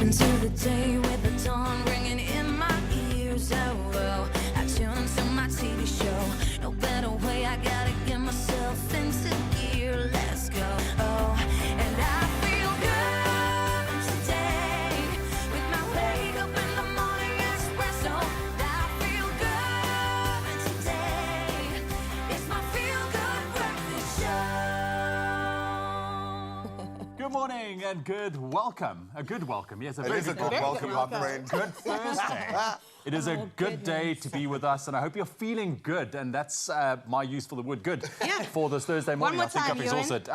Until the day with the dawn ringing in my ears. Oh, I tune into my TV show. No better way, I gotta get myself into gear. Let's go. Oh, and I feel good today with my wake up in the morning espresso. I feel good today. It's my feel good breakfast show. Good morning and good welcome. A good welcome, yes, a It very is a good good welcome. welcome, my friend. Good Thursday. It is a good day to be with us, and I hope you're feeling good. And that's my use for the word "good" for this Thursday morning. more I think time, I've exhausted.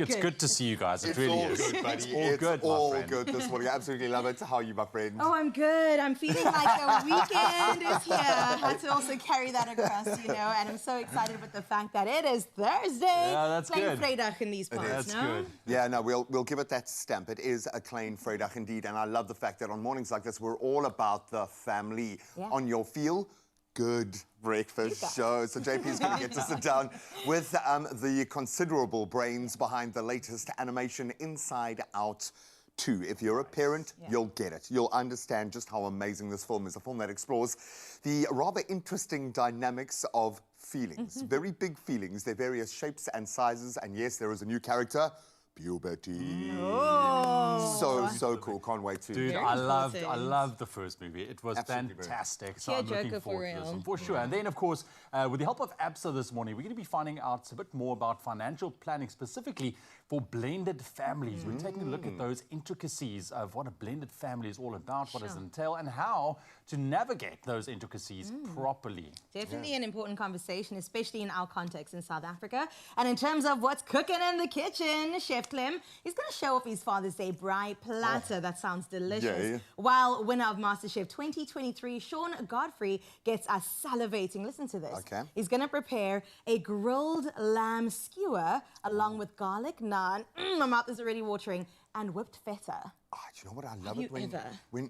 It's good to see you guys. It really is. Good, buddy. It's all good, my all friend. good this morning. I absolutely love it. How are you, my friend? Oh, I'm good. I'm feeling like the weekend is here. I had to also carry that across, you know, and I'm so excited with the fact that it is Thursday. Yeah, that's Plain good. Vrydag in these parts, That's no? good. Yeah, no, we'll give it that stamp. It is a Klein Vrydag indeed, and I love the fact that on mornings like this, we're all about the family. Yeah. On your feel good breakfast show. So JP is going to get to sit down with the considerable brains behind the latest animation, Inside Out 2. If you're a parent, you'll get it. You'll understand just how amazing this film is. A film that explores the rather interesting dynamics of feelings. Very big feelings. Their various shapes and sizes. And yes, there is a new character. Puberty. Oh. So cool. Can't wait to. Dude, Very I loved important. the first movie. It was Absolutely brilliant. fantastic. So I'm Tearjerker looking for forward to this real. one, for sure. And then, of course, with the help of ABSA this morning, we're going to be finding out a bit more about financial planning, specifically for blended families. We're taking a look at those intricacies of what a blended family is all about, what does it entail, and how to navigate those intricacies properly. Definitely an important conversation, especially in our context in South Africa. And in terms of what's cooking in the kitchen, Chef Clem, he's going to show off his Father's Day braai platter. That sounds delicious. Yeah. While winner of MasterChef 2023, Sean Godfrey, gets us salivating. Listen to this. Okay. He's going to prepare a grilled lamb skewer along with garlic naan. My mouth is already watering. And whipped feta. Oh, do you know what I love you it when ever?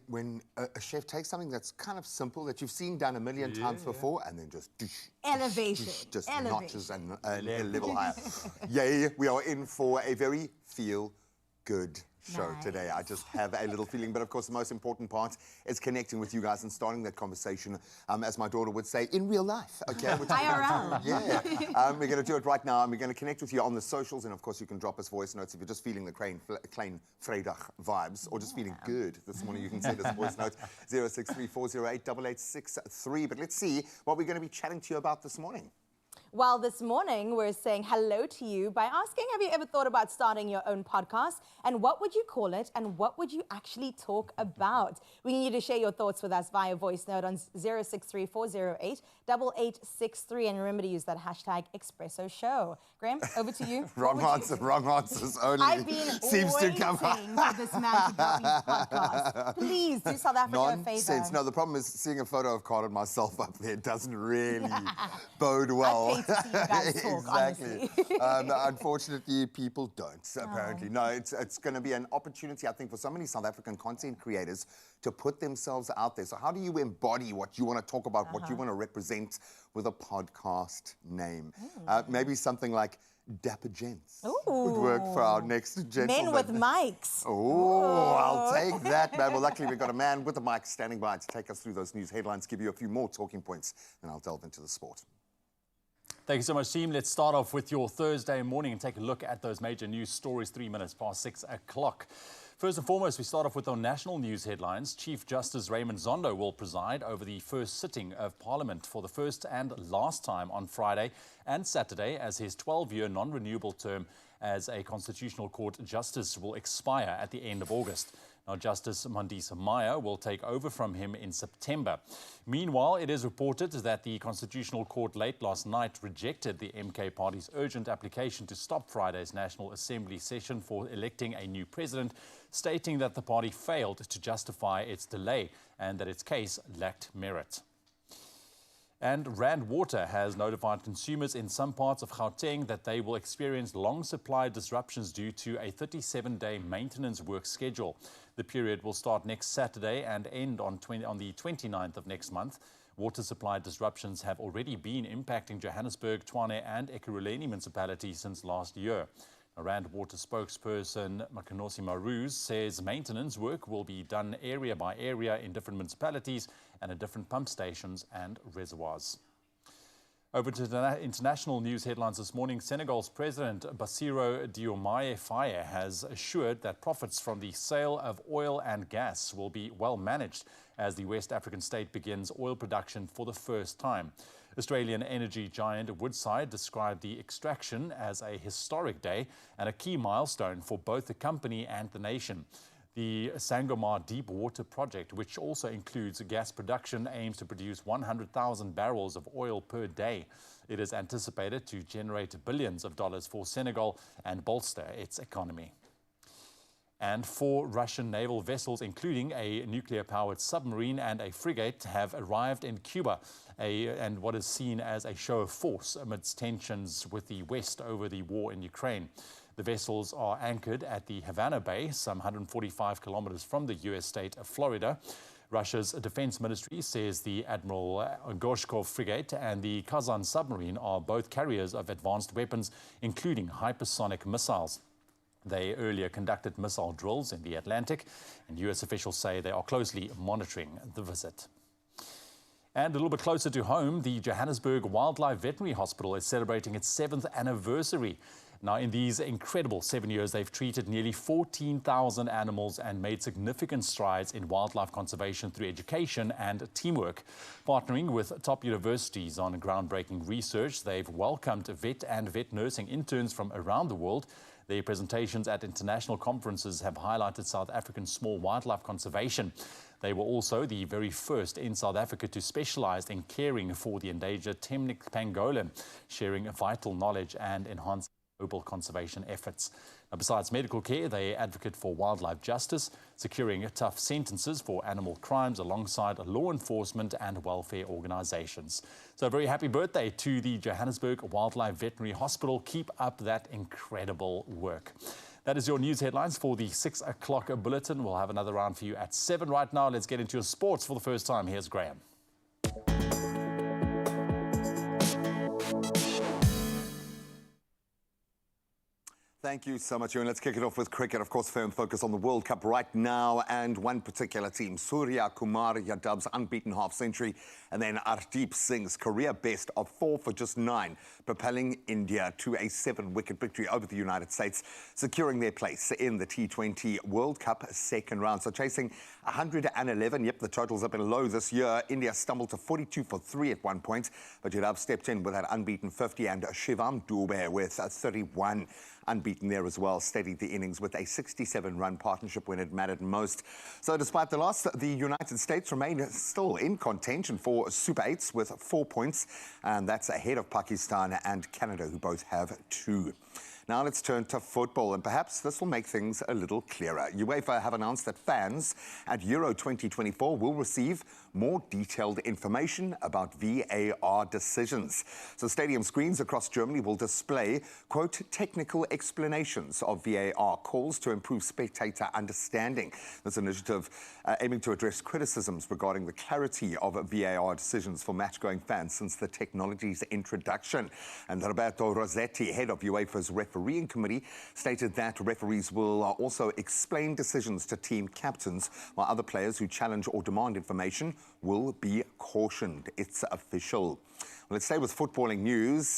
when a chef takes something that's kind of simple that you've seen done a million times before and then just Elevation. just Elevation. notches and a level higher. Yay, we are in for a very feel good show today. I just have a little feeling, but of course the most important part is connecting with you guys and starting that conversation, as my daughter would say, in real life. Okay, which is IRL. yeah. We're going to do it right now, and we're going to connect with you on the socials, and of course you can drop us voice notes if you're just feeling the Klein Vrydag vibes, or just feeling good this morning. You can send us a voice note 0634088863. But let's see what we're going to be chatting to you about this morning. Well, this morning we're saying hello to you by asking, have you ever thought about starting your own podcast? And what would you call it? And what would you actually talk about? We need you to share your thoughts with us via voice note on 0634088863. And remember to use that hashtag Expresso Show. Graham, over to you. Wrong answers only. I've been seems to come waiting for this man to drop his podcast. Please do South Africa a favor. Nonsense. No, the problem is seeing a photo of Carl and myself up there doesn't really bode well. I'd pay to see you guys talk, Exactly. honestly. Unfortunately, people don't, apparently. No, it's going to be an opportunity, I think, for so many South African content creators to put themselves out there. So how do you embody what you want to talk about, what you want to represent with a podcast name? Maybe something like Dapper Gents would work for our next gentleman. Men with mics. Oh, I'll take that, man. Well, luckily, we've got a man with a mic standing by to take us through those news headlines, give you a few more talking points, and I'll delve into the sport. Thank you so much, team. Let's start off with your Thursday morning and take a look at those major news stories 3 minutes past 6 o'clock. First and foremost, we start off with our national news headlines. Chief Justice Raymond Zondo will preside over the first sitting of Parliament for the first and last time on Friday and Saturday, as his 12-year non-renewable term as a Constitutional Court Justice will expire at the end of August. Now, Justice Mandisa Meyer will take over from him in September. Meanwhile, it is reported that the Constitutional Court late last night rejected the MK Party's urgent application to stop Friday's National Assembly session for electing a new president, stating that the party failed to justify its delay and that its case lacked merit. And Rand Water has notified consumers in some parts of Gauteng that they will experience long supply disruptions due to a 37-day maintenance work schedule. The period will start next Saturday and end on the 29th of next month. Water supply disruptions have already been impacting Johannesburg, Tshwane and Ekurhuleni municipalities since last year. Rand Water spokesperson Makanosi Maruz says maintenance work will be done area by area in different municipalities and at different pump stations and reservoirs. Over to the international news headlines this morning. Senegal's President Bassirou Diomaye Faye has assured that profits from the sale of oil and gas will be well managed as the West African state begins oil production for the first time. Australian energy giant Woodside described the extraction as a historic day and a key milestone for both the company and the nation. The Sangomar Deep Water Project, which also includes gas production, aims to produce 100,000 barrels of oil per day. It is anticipated to generate billions of dollars for Senegal and bolster its economy. And 4 Russian naval vessels, including a nuclear-powered submarine and a frigate, have arrived in Cuba, and what is seen as a show of force amidst tensions with the West over the war in Ukraine. The vessels are anchored at the Havana Bay, some 145 kilometers from the U.S. state of Florida. Russia's defense ministry says the Admiral Gorshkov frigate and the Kazan submarine are both carriers of advanced weapons, including hypersonic missiles. They earlier conducted missile drills in the Atlantic, and U.S. officials say they are closely monitoring the visit. And a little bit closer to home, the Johannesburg Wildlife Veterinary Hospital is celebrating its 7th anniversary. Now, in these incredible 7 years, they've treated nearly 14,000 animals and made significant strides in wildlife conservation through education and teamwork. Partnering with top universities on groundbreaking research, they've welcomed vet and vet nursing interns from around the world. Their presentations at international conferences have highlighted South African small wildlife conservation. They were also the very first in South Africa to specialize in caring for the endangered Temnic pangolin, sharing vital knowledge and enhancing global conservation efforts. Now, besides medical care, they advocate for wildlife justice, securing tough sentences for animal crimes alongside law enforcement and welfare organizations. So a very happy birthday to the Johannesburg Wildlife Veterinary Hospital. Keep up that incredible work. That is your news headlines for the 6 o'clock bulletin. We'll have another round for you at 7 right now. Let's get into your sports for the first time. Here's Graham. Thank you so much, Ewan. Let's kick it off with cricket. Of course, firm focus on the World Cup right now and one particular team, Surya Kumar Yadav's unbeaten half-century, and then Ardeep Singh's career best of 4 for just 9, propelling India to a 7-wicket victory over the United States, securing their place in the T20 World Cup second round. So chasing 111, yep, the totals have been low this year. India stumbled to 42 for 3 at one point, but Yadav stepped in with that unbeaten 50, and Shivam Dube with 31. Unbeaten there as well, steadied the innings with a 67-run partnership when it mattered most. So despite the loss, the United States remain still in contention for Super 8s with 4 points, and that's ahead of Pakistan and Canada, who both have 2. Now let's turn to football, and perhaps this will make things a little clearer. UEFA have announced that fans at Euro 2024 will receive more detailed information about VAR decisions. So stadium screens across Germany will display, quote, technical explanations of VAR calls to improve spectator understanding. This initiative aiming to address criticisms regarding the clarity of VAR decisions for match-going fans since the technology's introduction. And Roberto Rossetti, head of UEFA's refereeing committee, stated that referees will also explain decisions to team captains, while other players who challenge or demand information will be cautioned. It's official. Let's stay with footballing news.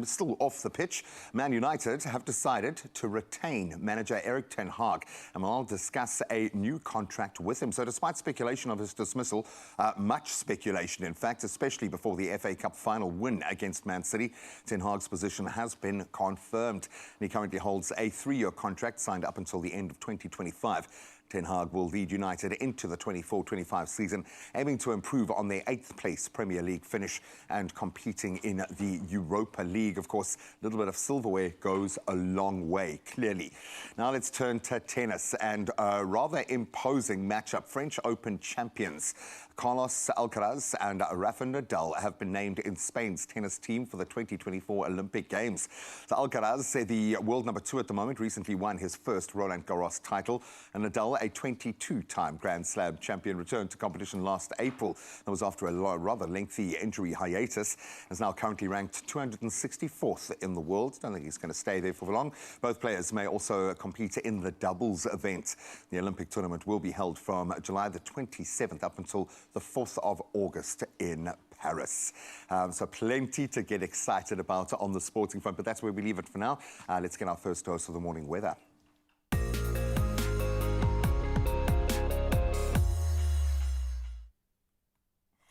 Still off the pitch, Man United have decided to retain manager Erik ten Hag, and we'll discuss a new contract with him. So despite speculation of his dismissal, much speculation in fact, especially before the FA Cup final win against Man City, ten Hag's position has been confirmed. And he currently holds a 3-year contract signed up until the end of 2025. Ten Hag will lead United into the 24-25 season, aiming to improve on their 8th place Premier League finish and competing in the Europa League. Of course, a little bit of silverware goes a long way, clearly. Now let's turn to tennis, and a rather imposing matchup. French Open champions Carlos Alcaraz and Rafa Nadal have been named in Spain's tennis team for the 2024 Olympic Games. So Alcaraz, the world number 2 at the moment, recently won his first Roland Garros title, and Nadal a 22-time Grand Slam champion, returned to competition last April. That was after a rather lengthy injury hiatus. Is now currently ranked 264th in the world. Don't think he's going to stay there for long. Both players may also compete in the doubles event. The Olympic tournament will be held from July the 27th up until the 4th of August in Paris. So plenty to get excited about on the sporting front, but that's where we leave it for now. Let's get our first dose of the morning weather.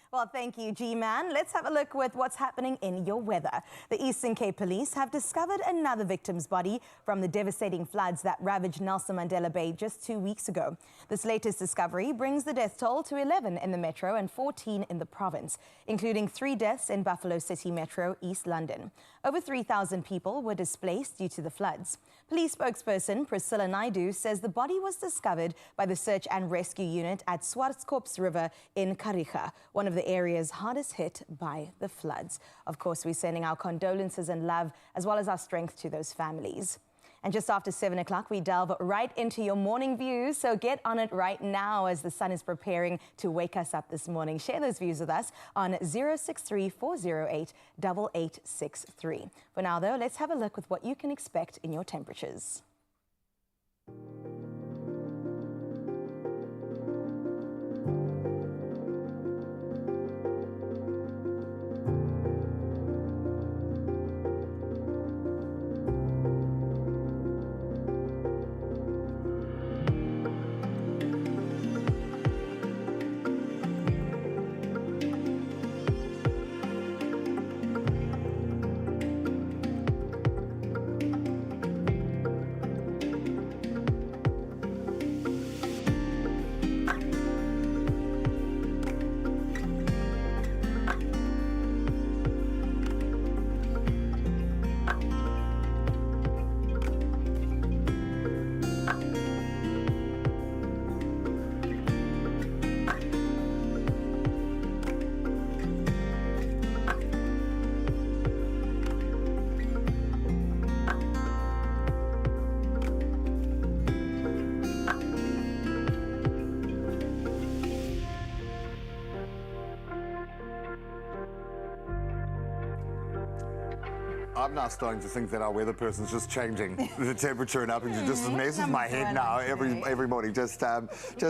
Well, thank you, G-Man. Let's have a look with what's happening in your weather. The Eastern Cape Police have discovered another victim's body from the devastating floods that ravaged Nelson Mandela Bay just 2 weeks ago. This latest discovery brings the death toll to 11 in the metro and 14 in the province, including 3 deaths in Buffalo City Metro, East London. Over 3,000 people were displaced due to the floods. Police spokesperson Priscilla Naidu says the body was discovered by the search and rescue unit at Swartskops River in Kariga, one of the areas hardest hit by the floods. Of course, we're sending our condolences and love, as well as our strength to those families. And just after 7 o'clock, we delve right into your morning views. So get on it right now as the sun is preparing to wake us up this morning. Share those views with us on 063-408-8863. For now, though, let's have a look with what you can expect in your temperatures. I'm now starting to think that our weather person's just changing the temperature and up, and it just messes my head now every morning. Just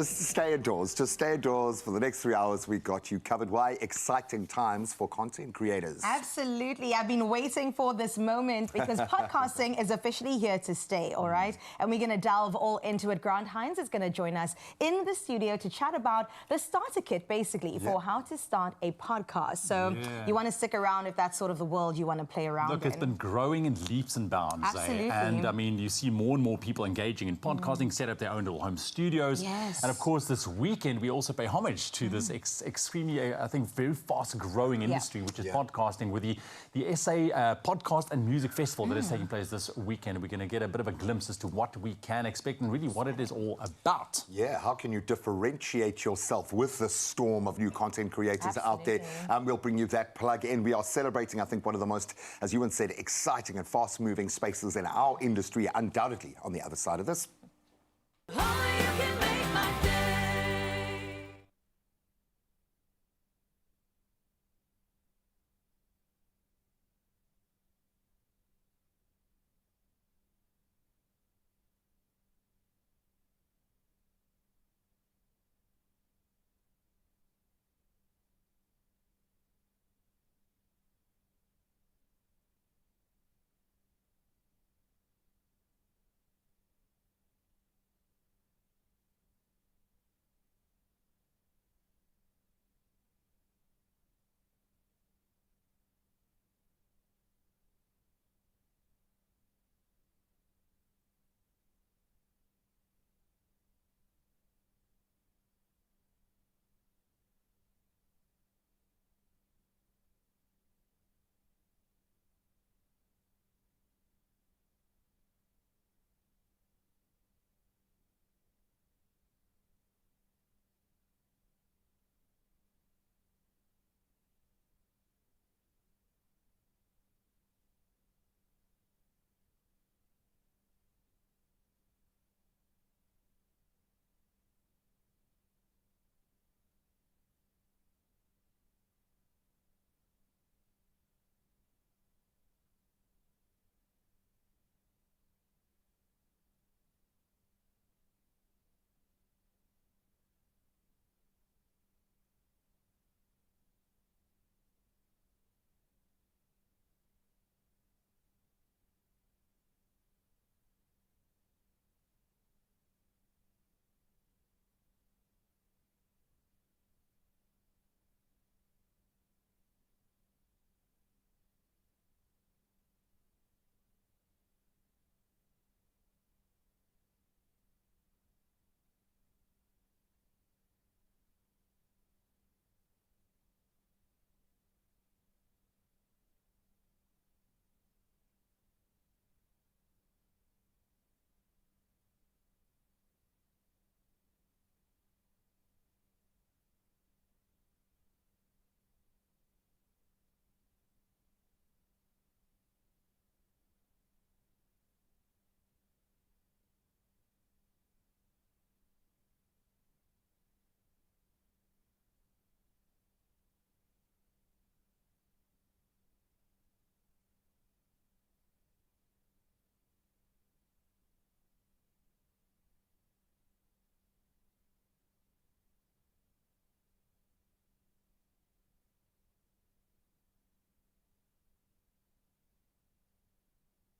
stay indoors. Just stay indoors for the next 3 hours. We got you covered. Why? Exciting times for content creators. Absolutely. I've been waiting for this moment because podcasting is officially here to stay, all right? And we're going to delve all into it. Grant Hines is going to join us in the studio to chat about the starter kit, basically, for how to start a podcast. So you want to stick around if that's sort of the world you want to play around in. It's been growing in leaps and bounds. Absolutely. And I mean, you see more and more people engaging in podcasting, set up their own little home studios. Yes. And of course, this weekend, we also pay homage to this extremely, I think, very fast growing industry, which is podcasting, with the SA Podcast and Music Festival that is taking place this weekend. We're going to get a bit of a glimpse as to what we can expect and really what it is all about. Yeah, how can you differentiate yourself with the storm of new content creators out there? We'll bring you that plug in. We are celebrating, I think, one of the most, as Ewan said, exciting and fast-moving spaces in our industry, undoubtedly on the other side of this. Only you can make my day.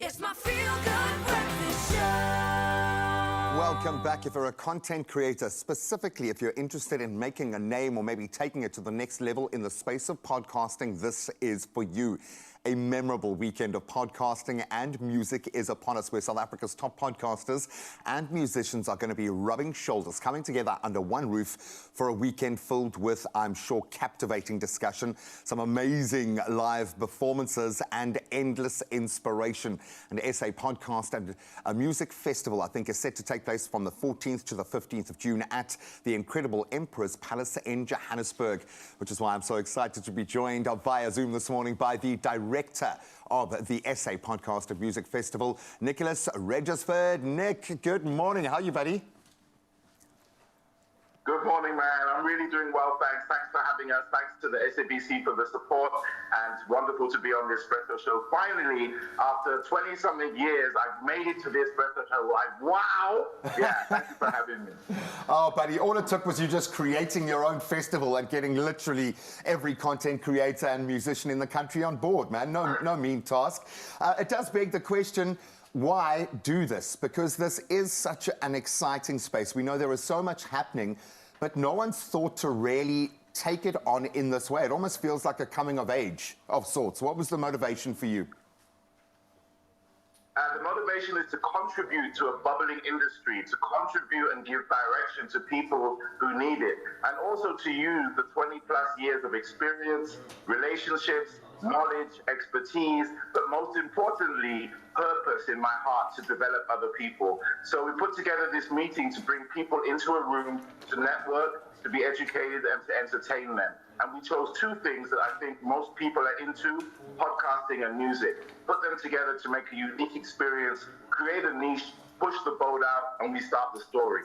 It's my feel-good breakfast show. Welcome back. If you're a content creator, specifically if you're interested in making a name or maybe taking it to the next level in the space of podcasting, this is for you. A memorable weekend of podcasting and music is upon us, where South Africa's top podcasters and musicians are going to be rubbing shoulders, coming together under one roof for a weekend filled with, I'm sure, captivating discussion, some amazing live performances, and endless inspiration. An SA podcast and a music festival, I think, is set to take place from the 14th to the 15th of June at the incredible Emperor's Palace in Johannesburg, which is why I'm so excited to be joined via Zoom this morning by the director of the SA Podcast and Music Festival, Nicholas Regisford. Nick, good morning. How are you, buddy? Good morning, man. I'm really doing well, thanks. Thanks for having us. Thanks to the SABC for the support, and it's wonderful to be on the Expresso show. Finally, after 20-something years, I've made it to the Expresso show. Like, wow! Yeah, thank you for having me. Oh, buddy, all it took was you just creating your own festival and getting literally every content creator and musician in the country on board, man. No mean task. It does beg the question, why do this? Because this is such an exciting space. We know there is so much happening, but no one's thought to really take it on in this way. It almost feels like a coming of age of sorts. What was the motivation for you? The motivation is to contribute to a bubbling industry, to contribute and give direction to people who need it, and also to use the 20-plus years of experience, relationships, knowledge, expertise, but most importantly, purpose in my heart to develop other people. So we put together this meeting to bring people into a room to network, to be educated, and to entertain them. And we chose two things that I think most people are into, podcasting and music. Put them together to make a unique experience, create a niche, push the boat out, and we start the story.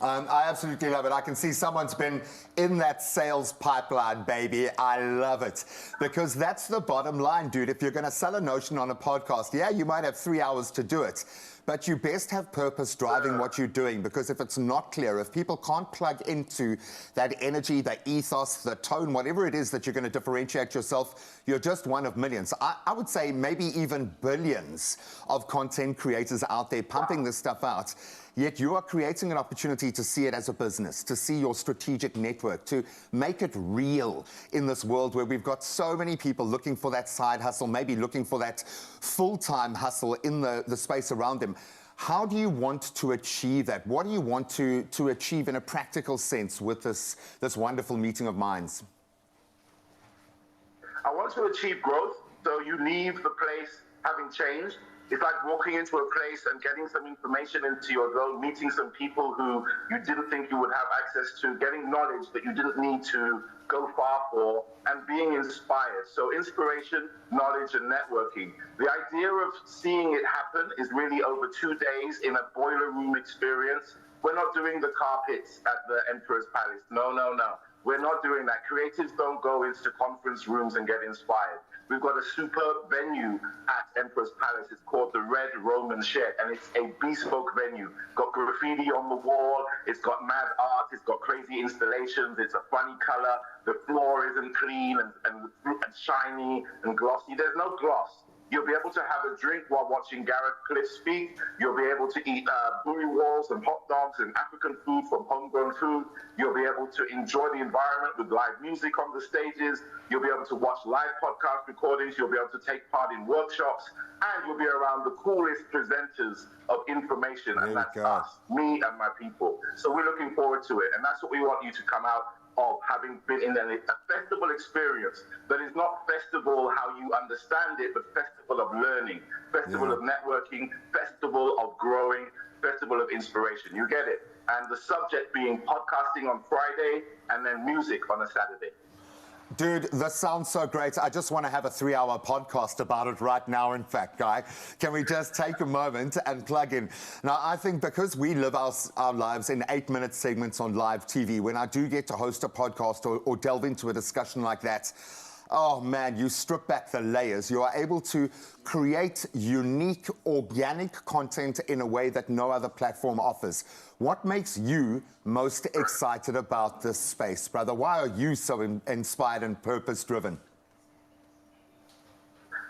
I absolutely love it. I can see someone's been in that sales pipeline, baby. I love it. Because that's the bottom line, dude. If you're going to sell a notion on a podcast, yeah, you might have 3 hours to do it, but you best have purpose driving what you're doing, because if it's not clear, if people can't plug into that energy, the ethos, the tone, whatever it is that you're going to differentiate yourself, you're just one of millions. I would say maybe even billions of content creators out there pumping this stuff out. Yet you are creating an opportunity to see it as a business, to see your strategic network, to make it real in this world where we've got so many people looking for that side hustle, maybe looking for that full-time hustle in the space around them. How do you want to achieve that? What do you want to achieve in a practical sense with this wonderful meeting of minds? I want to achieve growth, so you leave the place having changed. It's like walking into a place and getting some information into your zone, meeting some people who you didn't think you would have access to, getting knowledge that you didn't need to go far for, and being inspired. So inspiration, knowledge, and networking. The idea of seeing it happen is really over 2 days in a boiler room experience. We're not doing the carpets at the Emperor's Palace. No, no, no. We're not doing that. Creatives don't go into conference rooms and get inspired. We've got a superb venue at Emperor's Palace. It's called the Red Roman Shed, and it's a bespoke venue. Got graffiti on the wall, it's got mad art, it's got crazy installations, it's a funny color, the floor isn't clean and shiny and glossy. There's no gloss. You'll be able to have a drink while watching Gareth Cliff speak. You'll be able to eat booty walls and hot dogs and African food from homegrown food. You'll be able to enjoy the environment with live music on the stages. You'll be able to watch live podcast recordings. You'll be able to take part in workshops. And you'll be around the coolest presenters of information. And that's us, me and my people. So we're looking forward to it. And that's what we want you to come out of, having been in a festival experience that is not festival how you understand it, but festival of learning, festival of networking, festival of growing, festival of inspiration. You get it? And the subject being podcasting on Friday and then music on a Saturday. Dude, this sounds so great. I just want to have a 3-hour podcast about it right now, in fact, Guy. Can we just take a moment and plug in? Now, I think because we live our lives in 8-minute segments on live TV, when I do get to host a podcast or delve into a discussion like that, oh man, you strip back the layers. You are able to create unique, organic content in a way that no other platform offers. What makes you most excited about this space, brother? Why are you so inspired and purpose-driven?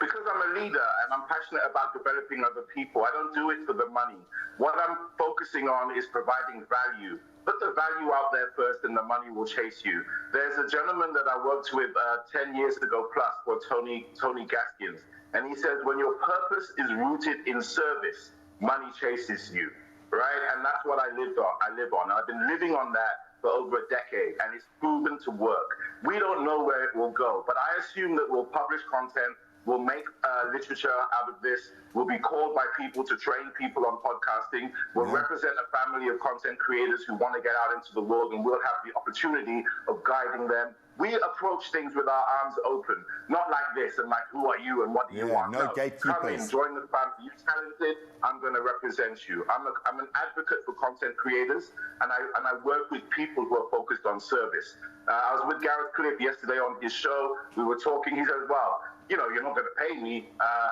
Because I'm a a leader and I'm passionate about developing other people. I don't do it for the money. What I'm focusing on is providing value. Put the value out there first and the money will chase you. There's a gentleman that I worked with 10 years ago plus called Tony Gaskins. And he says, when your purpose is rooted in service, money chases you, right? And that's what I live on. I've been living on that for over a decade, and it's proven to work. We don't know where it will go, but I assume that we'll publish content, we'll make literature out of this, we'll be called by people to train people on podcasting, we'll represent a family of content creators who want to get out into the world, and we'll have the opportunity of guiding them. We approach things with our arms open, not like this and like, who are you and what do you want? No gatekeepers. Come in, join the family. You're talented, I'm going to represent you. I'm an advocate for content creators, and I work with people who are focused on service. I was with Gareth Cliff yesterday on his show. We were talking. He said, well, you know, you're not going to pay me.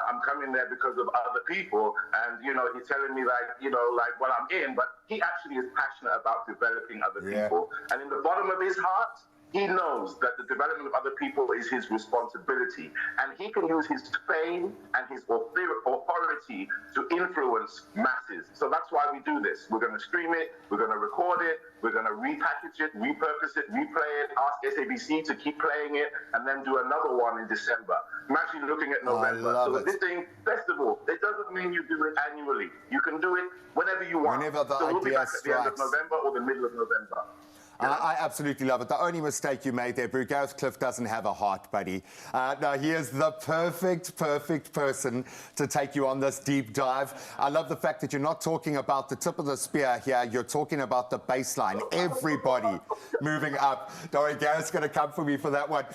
I'm coming there because of other people. And, you know, he's telling me like, you know, like, well, I'm in. But he actually is passionate about developing other people. And in the bottom of his heart, he knows that the development of other people is his responsibility, and he can use his fame and his authority to influence masses. So that's why we do this. We're going to stream it, we're going to record it, we're going to repackage it, repurpose it, replay it, ask SABC to keep playing it, and then do another one in December. I'm actually looking at November. So this thing, festival, it doesn't mean you do it annually. You can do it whenever you want. Whenever the so we'll be idea back at the end of strikes. November or the middle of November. I absolutely love it. The only mistake you made there, Brew, Gareth Cliff doesn't have a heart, buddy. No, he is the perfect person to take you on this deep dive. I love the fact that you're not talking about the tip of the spear here. You're talking about the baseline. Everybody moving up. Don't worry, Gareth's going to come for me for that one.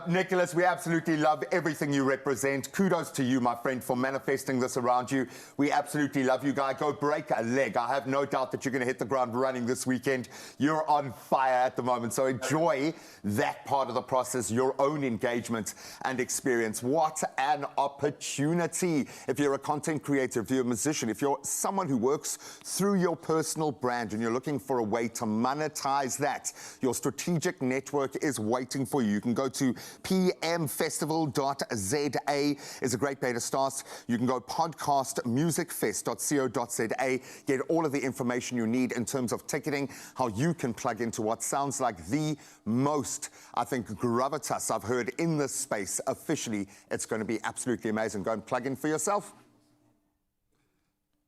Nicholas, we absolutely love everything you represent. Kudos to you, my friend, for manifesting this around you. We absolutely love you, guy. Go break a leg. I have no doubt that you're going to hit the ground running this weekend. You're on fire at the moment, so enjoy that part of the process, your own engagement and experience. What an opportunity. If you're a content creator, if you're a musician, if you're someone who works through your personal brand and you're looking for a way to monetize that, your strategic network is waiting for you. You can go to pmfestival.za is a great way to start. You can go podcastmusicfest.co.za, get all of the information you need in terms of ticketing, how you can plug into what sounds like the most, I think, gravitas I've heard in this space. Officially, it's going to be absolutely amazing. Go and plug in for yourself.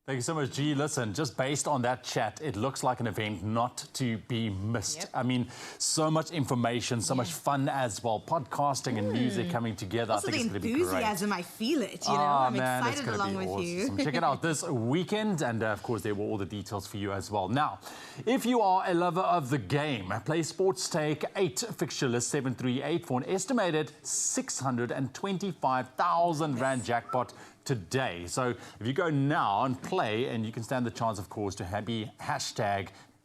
Thank you so much, G. Listen, just based on that chat, it looks like an event not to be missed. I mean, so much information, so much fun as well. Podcasting and music coming together. Also, I think the it's going to be great. enthusiasm, I feel it, you know. I'm excited along with you. Check it out this weekend, and of course, there were all the details for you as well. Now, if you are a lover of the game, play Sports Take 8 fixture list 738 for an estimated 625,000 Rand jackpot today. So if you go now and play, and you can stand the chance, of course, to be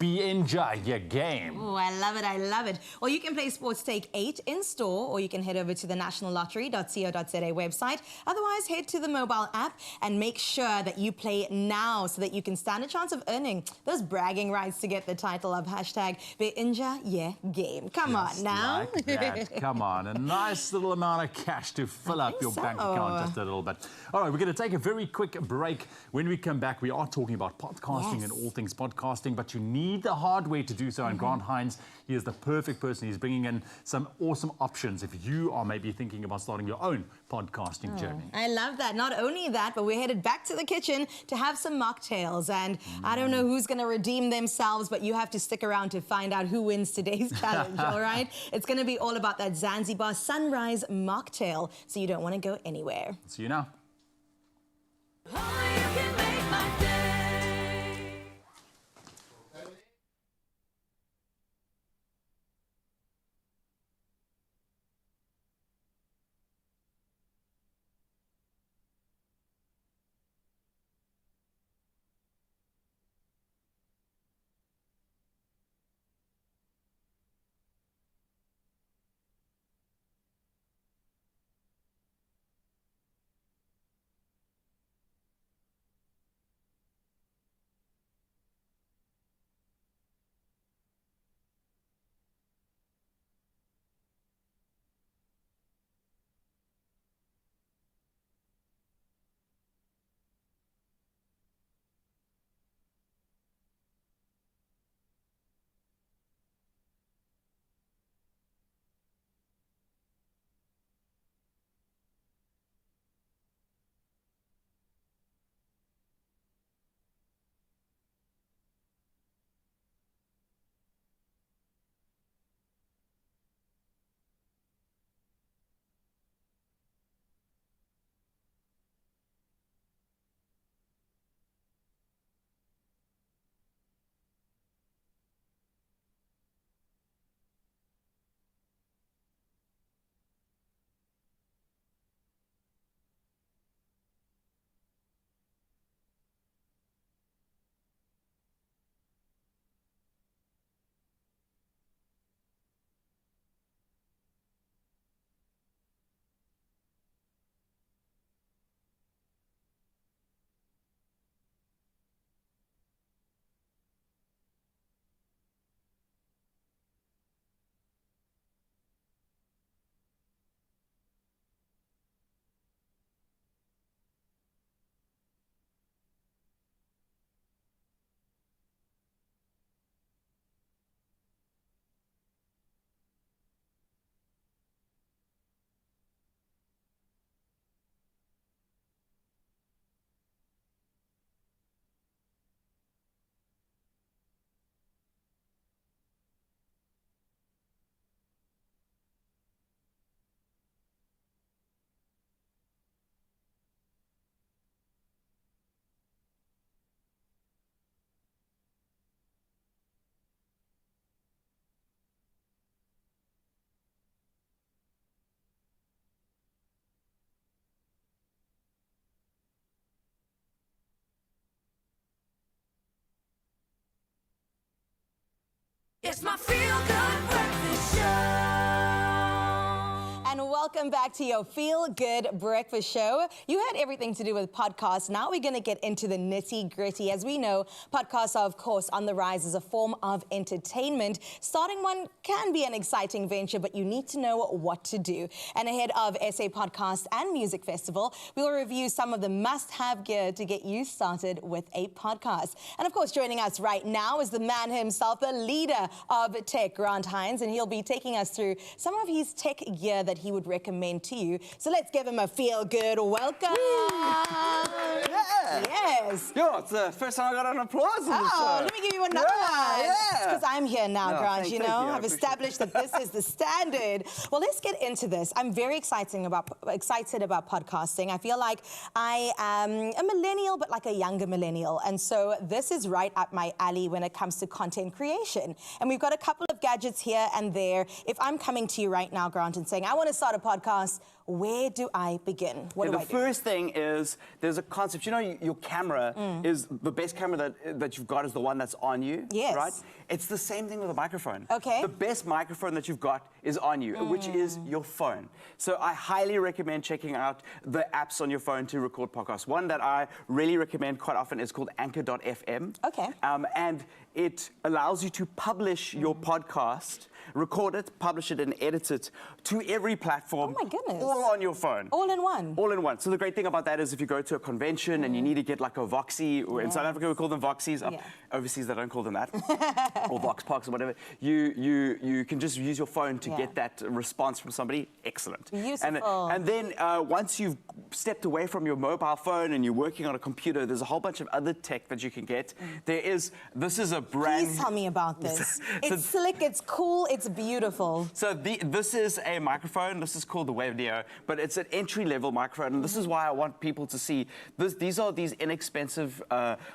#BeEnjoy your game. Oh, I love it. I love it. Or you can play Sports Take 8 in store, or you can head over to the nationallottery.co.za website. Otherwise, head to the mobile app and make sure that you play now so that you can stand a chance of earning those bragging rights to get the title of #BeEnjoy your game. Come on now. Like that. Come on. A nice little amount of cash to fill up your bank account just a little bit. All right, we're going to take a very quick break. When we come back, we are talking about podcasting and all things podcasting, but you need the hardware to do so. And Grant Hines, he is the perfect person. He's bringing in some awesome options if you are maybe thinking about starting your own podcasting journey. I love that. Not only that, but we're headed back to the kitchen to have some mocktails. And I don't know who's going to redeem themselves, but you have to stick around to find out who wins today's challenge, all right? It's going to be all about that Zanzibar Sunrise mocktail, so you don't want to go anywhere. See you now. Only you can make my day. It's my feel-good breakfast show. And welcome back to your Feel Good Breakfast Show. You had everything to do with podcasts. Now we're going to get into the nitty-gritty. As we know, podcasts are, of course, on the rise as a form of entertainment. Starting one can be an exciting venture, but you need to know what to do. And ahead of SA Podcast and Music Festival, we'll review some of the must-have gear to get you started with a podcast. And, of course, joining us right now is the man himself, the leader of tech, Grant Hines, and he'll be taking us through some of his tech gear that he would recommend to you. So let's give him a feel-good welcome. Yeah. Yes. Yo, it's the first time I got an applause in the show. Let me give you another one. Yeah. Because I'm here now, No, Grant, thank you you. know. I I've appreciate established that this is the standard. Well, let's get into this. I'm very excited about podcasting. I feel like I am a millennial, but like a younger millennial. And so this is right up my alley when it comes to content creation. And we've got a couple of gadgets here and there. If I'm coming to you right now, Grant, and saying, I want to start a podcast, where do I begin? What do I do? The first thing is there's a concept. You know, your camera is the best camera that you've got is the one that's on you. Yes. Right? It's the same thing with a microphone. Okay. The best microphone that you've got is on you, which is your phone. So I highly recommend checking out the apps on your phone to record podcasts. One that I really recommend quite often is called Anchor.fm. Okay. And it allows you to publish your podcast, record it, publish it, and edit it to every platform. Oh, my goodness. All on your phone. All in one. All in one. So the great thing about that is if you go to a convention and you need to get like a Voxie, or in South Africa we call them Voxies. Yeah. Overseas they don't call them that, or Vox Pops or whatever. You can just use your phone to get that response from somebody. Excellent. Beautiful. And then once you've stepped away from your mobile phone and you're working on a computer, there's a whole bunch of other tech that you can get. This is a brand. Please tell me about this. It's slick, it's cool, it's beautiful. So this is a microphone. This is called the Wave Neo, but it's an entry-level microphone, and this is why I want people to see this. These are these inexpensive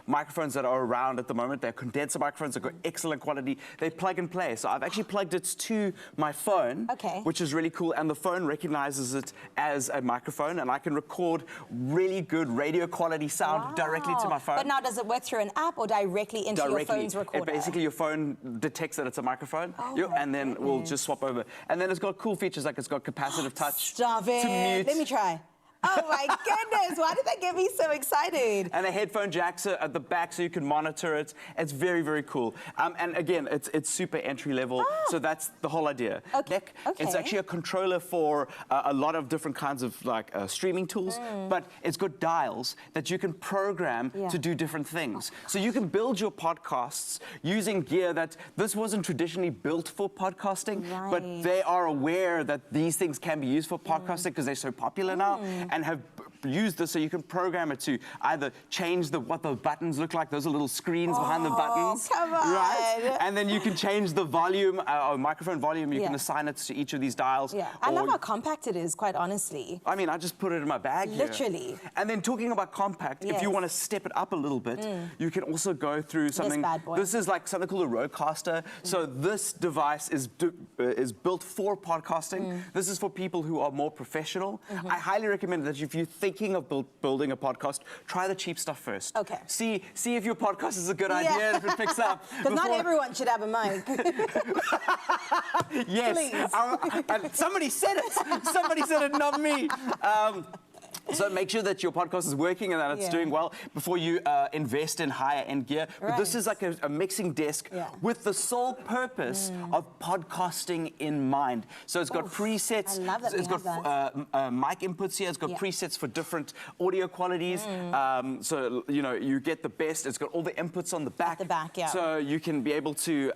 microphones that are around at the moment. They're condenser microphones. They've got excellent quality. They plug and play. So I've actually plugged it to my phone, which is really cool, and the phone recognizes it as a microphone, and I can record really good radio quality sound directly to my phone. But now, does it work through an app or directly into your phone's recorder? Basically, your phone detects that it's a microphone, and then we'll just swap over. And then it's got cool features like it's got capacitive touch. Stop it. To mute. Let me try. Oh my goodness, why did that get me so excited? And a headphone jack at the back so you can monitor it. It's very, very cool. And again, it's super entry level, so that's the whole idea. Okay. It's actually a controller for a lot of different kinds of like streaming tools, but it's got dials that you can program to do different things. So you can build your podcasts using gear that this wasn't traditionally built for podcasting, but they are aware that these things can be used for podcasting because they're so popular now. And have used this so you can program it to either change what the buttons look like. Those are little screens behind the buttons. Come on. Right? And then you can change the volume, or microphone volume. You can assign it to each of these dials. Yeah, I love how compact it is, quite honestly. I mean, I just put it in my bag here. Literally. And then talking about compact, if you want to step it up a little bit, you can also go through something. This bad boy. This is like something called a Rodecaster. So this device is built for podcasting. This is for people who are more professional. I highly recommend that if you're thinking of building a podcast, try the cheap stuff first. Okay. See if your podcast is a good idea, if it picks up. Because not everyone should have a mic. Yes. Please. Somebody said it. Somebody said it, not me. So make sure that your podcast is working and that it's doing well before you invest in higher-end gear. But this is like a mixing desk with the sole purpose of podcasting in mind. So it's got presets. I love that It's got mic inputs here. It's got presets for different audio qualities. So, you know, you get the best. It's got all the inputs on the back. So you can be able to,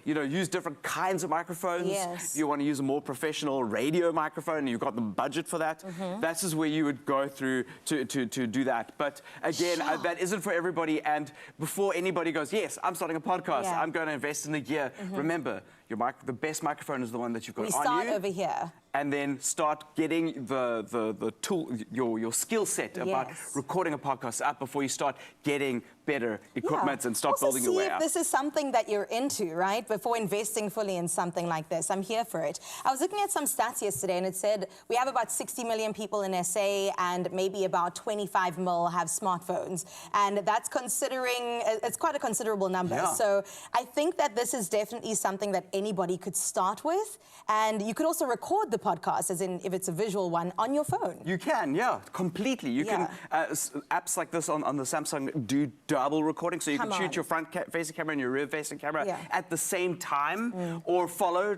you know, use different kinds of microphones. Yes. If you want to use a more professional radio microphone and you've got the budget for that, this is where you would go through to do that. But again, that isn't for everybody. And before anybody goes, yes, I'm starting a podcast, I'm going to invest in the gear. Remember, the best microphone is the one that you've got on you. We start over here. and then start getting the tool, your skill set about Yes. recording a podcast up before you start getting better equipment and start Also building your way see if up. this is something that you're into, right? Before investing fully in something like this. I'm here for it. I was looking at some stats yesterday and it said we have about 60 million people in SA and maybe about 25 mil have smartphones. And that's considering, it's quite a considerable number. Yeah. So I think that this is definitely something that anybody could start with. And you could also record the podcast, as in if it's a visual one, on your phone. You can, yeah, completely. You can, apps like this on the Samsung do double recording, so you Come can shoot on. your front-facing camera and your rear-facing camera Yeah. at the same time, or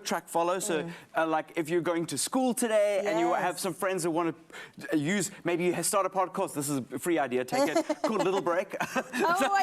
track follow. So, like, if you're going to school today and you have Yes. some friends who want to use, maybe you start a podcast, this is a free idea, take it, called Little Break. Oh,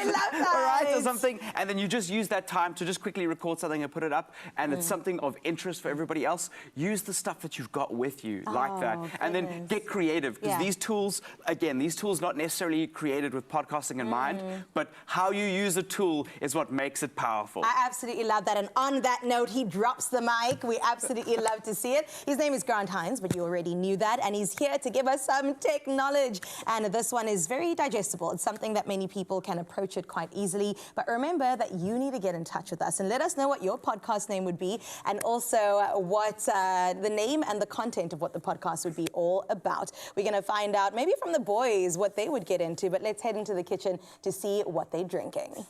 I love that. All right, or something, and then you just use that time to just quickly record something and put it up, and it's something of interest for everybody else. Use the stuff that you've got with you, like that, and then goodness. get creative, because Yeah. these tools, again, these tools not necessarily created with podcasting in mind, but how you use a tool is what makes it powerful. I absolutely love that. And on that note, he drops the mic. We absolutely love to see it. His name is Grant Hines, but you already knew that. And he's here to give us some tech knowledge. And this one is very digestible. It's something that many people can approach it quite easily. But remember that you need to get in touch with us and let us know what your podcast name would be, and also what the name and the content of what the podcast would be all about. We're going to find out maybe from the boys what they would get into, but let's head into the kitchen to see what they're drinking.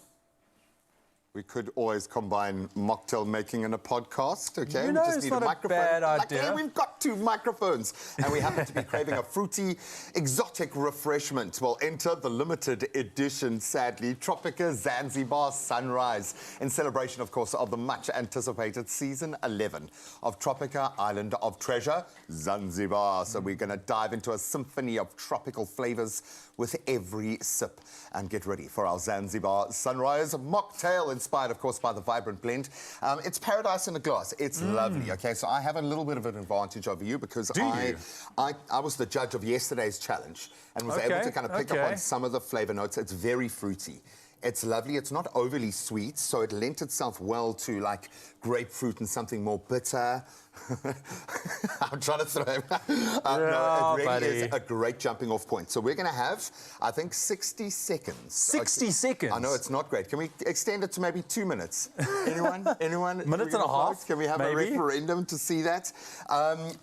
We could always combine mocktail making and a podcast, okay? You know, we just it's need not a microphone. bad Luckily, idea. we've got 2 microphones, and we happen to be craving a fruity, exotic refreshment. Well, enter the limited edition, sadly, Tropica Zanzibar Sunrise, in celebration, of course, of the much-anticipated season 11 of Tropica Island of Treasure, Zanzibar. So we're going to dive into a symphony of tropical flavors with every sip, and get ready for our Zanzibar Sunrise mocktail, inspired, of course, by the vibrant blend. It's paradise in a glass. It's lovely, okay? So I have a little bit of an advantage over you because I was the judge of yesterday's challenge and was able to kind of pick up on some of the flavor notes. It's very fruity. It's lovely. It's not overly sweet, so it lent itself well to, like, grapefruit and something more bitter. I'm trying to throw him. No, it really is a great jumping off point. So we're going to have, I think, 60 seconds. 60 seconds? I know it's not great. Can we extend it to maybe 2 minutes? Anyone? Minute and a half, Can we have maybe? a referendum to see that?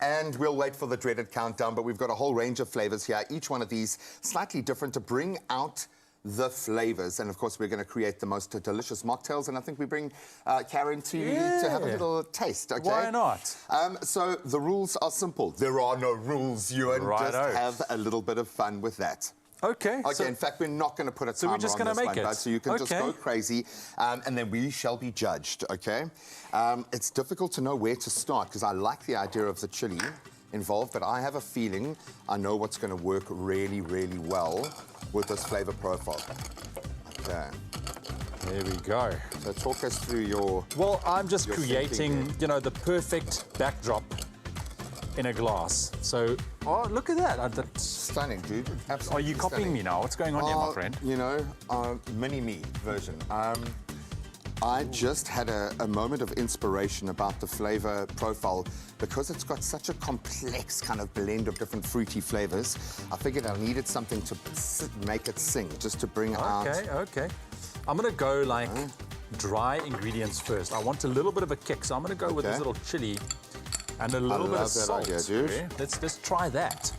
And we'll wait for the dreaded countdown, but we've got a whole range of flavors here. Each one of these slightly different to bring out the flavors, and of course we're going to create the most delicious mocktails, and I think we bring Karen to have a little taste, okay? Why not? So the rules are simple. There are no rules, Ewan. Just have a little bit of fun with that. Okay. Okay, in fact, we're not going to put a timer we're just on gonna this make one, it. bud, so you can just Okay. go crazy, and then we shall be judged, okay? It's difficult to know where to start, because I like the idea of the chili involved, but I have a feeling I know what's going to work really, really well with this flavor profile. Okay. There we go. So talk us through your... Well, I'm just You're creating, thinking you know, the perfect backdrop in a glass. So, oh, look at that. That's, Stunning, dude. Absolutely are you copying stunning. me now? What's going on here, my friend? You know, mini-me version. I just had a moment of inspiration about the flavor profile because it's got such a complex kind of blend of different fruity flavors. I figured I needed something to make it sing, just to bring out... Okay. I'm going to go like dry ingredients first. I want a little bit of a kick, so I'm going to go with this little chili and a little bit of salt. Idea, dude. Okay? Let's try that.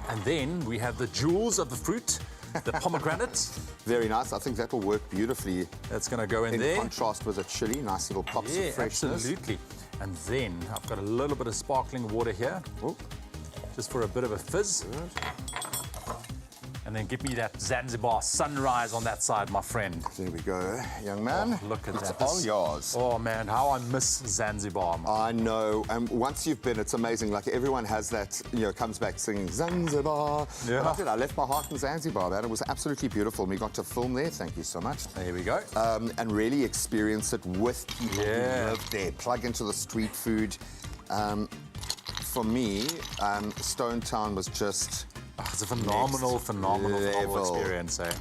And then we have the jewels of the fruit, the pomegranate. Very nice. I think that will work beautifully. That's going to go in In there. contrast with a chili, nice little pops of freshness. Absolutely. And then I've got a little bit of sparkling water here, just for a bit of a fizz. And then give me that Zanzibar sunrise on that side, my friend. There we go, young man. Oh, look at it's that. all yours. Oh, man, how I miss Zanzibar. I know. And once you've been, it's amazing. Like, everyone has that, you know, comes back singing Zanzibar. Yeah. And I did. I left my heart in Zanzibar, man. It was absolutely beautiful. We got to film there. Thank you so much. There we go. And really experience it with people who live there. Plug into the street food. For me, Stone Town was just... It's a phenomenal level. experience, eh?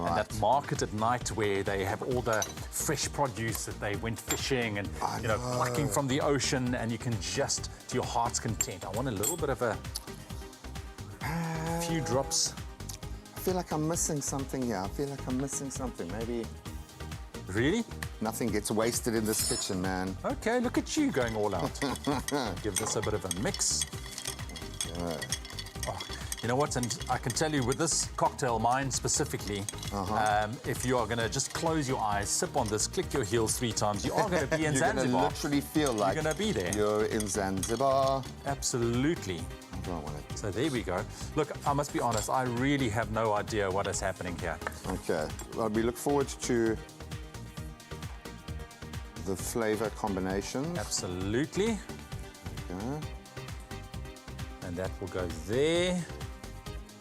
and that market at night where they have all the fresh produce that they went fishing and plucking from the ocean, and you can just to your heart's content. I want a little bit of a few drops. I feel like I'm missing something here. I feel like I'm missing something. Maybe Really? nothing gets wasted in this kitchen, man. Okay, look at you going all out. Give this a bit of a mix. Oh, you know what? And I can tell you with this cocktail, mine specifically, if you are going to just close your eyes, sip on this, click your heels 3 times, you are going to be in You're Zanzibar. going to literally feel like you're going to be there. You're in Zanzibar. Absolutely. I don't want it. So there we go. Look, I must be honest, I really have no idea what is happening here. Okay. Well, we look forward to the flavor combinations. Absolutely. Okay. And that will go there.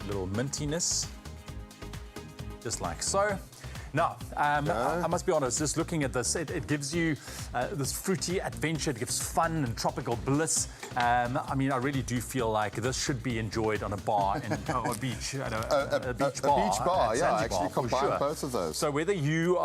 Little mintiness, just like so. Now, I must be honest, just looking at this, it gives you this fruity adventure, it gives fun and tropical bliss. I mean, I really do feel like this should be enjoyed on a bar, or a beach, a beach bar. A beach bar, at yeah, Zanzibar, actually for combine sure. both of those. So whether you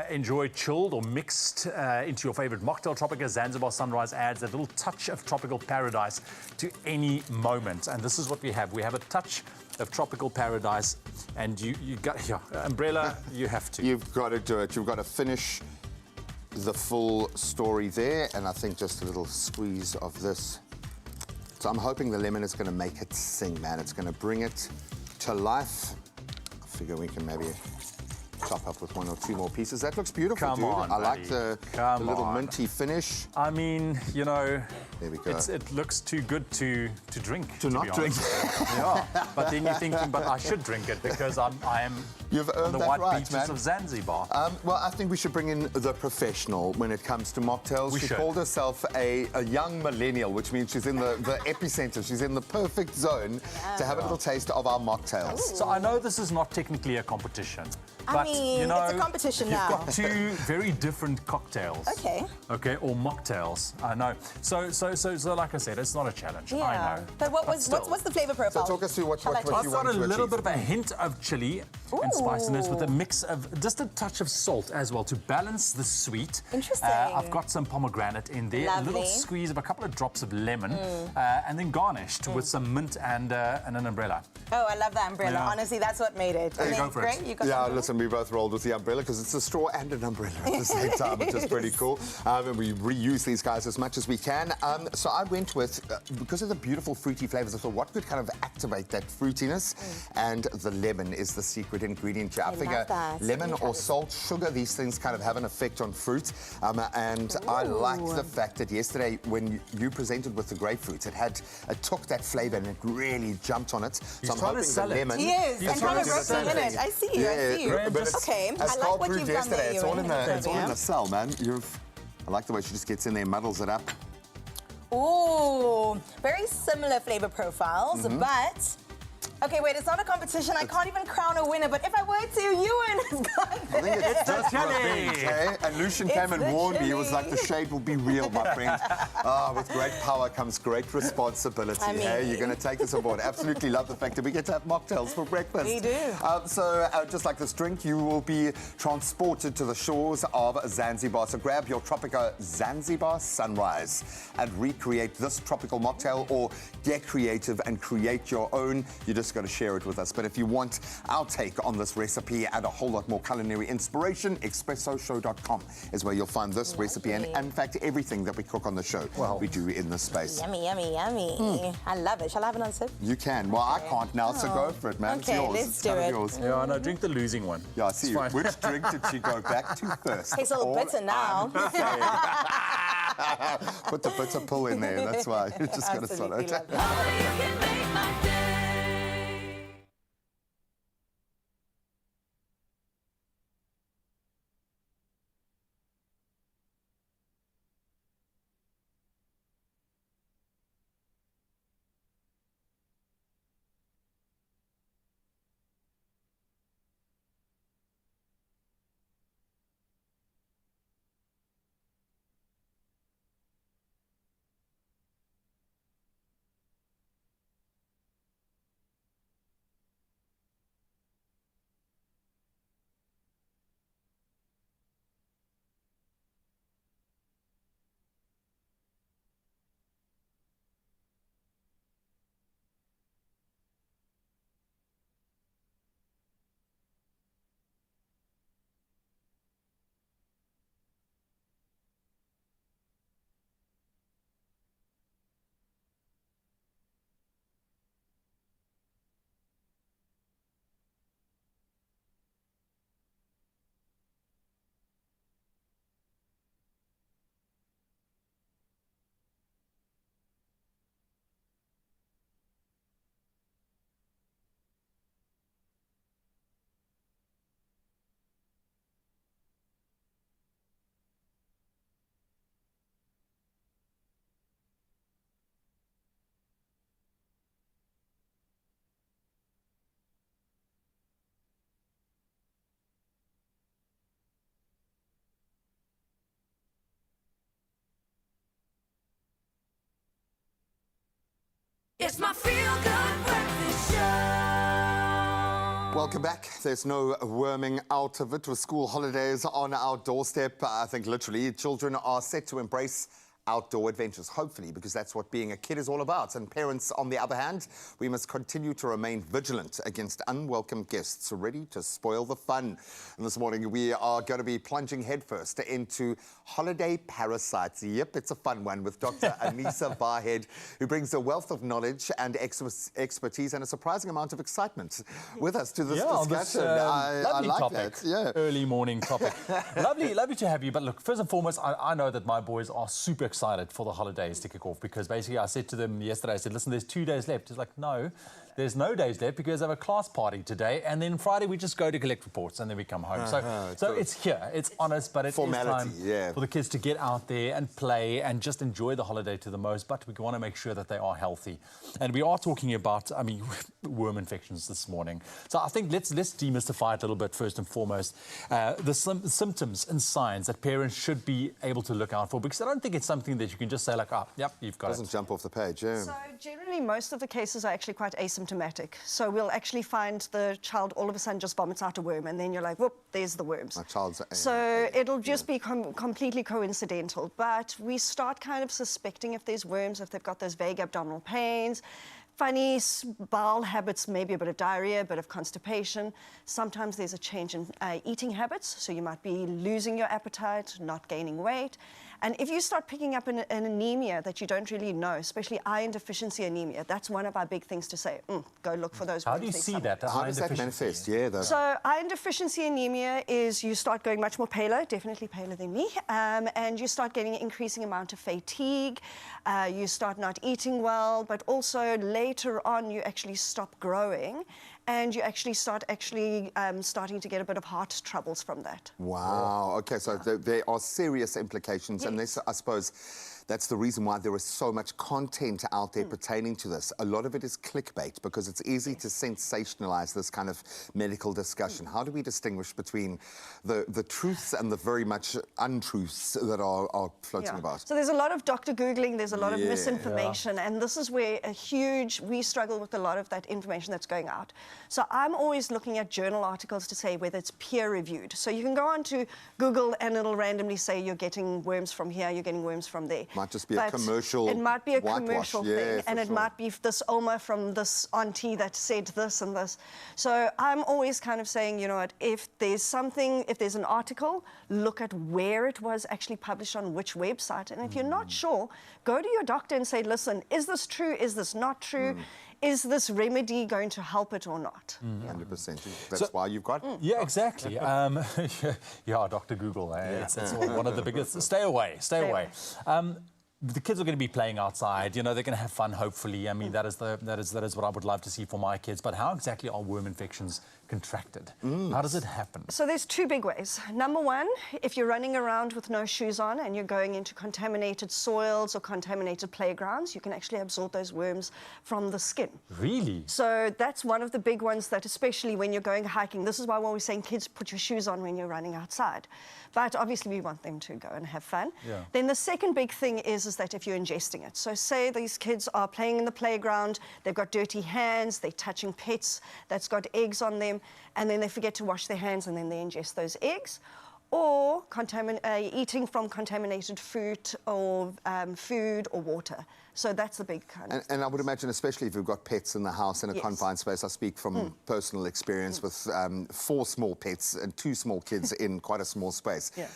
enjoy chilled or mixed into your favorite mocktail, Tropica Zanzibar Sunrise adds a little touch of tropical paradise to any moment. And this is what we have. We have a touch of tropical paradise, and you got here, umbrella, you have to. You've got to do it. You've got to finish the full story there, and I think just a little squeeze of this. So I'm hoping the lemon is going to make it sing, man. It's going to bring it to life. I figure we can maybe top up with 1 or 2 more pieces. That looks beautiful, Come dude. on, I like buddy. the little minty finish. I mean, you know, There we go. it looks too good to drink. To not be drink. honest. Yeah, but then you're thinking, but I should drink it because I am You've on earned the that white right, beaches man. of Zanzibar. Well, I think we should bring in the professional when it comes to mocktails. We She should. called herself a young millennial, which means she's in the epicenter. She's in the perfect zone to have a little taste of our mocktails. So I know this is not technically a competition, I but mean, you know, it's a competition you've now. got 2 very different cocktails. Okay. Okay, or mocktails. I know. So like I said, it's not a challenge. I know. But what's the flavor So profile? talk us through what Shall I you taste? I've got want a to little achieve. bit of a hint of chili and spiciness with a mix of just a touch of salt as well to balance the sweet. Interesting. I've got some pomegranate in there, a little Lovely. squeeze of a couple of drops of lemon, and then garnished with some mint and an umbrella. Oh, I love that umbrella. Yeah. Honestly, that's what made it. There you go for it. Great, you got Yeah, something? listen, we both rolled with the umbrella because it's a straw and an umbrella at the same time, which is pretty cool. And we reuse these guys as much as we can. So I went with, because of the beautiful fruity flavors, I thought what could kind of activate that fruitiness? And the lemon is the secret ingredient here. I love figure that. lemon Let me or try this. salt, sugar, these things kind of have an effect on fruit. And I like the fact that yesterday when you presented with the grapefruits, it took that flavor and it really jumped on it. So I'm trying to hoping sell the it. lemon... He is, He's and trying kind of to roasting sell in it. it. I see you, I see you. Graham, just- Okay, As I like Carl what proved you've done yesterday, there, it's all in Ewan. the cell, man. I like the way she just gets in there, muddles it up. Ooh, very similar flavor profiles, Mm-hmm. but... Okay, wait, it's not a competition. I can't even crown a winner, but if I were to, Ewan has got I think it's just revenge, eh? And Lucian came and the warned me. He was like, chili. the shade will be real, my friend. With great power comes great responsibility. I Hey, you're mean- going to take this on board. Absolutely love the fact that we get to have mocktails for breakfast. We do. Just like this drink, you will be transported to the shores of Zanzibar. So grab your Tropica Zanzibar Sunrise and recreate this tropical mocktail, or get creative and create your own. You just got to share it with us. But if you want our take on this recipe and a whole lot more culinary inspiration, expressoshow.com is where you'll find this recipe and, in fact, everything that we cook on the show, we do in this space. Yummy, yummy, yummy. I love it. Shall I have another sip? You can. Well, I can't now, so go for it, man. Okay, it's yours. let's It's do kind of it. yours. Yeah, no, drink the losing one. Yeah, I see It's you. fine. Which drink did she go back to first? Tastes a little All bitter now. Put the bitter pull in there. That's why. You're just going to swallow Absolutely it. love it. Oh, you can make my day. Welcome back. There's no worming out of it with school holidays on our doorstep. I think literally children are set to embrace outdoor adventures, hopefully, because that's what being a kid is all about. And parents, on the other hand, we must continue to remain vigilant against unwelcome guests ready to spoil the fun. And this morning, we are going to be plunging headfirst into holiday parasites. Yep, it's a fun one with Dr. Anissa Barhead, who brings a wealth of knowledge and expertise and a surprising amount of excitement with us to this discussion. I like topic. that. Yeah. Early morning topic. lovely to have you. But look, first and foremost, I know that my boys are super excited for the holidays to kick off, because basically I said to them yesterday, I said, listen, there's 2 days left. It's like, no, there's no days left because I have a class party today, and then Friday we just go to collect reports and then we come home. So it's here, it's honest, but it's time for the kids to get out there and play and just enjoy the holiday to the most, but we want to make sure that they are healthy. And we are talking about, I mean, worm infections this morning. So I think let's demystify it a little bit first and foremost. The symptoms and signs that parents should be able to look out for, because I don't think it's something that you can just say like, oh, yep, you've got it. Doesn't jump off the page, yeah. So generally, most of the cases are actually quite asymptomatic. So we'll actually find the child all of a sudden just vomits out a worm, and then you're like, whoop, there's the worms. My child's... So it'll just be completely coincidental. But we start kind of suspecting if there's worms, if they've got those vague abdominal pains, funny bowel habits, maybe a bit of diarrhea, a bit of constipation. Sometimes there's a change in eating habits, so you might be losing your appetite, not gaining weight. And if you start picking up an anemia that you don't really know, especially iron deficiency anemia, that's one of our big things to say, go look for those. How do you see that? How does that manifest? Yeah, so iron deficiency anemia is you start going much more paler, definitely paler than me, and you start getting an increasing amount of fatigue, you start not eating well, but also later on you actually stop growing, and you actually start starting to get a bit of heart troubles from that. Wow. Okay, so there are serious implications, and this, I suppose, that's the reason why there is so much content out there pertaining to this. A lot of it is clickbait, because it's easy to sensationalize this kind of medical discussion. How do we distinguish between the truths and the very much untruths that are floating about? So there's a lot of doctor Googling, there's a lot of misinformation, and this is where we struggle with a lot of that information that's going out. So I'm always looking at journal articles to say whether it's peer-reviewed. So you can go on to Google and it'll randomly say you're getting worms from here, you're getting worms from there. Might just be a commercial. It might be a commercial thing, and it might be this Oma from this auntie that said this and this. So I'm always kind of saying, you know what, if there's an article, look at where it was actually published on which website. And if you're not sure, go to your doctor and say, listen, is this true? Is this not true? Is this remedy going to help it or not? 100%. That's why you've got... Yeah, exactly. Yeah, Dr. Google. It's one of the biggest. Stay away. The kids are going to be playing outside. You know, they're going to have fun, hopefully. I mean, that is what I would love to see for my kids. But how exactly are worm infections contracted? How does it happen? So there's two big ways. Number one, if you're running around with no shoes on and you're going into contaminated soils or contaminated playgrounds, you can actually absorb those worms from the skin. Really? So that's one of the big ones that, especially when you're going hiking, this is why we're always saying kids put your shoes on when you're running outside. But obviously we want them to go and have fun. Yeah. Then the second big thing is that if you're ingesting it. So say these kids are playing in the playground, they've got dirty hands, they're touching pets that's got eggs on them, and then they forget to wash their hands and then they ingest those eggs. Or eating from contaminated food or water. So that's the big kind of and I would imagine, especially if you've got pets in the house in a confined space, I speak from personal experience with 4 small pets and 2 small kids in quite a small space. Yeah.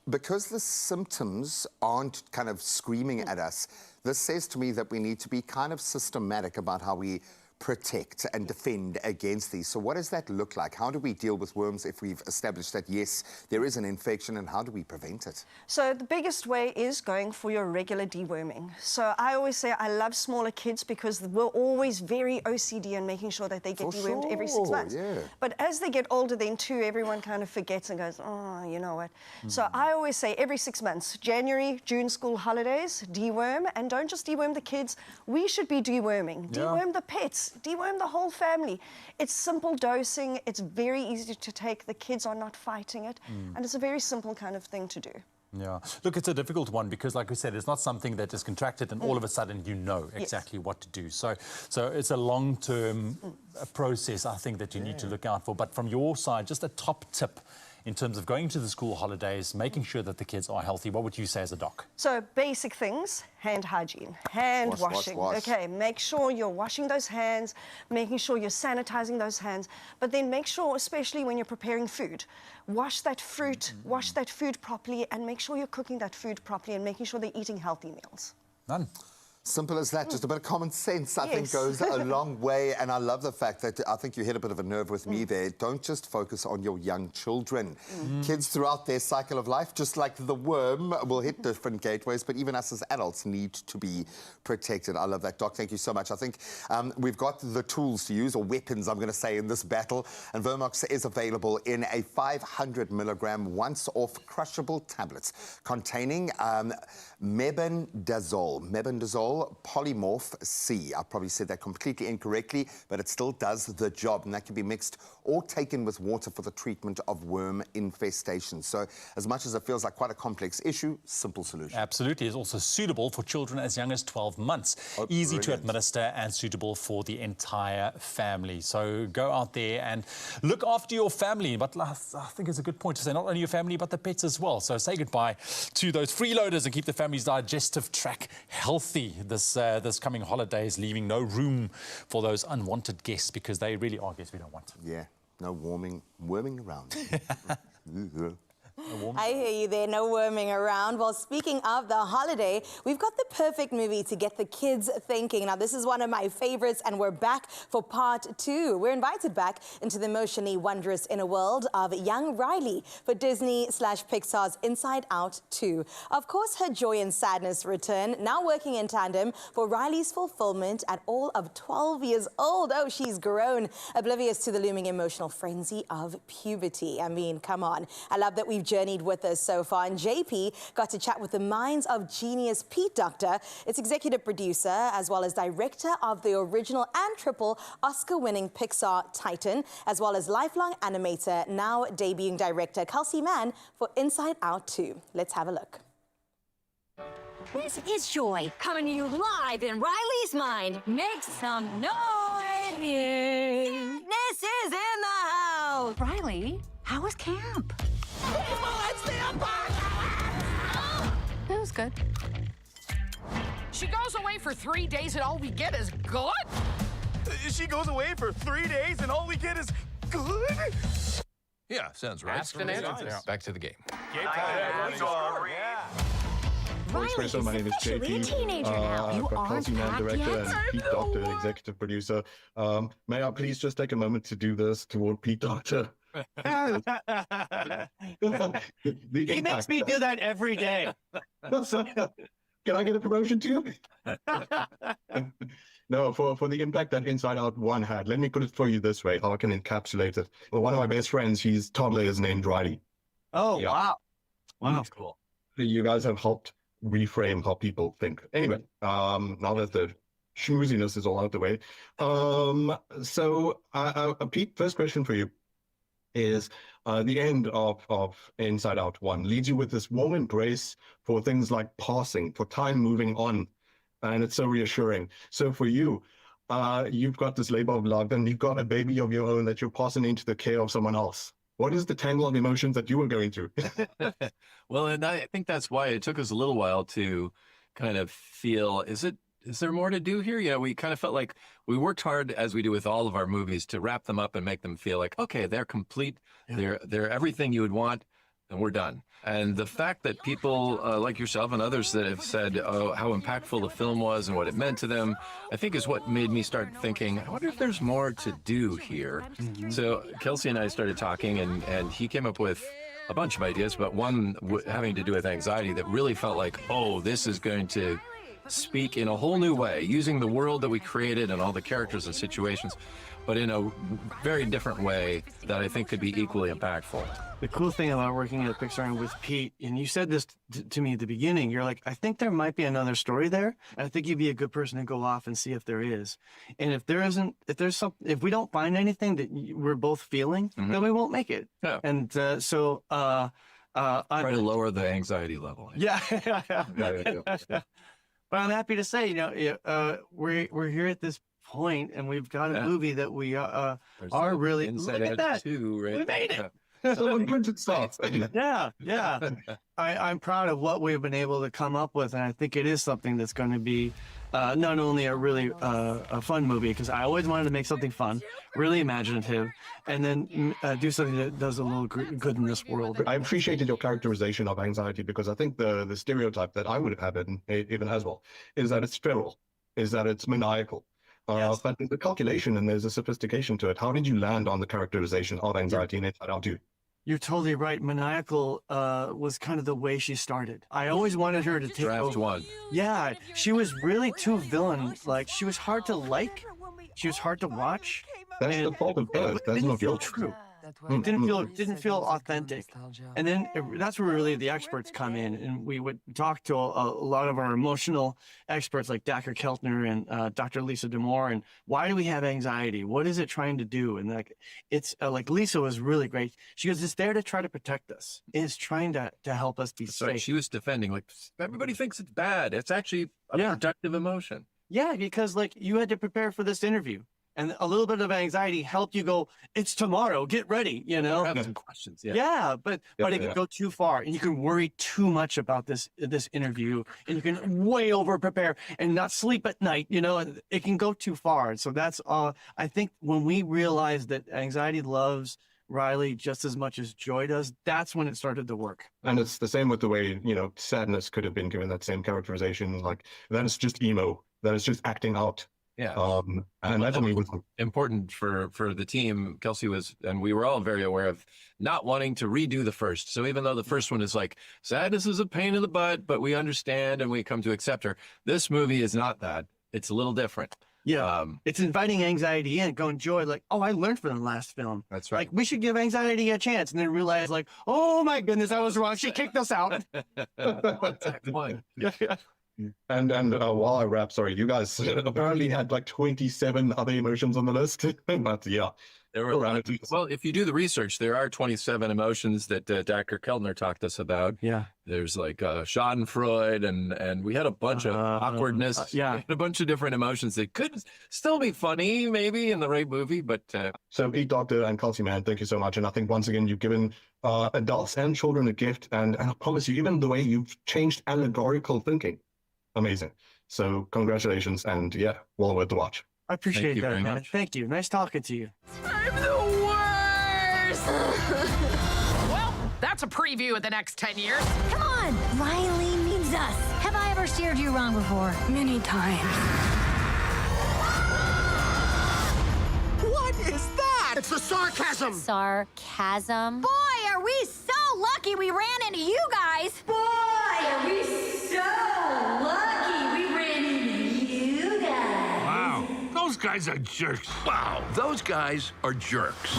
Because the symptoms aren't kind of screaming at us, this says to me that we need to be kind of systematic about how we protect and defend against these. So what does that look like? How do we deal with worms if we've established that, yes, there is an infection, and how do we prevent it? So the biggest way is going for your regular deworming. So I always say I love smaller kids because we're always very OCD and making sure that they get dewormed every 6 months. Yeah. But as they get older then too, everyone kind of forgets and goes, oh, you know what. So I always say every 6 months, January, June school holidays, deworm, and don't just deworm the kids. We should be deworming. Deworm the pets. Deworm the whole family. It's simple dosing. It's very easy to take. The kids are not fighting it. And it's a very simple kind of thing to do. Yeah. Look, it's a difficult one because, like we said, it's not something that is contracted and all of a sudden you know exactly what to do. So it's a long-term process, I think, that you need to look out for. But from your side, just a top tip in terms of going to the school holidays, making sure that the kids are healthy. What would you say as a doc? So basic things, hand hygiene, hand washing. Wash. Okay, make sure you're washing those hands, making sure you're sanitizing those hands, but then make sure, especially when you're preparing food, wash that fruit, wash that food properly, and make sure you're cooking that food properly and making sure they're eating healthy meals. None. Simple as that. Just a bit of common sense, I think, Yes. goes a long way. And I love the fact that I think you hit a bit of a nerve with me there. Don't just focus on your young children. Kids throughout their cycle of life, just like the worm, will hit different gateways, but even us as adults need to be protected. I love that, Doc. Thank you so much. I think we've got the tools to use, or weapons, I'm going to say, in this battle. And Vermox is available in a 500 milligram once-off crushable tablets containing mebendazole polymorph C. I probably said that completely incorrectly, but it still does the job, and that can be mixed or taken with water for the treatment of worm infestation. So as much as it feels like quite a complex issue, simple solution. Absolutely. It's also suitable for children as young as 12 months. Oh, Easy to brilliant. administer and suitable for the entire family. So go out there and look after your family. But I think it's a good point to say not only your family, but the pets as well. So say goodbye to those freeloaders and keep the family's digestive tract healthy this coming holidays, leaving no room for those unwanted guests, because they really are guests we don't want. Yeah, no worming around. I hear you there, no worming around. Well, speaking of the holiday, we've got the perfect movie to get the kids thinking. Now, this is one of my favorites, and we're back for part 2. We're invited back into the emotionally wondrous inner world of young Riley for Disney/Pixar's Inside Out 2. Of course, her joy and sadness return, now working in tandem for Riley's fulfillment at all of 12 years old. Oh, she's grown, oblivious to the looming emotional frenzy of puberty. I mean, come on. I love that we've journeyed with us so far, and JP got to chat with the minds of genius Pete Docter. It's executive producer as well as director of the original and triple Oscar-winning Pixar Titan, as well as lifelong animator, now debuting director Kelsey Mann for Inside Out 2. Let's have a look. This is Joy, coming to you live in Riley's mind. Make some noise! This is in the house! Riley, how was camp? It was good. She goes away for 3 days and all we get is good? She goes away for 3 days and all we get is good? Yeah, sounds right. Asked and answered. Back to the game. Riley Expresso, my name is officially JP. a teenager now. You I've got aren't Kelsey Mann, packed director, yet? and Pete Docter, executive producer. May I please just take a moment to do this toward Pete Docter? He makes me do that every day. Can I get a promotion too? No, for the impact that Inside Out 1 had, let me put it for you this way, how I can encapsulate it. Well, one of my best friends, his toddler is named Riley. Oh, Yeah. wow. Wow. Cool. You guys have helped reframe how people think. Anyway, now that the schmooziness is all out the way. Pete, first question for you is the end of Inside Out 1 leads you with this warm embrace for things like passing, for time moving on. And it's so reassuring. So for you, you've got this labor of love and you've got a baby of your own that you're passing into the care of someone else. What is the tangle of emotions that you were going through? Well, and I think that's why it took us a little while to kind of feel, is there more to do here? You know, we kind of felt like we worked hard, as we do with all of our movies, to wrap them up and make them feel like, okay, they're complete. Yeah. They're everything you would want, and we're done. And the fact that people like yourself and others that have said how impactful the film was and what it meant to them, I think is what made me start thinking, I wonder if there's more to do here. Mm-hmm. So Kelsey and I started talking, and he came up with a bunch of ideas, but one having to do with anxiety that really felt like, oh, this is going to speak in a whole new way, using the world that we created and all the characters and situations, but in a very different way that I think could be equally impactful. The cool thing about working at Pixar and with Pete, and you said this to me at the beginning, you're like, I think there might be another story there. I think you'd be a good person to go off and see if there is. And if there isn't, if we don't find anything that we're both feeling, then we won't make it. Yeah. And Try to lower the anxiety level. Yeah. Yeah. But I'm happy to say, we're here at this point, and we've got a movie that we are really. Inside Look at that. Too, right? We made it. Someone printed stuff. Yeah. I'm proud of what we've been able to come up with, and I think it is something that's going to be not only a really a fun movie, because I always wanted to make something fun, really imaginative, and then do something that does a little good in this world. I appreciated your characterization of anxiety, because I think the stereotype that I would have even as well is that it's feral, is that it's maniacal. Yes. But there's a calculation and there's a sophistication to it. How did you land on the characterization of anxiety in Inside Out 2? You're totally right. Maniacal was kind of the way she started. I always wanted her to take Draft over. one. Yeah, she was really too villain. Like, she was hard to like. She was hard to watch. That's the fault of birth. That's not your true. It didn't feel authentic. And then that's where really the experts come in, and we would talk to a lot of our emotional experts like Dr. Keltner and Dr. Lisa D'Amour, and why do we have anxiety? What is it trying to do? And it's like Lisa was really great. She goes, it's there to try to protect us. It's trying to help us be safe. Right. She was defending, like, everybody thinks it's bad. It's actually a productive emotion. Yeah, because you had to prepare for this interview. And a little bit of anxiety helped you go, it's tomorrow, get ready, Have some questions, but it can go too far, and you can worry too much about this interview, and you can way over prepare and not sleep at night, and it can go too far. So that's I think when we realized that anxiety loves Riley just as much as joy does, that's when it started to work. And it's the same with the way, sadness could have been given that same characterization, like that is just emo, that is just acting out. Yeah. And that was important for the team. Kelsey was, and we were all very aware of not wanting to redo the first. So even though the first one is like, sadness is a pain in the butt, but we understand and we come to accept her. This movie is not that. It's a little different. Yeah. It's inviting anxiety in, going joy, like, oh, I learned from the last film. That's right. Like, we should give anxiety a chance, and then realize, like, oh my goodness, I was wrong. She kicked us out. Act one. And while I wrap, sorry, you guys apparently had like 27 other emotions on the list. But yeah, there were well, if you do the research, there are 27 emotions that Dr. Keltner talked us about. Yeah. There's like Schadenfreude, and we had a bunch of awkwardness. Yeah. A bunch of different emotions that could still be funny, maybe in the right movie, but. So, Pete, Doctor, and Kelsey, man, thank you so much. And I think once again, you've given adults and children a gift. And I promise you, even the way you've changed allegorical thinking. Amazing. So congratulations, and yeah, well worth the watch. I appreciate you that, very man. much. Thank you. Nice talking to you. I'm the worst! Well, that's a preview of the next 10 years. Come on, Riley needs us. Have I ever steered you wrong before? Many times. What is that? It's the sarcasm. Sarcasm? Boy, are we so lucky we ran into you guys. Boy, are we so lucky we ran into you guys. Wow, those guys are jerks. Wow, those guys are jerks.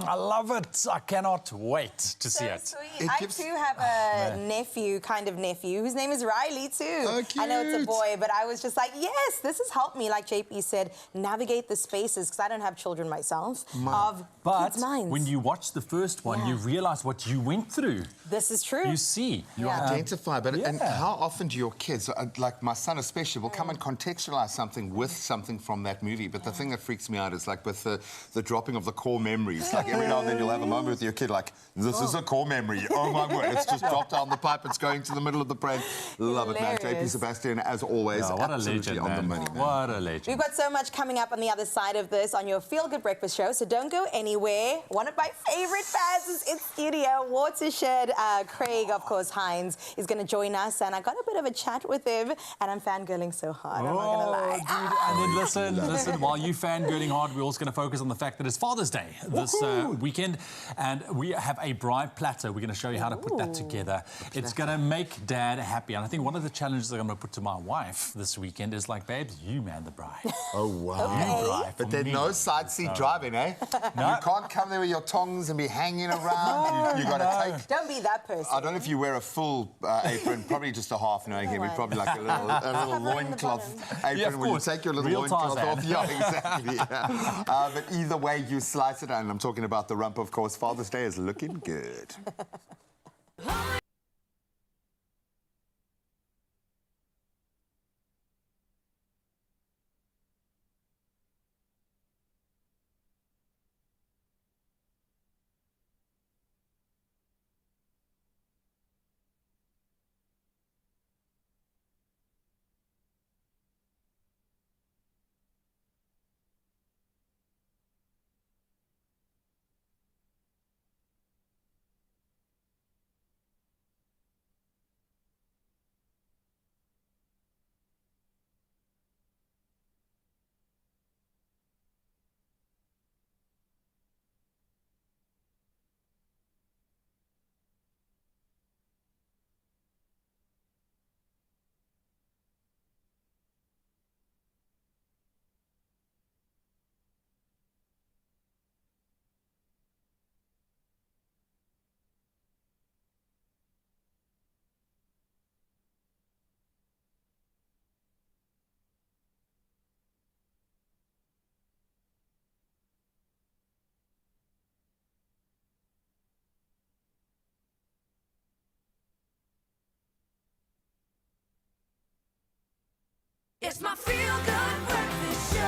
I love it. I cannot wait to see it. Sweet. I too have a nephew, whose name is Riley too. Oh, I know it's a cute. boy, but I was just like, yes, this has helped me, like JP said, navigate the spaces, because I don't have children myself, of But kids' minds. when you watch the first one, you realize what you went through. This is true. You see. You identify, but and how often do your kids, like my son especially, will come and contextualize something with something from that movie? But the thing that freaks me out is like with the dropping of the core memories. Like every now and then you'll have a moment with your kid like, this is a core memory. Oh my word, it's just dropped down the pipe. It's going to the middle of the brain. Love it, man. JP Sebastian, as always, what a absolutely legend, on the man. money, man. What a legend. We've got so much coming up on the other side of this on your Feel Good Breakfast show, so don't go anywhere. One of my favorite fans is in studio, Watershed. Craig, of course, Hines, is going to join us, and I got a bit of a chat with him, and I'm fangirling so hard, I'm not going to lie. Dude, and then listen, while you fangirling hard, we're also going to focus on the fact that it's Father's Day this weekend, and we have a bride platter. We're going to show you how to put that together. It's going to make Dad happy, and I think one of the challenges that I'm going to put to my wife this weekend is like, babes, you man the bride. Oh, wow. You drive But for there's me. no side seat driving, eh? No. You can't come there with your tongs and be hanging around. You got to take... Don't be that person. I don't know if you wear a full apron, probably just a half, knowing him. Probably like a little loincloth apron. Yeah, of Will you course. take your little Real loincloth Tarzan. off? Yeah, exactly. Yeah. But either way, you slice it, and I'm talking about about the rump, of course. Father's Day is looking good. It's my feel-good breakfast show.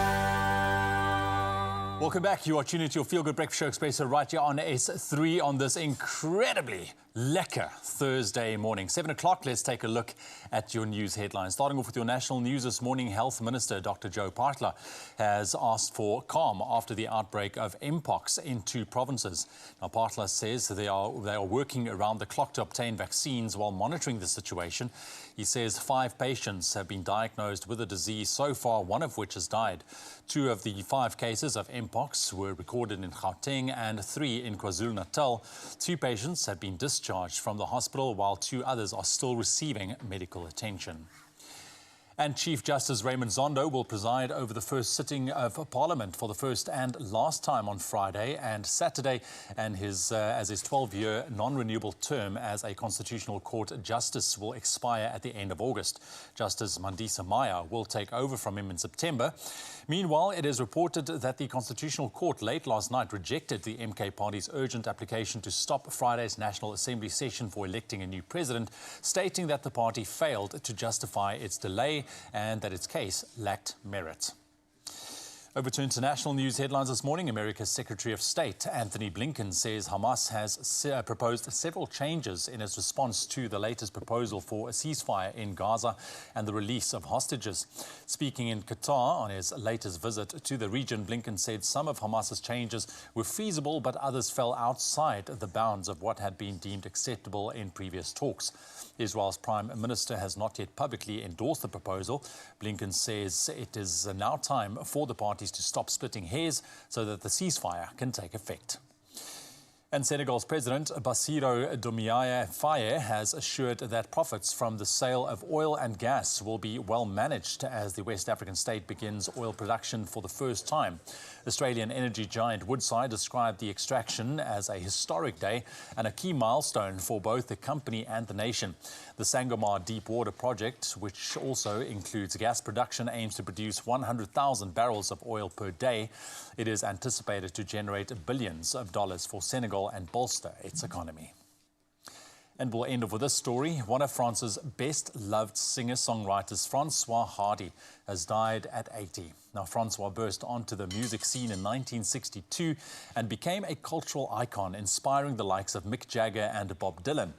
Welcome back. You are tuning into your Feel Good Breakfast Show Expresso right here on S3 on this incredibly lekker Thursday morning. 7 o'clock, let's take a look at your news headlines. Starting off with your national news this morning, Health Minister Dr. Joe Partler has asked for calm after the outbreak of Mpox in 2 provinces. Now, Partler says they are working around the clock to obtain vaccines while monitoring the situation. He says 5 patients have been diagnosed with the disease so far, one of which has died. 2 of the 5 cases of Mpox were recorded in Gauteng and 3 in KwaZulu-Natal. 2 patients have been discharged from the hospital while 2 others are still receiving medical attention. And Chief Justice Raymond Zondo will preside over the first sitting of Parliament for the first and last time on Friday and Saturday, and his 12-year non-renewable term as a Constitutional Court Justice will expire at the end of August. Justice Mandisa Maya will take over from him in September. Meanwhile, it is reported that the Constitutional Court late last night rejected the MK Party's urgent application to stop Friday's National Assembly session for electing a new president, stating that the party failed to justify its delay and that its case lacked merit. Over to international news headlines this morning. America's Secretary of State Anthony Blinken says Hamas has proposed several changes in its response to the latest proposal for a ceasefire in Gaza and the release of hostages. Speaking in Qatar on his latest visit to the region, Blinken said some of Hamas's changes were feasible, but others fell outside the bounds of what had been deemed acceptable in previous talks. Israel's Prime Minister has not yet publicly endorsed the proposal. Blinken says it is now time for the parties to stop splitting hairs so that the ceasefire can take effect. And Senegal's President Bassirou Diomaye Faye has assured that profits from the sale of oil and gas will be well managed as the West African state begins oil production for the first time. Australian energy giant Woodside described the extraction as a historic day and a key milestone for both the company and the nation. The Sangomar Deepwater project, which also includes gas production, aims to produce 100,000 barrels of oil per day. It is anticipated to generate billions of dollars for Senegal and bolster its economy. And we'll end off with this story. One of France's best-loved singer-songwriters, Francois Hardy, has died at 80. Now, Francois burst onto the music scene in 1962 and became a cultural icon, inspiring the likes of Mick Jagger and Bob Dylan.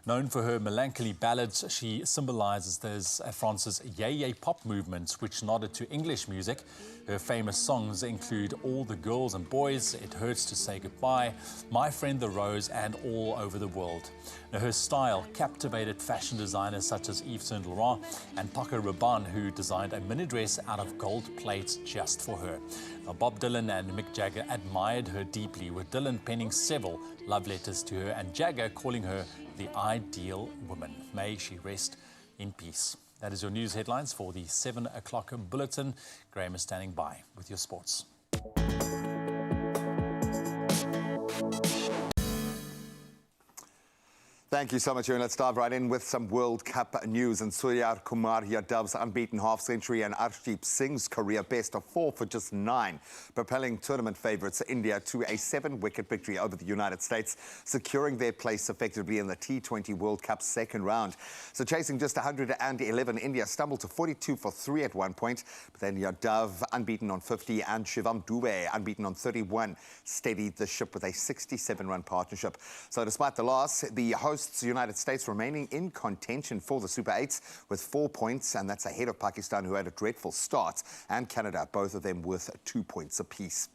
Known for her melancholy ballads, she symbolizes France's yay pop movement, which nodded to English music. Her famous songs include All the Girls and Boys, It Hurts to Say Goodbye, My Friend the Rose, and All Over the World. Now, her style captivated fashion designers such as Yves Saint Laurent and Paco Rabanne, who designed a mini dress out of gold plates just for her. Now, Bob Dylan and Mick Jagger admired her deeply, with Dylan penning several love letters to her and Jagger calling her the ideal woman. May she rest in peace. That is your news headlines for the 7 o'clock bulletin. Graham is standing by with your sports. Thank you so much, Ewan. Let's dive right in with some World Cup news. And Surya Kumar Yadav's unbeaten half-century and Arshdeep Singh's career best of 4 for just 9, propelling tournament favourites India to a 7-wicket victory over the United States, securing their place effectively in the T20 World Cup second round. So chasing just 111, India stumbled to 42 for 3 at one point, but then Yadav unbeaten on 50 and Shivam Dube unbeaten on 31 steadied the ship with a 67-run partnership. So despite the loss, the hosts United States remaining in contention for the Super 8s with 4 points, and that's ahead of Pakistan, who had a dreadful start, and Canada, both of them with 2 points apiece.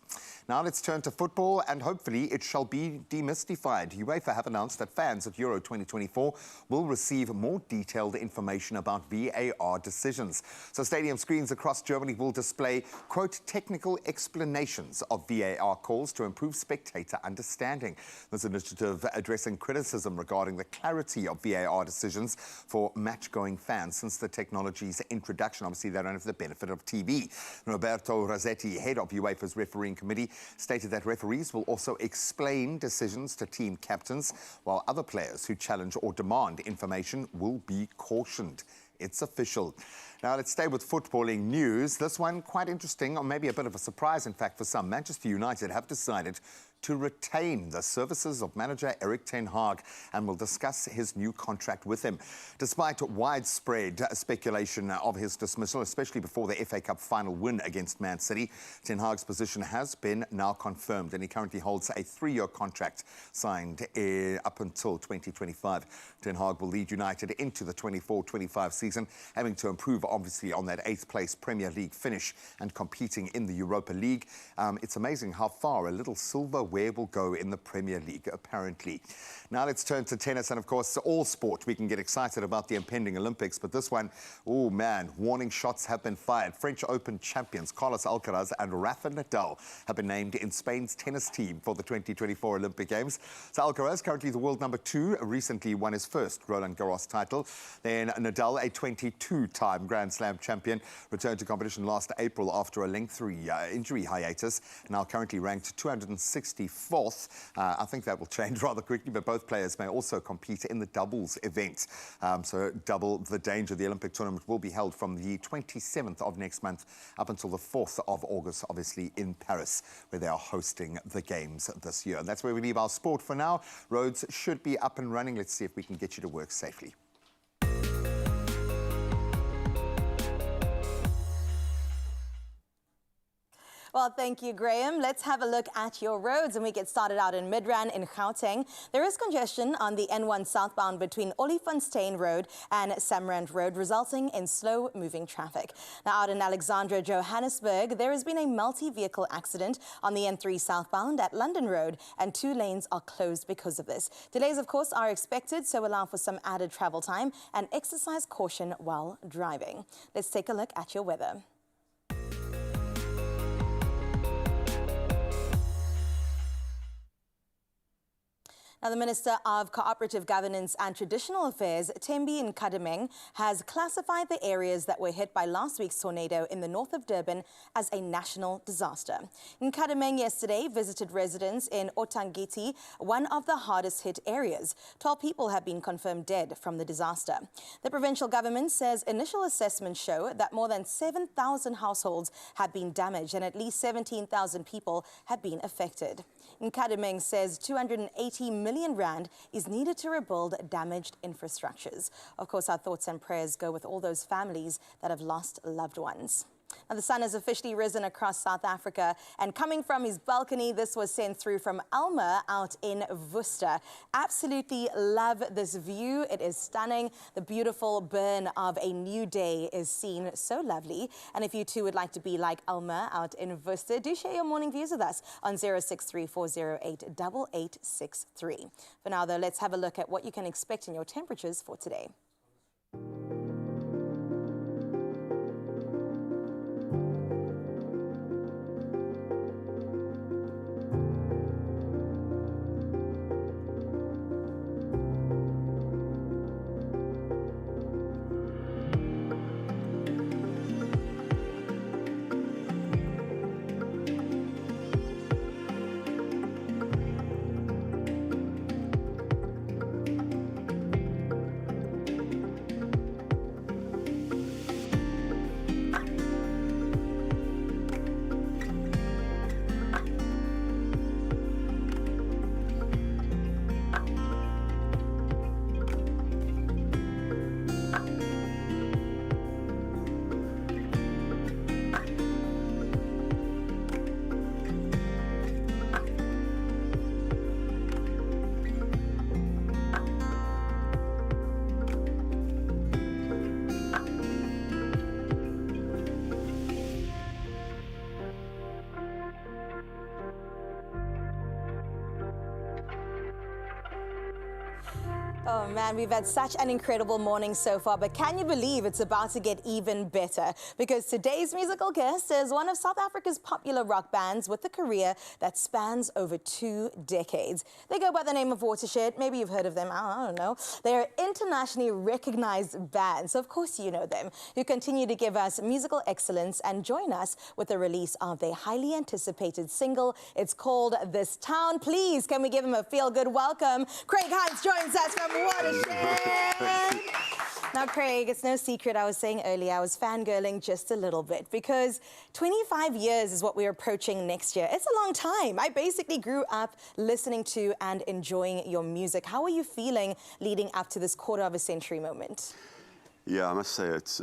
Now let's turn to football, and hopefully it shall be demystified. UEFA have announced that fans at Euro 2024 will receive more detailed information about VAR decisions. So stadium screens across Germany will display, quote, technical explanations of VAR calls to improve spectator understanding. This initiative addressing criticism regarding the clarity of VAR decisions for match-going fans since the technology's introduction. Obviously, they don't have the benefit of TV. Roberto Rossetti, head of UEFA's refereeing committee, stated that referees will also explain decisions to team captains, while other players who challenge or demand information will be cautioned. It's official. Now let's stay with footballing news. This one quite interesting, or maybe a bit of a surprise, in fact, for some. Manchester United have decided to retain the services of manager Erik ten Hag, and will discuss his new contract with him. Despite widespread speculation of his dismissal, especially before the FA Cup final win against Man City, ten Hag's position has been now confirmed, and he currently holds a 3-year contract signed up until 2025. Ten Hag will lead United into the 24-25 season, having to improve obviously on that 8th place Premier League finish and competing in the Europa League. It's amazing how far a little silverware will go in the Premier League, apparently. Now let's turn to tennis, and of course all sport. We can get excited about the impending Olympics, but this one, oh man, warning shots have been fired. French Open champions Carlos Alcaraz and Rafa Nadal have been named in Spain's tennis team for the 2024 Olympic Games. So Alcaraz, currently the world number 2, recently won his first Roland Garros title. Then Nadal, a 22-time Grand Slam champion, returned to competition last April after a lengthy injury hiatus, now currently ranked 264th. I think that will change rather quickly, but both players may also compete in the doubles event. So double the danger. The Olympic tournament will be held from the 27th of next month up until the 4th of August, obviously in Paris, where they are hosting the games this year. And that's where we leave our sport for now. Roads should be up and running. Let's see if we can get you to work safely. Well, thank you, Graham. Let's have a look at your roads, and we get started out in Midrand in Gauteng. There is congestion on the N1 southbound between Olifantsfontein Road and Samrand Road, resulting in slow-moving traffic. Now, out in Alexandra, Johannesburg, there has been a multi-vehicle accident on the N3 southbound at London Road, and 2 lanes are closed because of this. Delays, of course, are expected, so allow for some added travel time and exercise caution while driving. Let's take a look at your weather. Now, the Minister of Cooperative Governance and Traditional Affairs, Thembi Nkadimeng, has classified the areas that were hit by last week's tornado in the north of Durban as a national disaster. Nkadimeng yesterday visited residents in Otangiti, one of the hardest hit areas. 12 people have been confirmed dead from the disaster. The provincial government says initial assessments show that more than 7,000 households have been damaged and at least 17,000 people have been affected. Nkadimeng says 280 million rand is needed to rebuild damaged infrastructures. Of course, our thoughts and prayers go with all those families that have lost loved ones. Now, the sun has officially risen across South Africa, and coming from his balcony, this was sent through from Alma out in Worcester. Absolutely love this view. It is stunning. The beautiful burn of a new day is seen. So lovely. And if you too would like to be like Alma out in Worcester, do share your morning views with us on 0634088863. For now, though, let's have a look at what you can expect in your temperatures for today. Oh man, we've had such an incredible morning so far, but can you believe it's about to get even better? Because today's musical guest is one of South Africa's popular rock bands with a career that spans over 2 decades. They go by the name of Watershed. Maybe you've heard of them, I don't know. They're an internationally recognized band, so of course you know them, who continue to give us musical excellence and join us with the release of their highly anticipated single. It's called This Town. Please, can we give them a feel-good welcome? Craig Hines joins us from Watershed. Now, Craig, it's no secret, I was saying earlier, I was fangirling just a little bit because 25 years is what we're approaching next year. It's a long time. I basically grew up listening to and enjoying your music. How are you feeling leading up to this quarter-of-a-century moment? Yeah, I must say it's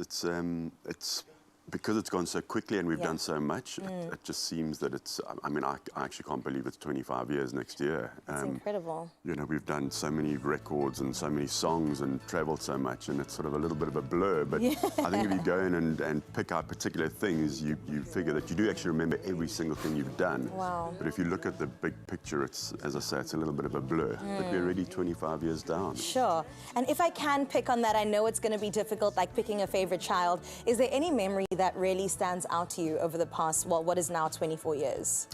because it's gone so quickly and we've done so much, it just seems that it's, I mean, I actually can't believe it's 25 years next year. It's incredible. You know, we've done so many records and so many songs and traveled so much, and it's sort of a little bit of a blur, but I think if you go in and pick out particular things, you figure that you do actually remember every single thing you've done. Wow. But if you look at the big picture, it's, as I say, it's a little bit of a blur, but we're already 25 years down. Sure. And if I can pick on that, I know it's going to be difficult, like picking a favorite child. Is there any memory that really stands out to you over the past, well, what is now 24 years?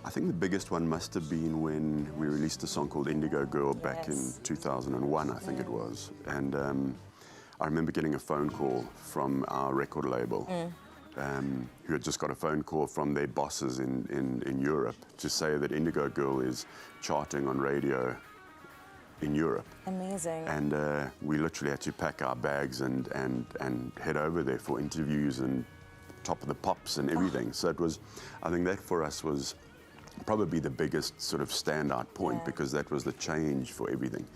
I think the biggest one must have been when we released a song called Indigo Girl back in 2001, I think it was. And I remember getting a phone call from our record label, who had just got a phone call from their bosses in Europe to say that Indigo Girl is charting on radio in Europe. Amazing. And we literally had to pack our bags and head over there for interviews and Top of the Pops and everything. So it was, I think that for us was probably the biggest sort of standout point because that was the change for everything.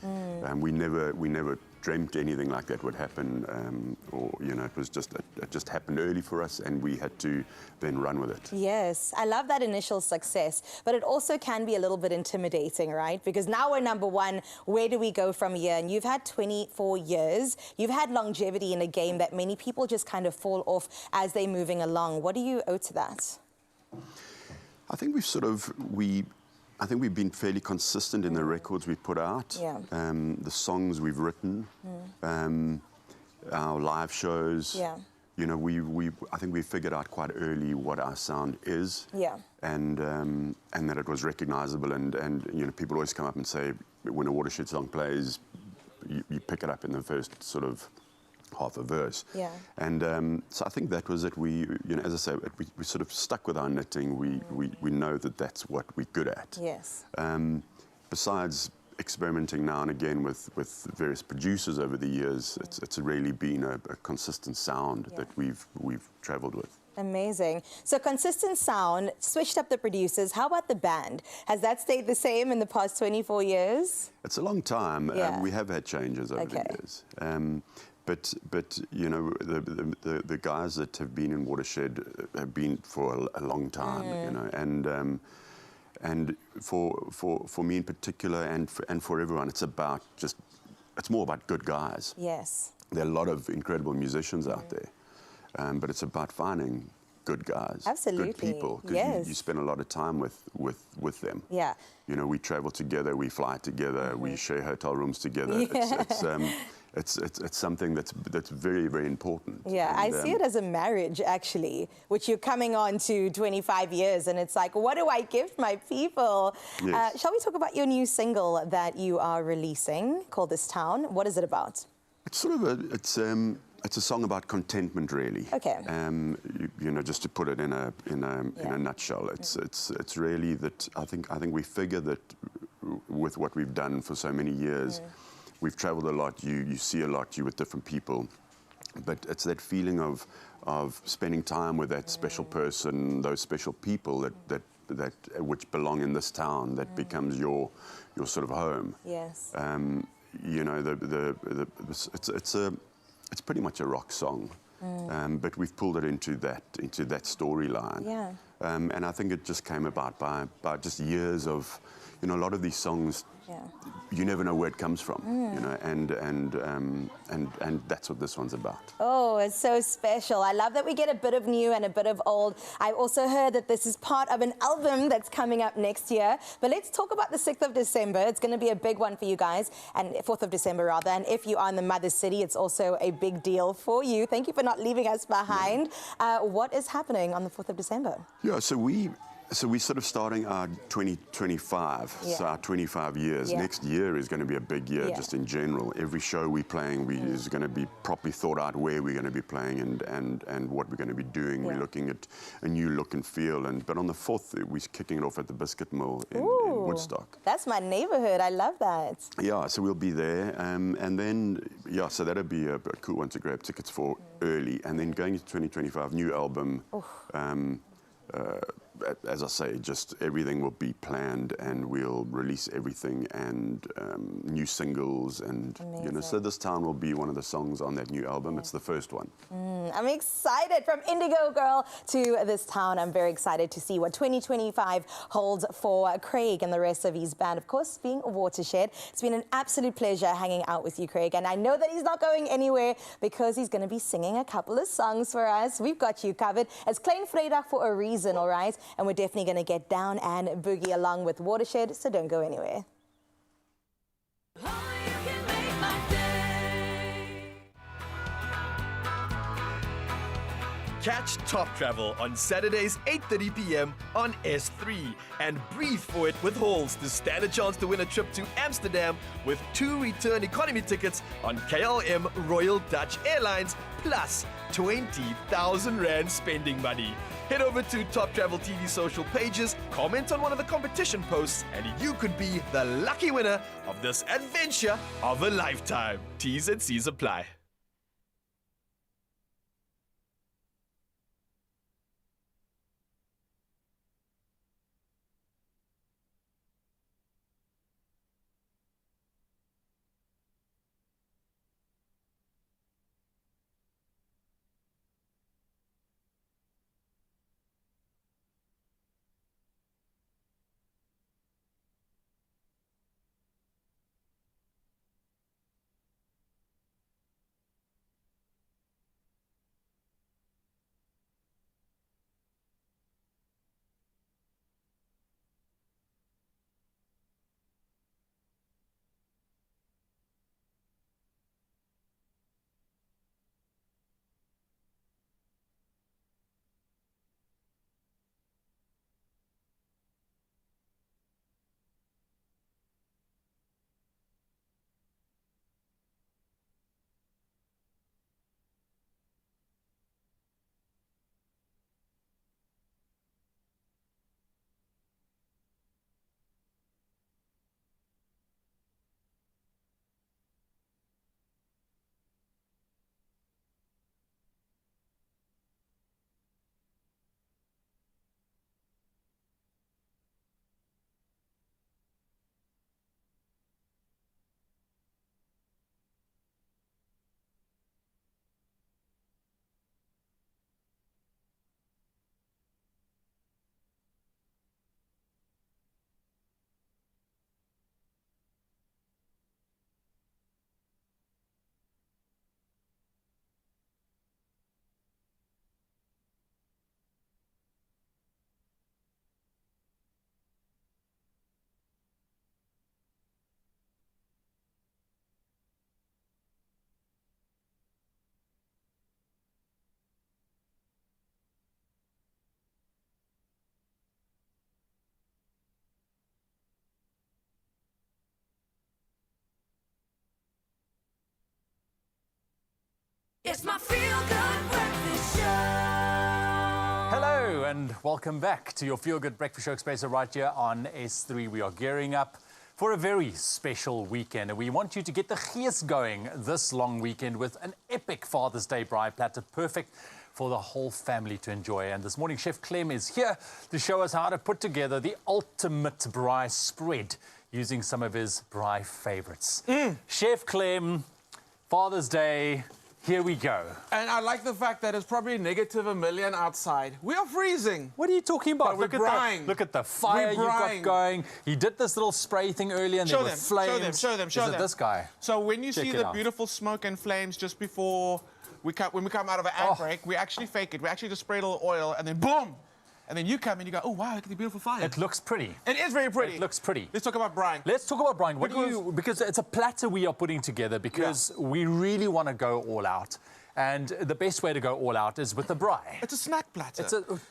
We never dreamt anything like that would happen, or you know, it just happened early for us, and we had to then run with it. Yes, I love that initial success, but it also can be a little bit intimidating, right? Because now we're #1. Where do we go from here? And you've had 24 years. You've had longevity in a game that many people just kind of fall off as they're moving along. What do you owe to that? I think I think we've been fairly consistent in the records we put out, the songs we've written, our live shows. You know, I think we figured out quite early what our sound is, and that it was recognizable. And you know, people always come up and say when a Watershed song plays, you pick it up in the first sort of half a verse. And so I think that was it. We, you know, as I say, we sort of stuck with our knitting. We know that that's what we're good at. Yes. Besides experimenting now and again with various producers over the years, it's really been a consistent sound that we've traveled with. Amazing. So consistent sound, switched up the producers. How about the band? Has that stayed the same in the past 24 years? It's a long time. We have had changes over the years. But you know, the guys that have been in Watershed have been for a long time, you know, and for me in particular, and for everyone, it's more about good guys. Yes. There are a lot of incredible musicians out there, but it's about finding good guys, good people, because you spend a lot of time with them. Yeah. You know, we travel together, we fly together, we share hotel rooms together. It's something that's very, very important. Yeah, and, I see it as a marriage, actually, which you're coming on to 25 years, and it's like, what do I give my people? Yes. Shall we talk about your new single that you are releasing called This Town? What is it about? It's sort of it's a song about contentment, really. Okay. You know, just to put it in a nutshell, it's really that I think we figure that with what we've done for so many years. We've traveled a lot, you see a lot, you're with different people, but it's that feeling of spending time with that special person, those special people that which belong in this town, that becomes your sort of home. Yes. You know, it's pretty much a rock song, but we've pulled it into that storyline. Yeah. And I think it just came about by just years of, you know, a lot of these songs you never know where it comes from, you know, and that's what this one's about. Oh, it's so special. I love that we get a bit of new and a bit of old. I've also heard that this is part of an album that's coming up next year. But let's talk about the 6th of December. It's going to be a big one for you guys, and 4th of December rather. And if you are in the Mother City, it's also a big deal for you. Thank you for not leaving us behind. What is happening on the 4th of December? Yeah, so we're sort of starting our 2025, so our 25 years. Next year is going to be a big year just in general. Every show we're playing is going to be properly thought out where we're going to be playing and what we're going to be doing. We're looking at a new look and feel. But on the 4th, we're kicking it off at the Biscuit Mill in Woodstock. That's my neighborhood. I love that. Yeah, so we'll be there. And then, yeah, so that'll be a cool one to grab tickets for early. And then going into 2025, new album. As I say, just everything will be planned, and we'll release everything, and new singles, and you know. So this town will be one of the songs on that new album. It's the first one. I'm excited. From Indigo Girl to this town, I'm very excited to see what 2025 holds for Craig and the rest of his band. Of course, being a Watershed, it's been an absolute pleasure hanging out with you, Craig. And I know that he's not going anywhere because he's going to be singing a couple of songs for us. We've got you covered. It's Klein Vrydag for a reason, all right? And we're definitely going to get down and boogie along with Watershed, so don't go anywhere. Catch Top Travel on Saturdays 8:30 p.m. on S3 and breathe for it with Halls to stand a chance to win a trip to Amsterdam with 2 return economy tickets on KLM Royal Dutch Airlines plus 20,000 Rand spending money. Head over to Top Travel TV social pages, comment on one of the competition posts, and you could be the lucky winner of this adventure of a lifetime. T's and C's apply. It's my feel-good breakfast show. Hello and welcome back to your Feel Good Breakfast Show Expresso right here on S3. We are gearing up for a very special weekend, and we want you to get the gees going this long weekend with an epic Father's Day braai platter, perfect for the whole family to enjoy. And this morning, Chef Clem is here to show us how to put together the ultimate braai spread using some of his braai favorites. Chef Clem, Father's Day, Here we go. And I like the fact that it's probably negative a million outside. We are freezing. What are you talking about? But we're drying. Look at the fire you've got going. He did this little spray thing earlier, and there were flames. Show them. Is it this guy? So when you Check see it the out. beautiful smoke and flames just before when we come out of an ad break, we actually fake it. We actually just spray a little oil, and then boom. And then you come and you go, oh, wow, look at the beautiful fire. It looks pretty. It is very pretty. It looks pretty. Let's talk about brine. Let's talk about brine. Because it's a platter we are putting together because we really want to go all out. And the best way to go all out is with the braai. It's a snack platter.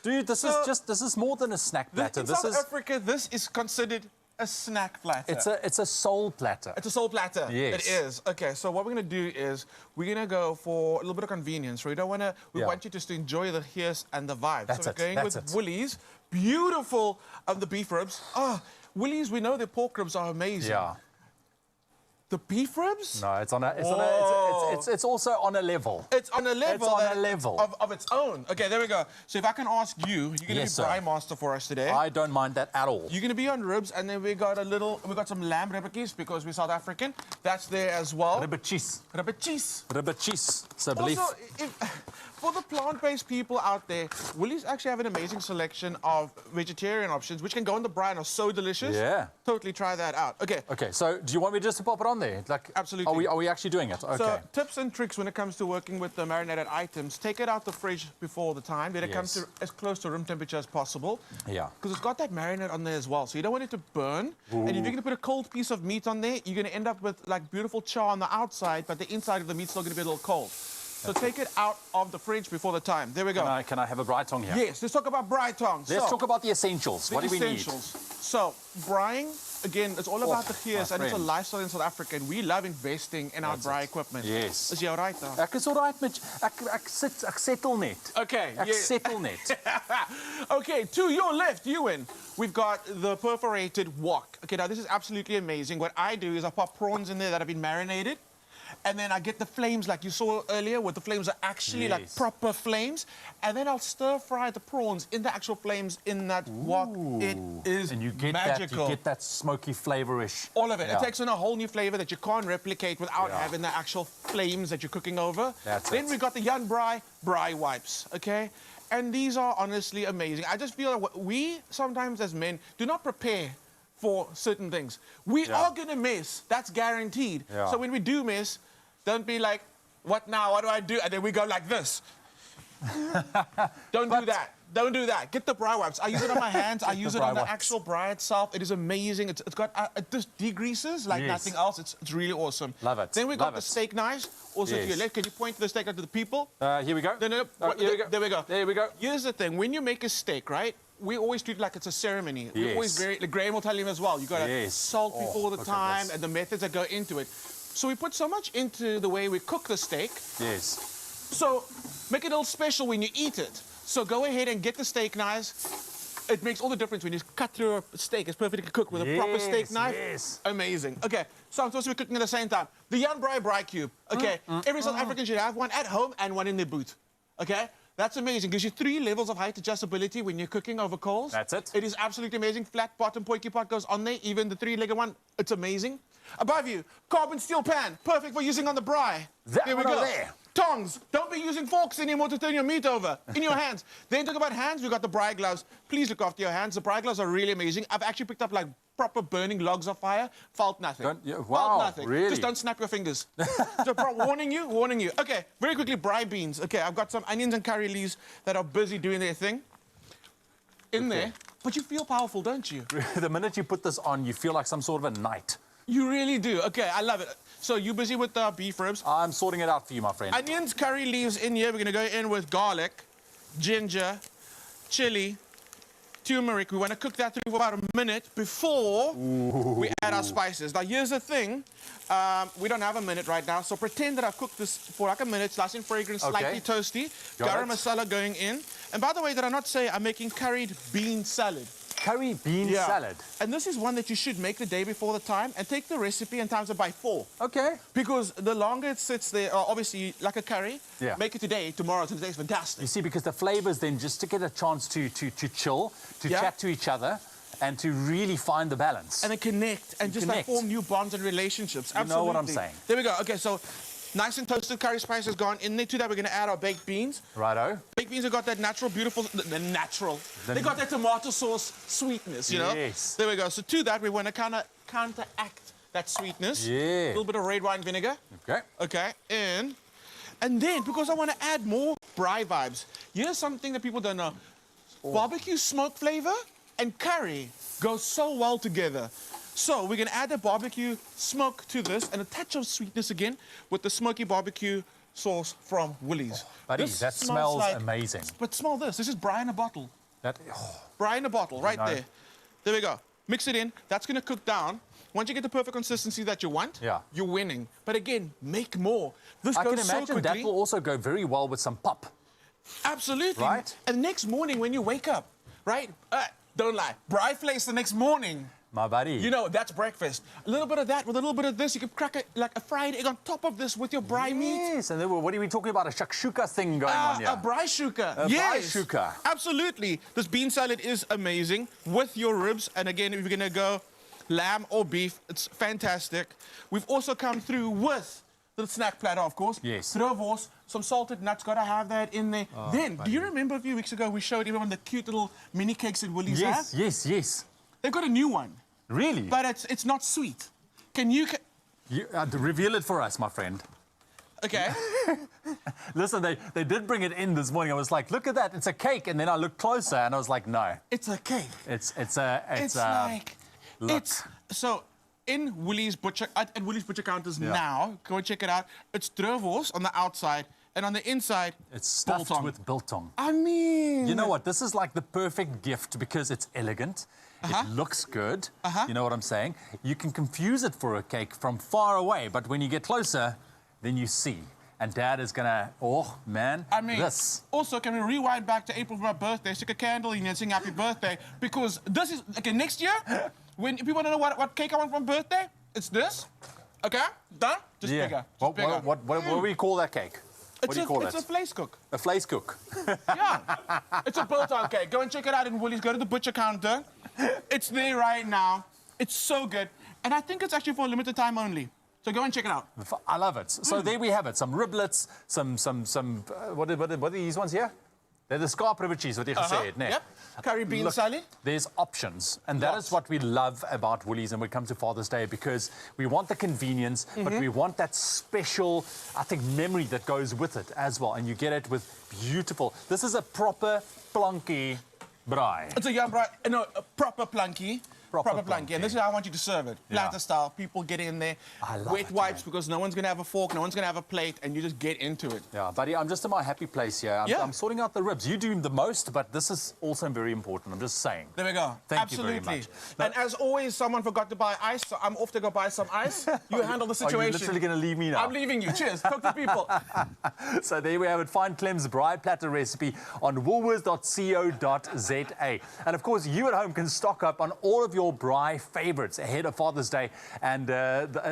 Dude, this is more than a snack platter. In South Africa, this is considered a snack platter. It's a soul platter. It's a soul platter. Yes. It is. Okay, so what we're going to do is we're going to go for a little bit of convenience. We don't want to. We want you just to enjoy the hears and the vibe. So we're going with Woolies. Beautiful the beef ribs. Oh, Woolies, we know their pork ribs are amazing. Yeah. The beef ribs? No, it's also on a level. It's on a level. It's on a level. Of its own. Okay, there we go. So if I can ask you, you're going to be braai master for us today. I don't mind that at all. You're going to be on ribs, and then we got some lamb ribbetjies because we're South African. That's there as well. Ribbetjies. Ribbetjies. Ribbetjies. So believe. Also, for the plant-based people out there, Woolies actually have an amazing selection of vegetarian options, which can go in the braai and are so delicious. Yeah. Totally try that out. Okay. Okay, so do you want me just to pop it on there? Like, absolutely. Are we actually doing it? Okay. So tips and tricks when it comes to working with the marinated items. Take it out the fridge before the time. Let it come to as close to room temperature as possible. Yeah. Because it's got that marinade on there as well. So you don't want it to burn. Ooh. And if you're going to put a cold piece of meat on there, you're going to end up with like beautiful char on the outside, but the inside of the meat's still going to be a little cold. So take it out of the fridge before the time. There we go. Can I have a braai tong here? Yes, let's talk about braai tongs. Let's talk about the essentials. What do we need? So, braaiing, again, it's all about the gears, and it's a lifestyle in South Africa, and we love investing in our braai equipment. Yes. Is jy alright dan? Ek is alright met ek settle net. Okay. Ek settle net. Okay, to your left, Ewan, we've got the perforated wok. Okay, now this is absolutely amazing. What I do is I pop prawns in there that have been marinated. And then I get the flames like you saw earlier, where the flames are actually like proper flames. And then I'll stir fry the prawns in the actual flames in that wok. It is and you get magical. You get that smoky flavorish. All of it. It takes on a whole new flavor that you can't replicate without having the actual flames that you're cooking over. Then we got the Jan Braai wipes, okay? And these are honestly amazing. I just feel like we sometimes as men do not prepare for certain things. We are going to miss. That's guaranteed. So when we do miss, don't be like, what now? What do I do? And then we go like this. Don't do that. Don't do that. Get the braai wipes. I use it on my hands. I use it on the actual braai itself. It is amazing. It's got it just degreases like nothing else. It's really awesome. Love it. Then we got the steak knives. Also to your left. Can you point the steak out to the people? Here we go. No. Here we go. There we go. There we go. Here's the thing. When you make a steak, right? We always treat it like it's a ceremony. We always Graham will tell you as well. You got to salt before the time and the methods that go into it. So we put so much into the way we cook the steak. Yes. So make it a little special when you eat it. So go ahead and get the steak knives. It makes all the difference when you cut through a steak. It's perfectly cooked with a proper steak knife. Yes. Amazing. Okay, so I'm supposed to be cooking at the same time. The Jan Braai cube. Okay, every South African should have one at home and one in their boot. Okay? That's amazing. Gives you 3 levels of height adjustability when you're cooking over coals. That's it. It is absolutely amazing. Flat bottom pointy pot goes on there. Even the 3-legged one, it's amazing. Above you, carbon steel pan. Perfect for using on the braai. There we go. There. Tongs. Don't be using forks anymore to turn your meat over. In your hands. Then talk about hands. We've got the braai gloves. Please look after your hands. The braai gloves are really amazing. I've actually picked up like proper burning logs of fire. Felt nothing. Felt nothing. Really? Just don't snap your fingers. So warning you. Okay, very quickly, braai beans. Okay, I've got some onions and curry leaves that are busy doing their thing. In there. But you feel powerful, don't you? The minute you put this on, you feel like some sort of a knight. You really do. Okay, I love it. So you're busy with the beef ribs. I'm sorting it out for you, my friend. Onions, curry leaves in here. We're going to go in with garlic, ginger, chili, turmeric. We want to cook that through for about a minute before we add our spices. Now, here's the thing. We don't have a minute right now, so pretend that I've cooked this for like a minute. It's nice and fragrant, slightly toasty. Garam masala going in. And by the way, did I not say I'm making curried bean salad? Curry bean salad. And this is one that you should make the day before the time and take the recipe and times it by 4. Okay. Because the longer it sits there, obviously like a curry, make it today, tomorrow, today's fantastic. You see, because the flavors then just to get a chance to chill, to chat to each other, and to really find the balance. And then connect and just like form new bonds and relationships. You know what I'm saying. There we go. Okay, so Nice and toasted curry spice has gone in there. To that, we're going to add our baked beans. Righto. Baked beans have got that natural, beautiful, they got that tomato sauce sweetness, you know? Yes. There we go. So to that, we want to kind of counteract that sweetness. Yeah. A little bit of red wine vinegar. Okay. Okay, and then, because I want to add more braai vibes, here's something that people don't know. Barbecue smoke flavor and curry go so well together. So we're gonna add the barbecue smoke to this and a touch of sweetness again with the smoky barbecue sauce from Woolies. Buddy, This that smells like, amazing. But smell this. This is braai in a bottle. Oh, Braai in a bottle, right No. there. There we go. Mix it in. That's gonna cook down. Once you get the perfect consistency that you want, you're winning. But again, make more. This I goes can so imagine quickly. that will also go very well with some pop. Absolutely. Right? And the next morning when you wake up, right? Don't lie. Braai flakes the next morning. My buddy. You know, that's breakfast. A little bit of that with a little bit of this. You can crack like a fried egg on top of this with your braai meat. Yes, and then what are we talking about? A shakshuka thing going on here? A braai shuka. A Yes. braai shuka. Absolutely. This bean salad is amazing with your ribs. And again, if you're going to go lamb or beef, it's fantastic. We've also come through with the snack platter, of course. Yes. Droewors, some salted nuts, got to have that in there. Oh, then, buddy. do you remember a few weeks ago we showed everyone the cute little mini cakes that Woolies have? Yes. They've got a new one. Really? But it's not sweet. Can you... reveal it for us, my friend. Okay. Listen, they did bring it in this morning. I was like, look at that, it's a cake. And then I looked closer and I was like, no. It's a cake. It's like... look. It's... So, in Woolies Butcher... At Woolies Butcher counters now, go and check it out. It's droewors on the outside, and on the inside... It's stuffed biltong. with biltong. I mean... You know what? This is like the perfect gift because it's elegant. It looks good. You know what I'm saying? You can confuse it for a cake from far away, but when you get closer, then you see. And Dad is gonna, oh man, I mean, this. Also, can we rewind back to April for my birthday, stick a candle in and sing happy birthday? Because this is, okay, next year, when people want to know what cake I want for my birthday, it's this. Okay, done? Just bigger. Just bigger. What do we call that cake? What do you call it? It's a vleeskoek. A vleeskoek. Yeah, it's a biltong cake. Go and check it out in Woolies. Go to the butcher counter. It's there right now. It's so good. And I think it's actually for a limited time only. So go and check it out. I love it. So there we have it. Some riblets, what are these ones here? They're the scarprivities, what you said. Yep. Curry bean salad. There's options. And that is what we love about Woolies and when it comes to Father's Day because we want the convenience, but we want that special, I think, memory that goes with it as well. And you get it with beautiful... This is a proper plonky braai. It's a young braai, no, a proper plunky. Proper plunky. And this is how I want you to serve it. Platter style. People get in there. I love Wet it, wipes because no one's going to have a fork, no one's going to have a plate, and you just get into it. Yeah, buddy, I'm just in my happy place here. I'm sorting out the ribs. You do the most, but this is also very important. I'm just saying. There we go. Thank you very much. And as always, someone forgot to buy ice, so I'm off to go buy some ice. You handle the situation. Are you literally going to leave me now? I'm leaving you. Cheers. Talk to people. So there we have it. Find Clem's braai platter recipe on woolworths.co.za. And of course, you at home can stock up on all of your braai favorites ahead of Father's Day and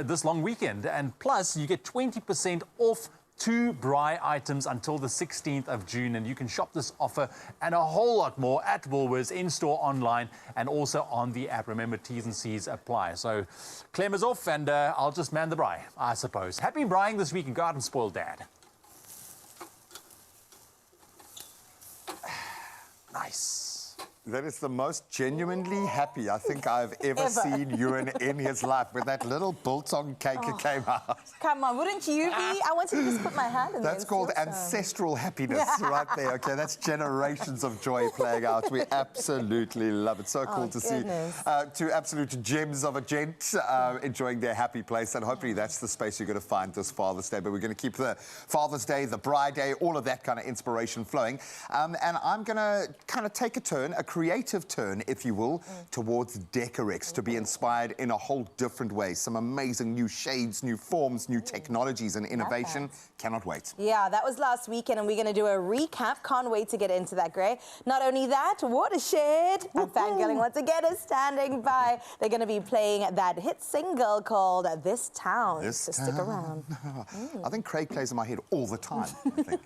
this long weekend. And plus, you get 20% off 2 braai items until the 16th of June. And you can shop this offer and a whole lot more at Woolworths, in-store, online, and also on the app. Remember, T's and C's apply. So Clem is off, and I'll just man the braai, I suppose. Happy braaiing this week, and go out and spoil Dad. Nice. That is the most genuinely happy I think I've ever seen Ewan in his life with that little biltong cake that came out. Come on, wouldn't you be? I wanted to just put my hand in there. That's called ancestral happiness right there, okay? That's generations of joy playing out. We absolutely love it. So cool to see two absolute gems of a gent enjoying their happy place, and hopefully that's the space you're going to find this Father's Day. But we're going to keep the Father's Day, the Braai Day, all of that kind of inspiration flowing. And I'm going to kind of take a turn, a creative turn, if you will, towards Decorex to be inspired in a whole different way. Some amazing new shades, new forms, new technologies and innovation. Cannot wait. Yeah, that was last weekend, and we're going to do a recap. Can't wait to get into that, Gray. Not only that, Watershed and Fangirling Once Again is standing by. They're going to be playing that hit single called This Town. So stick around. I think Craig plays in my head all the time, I think.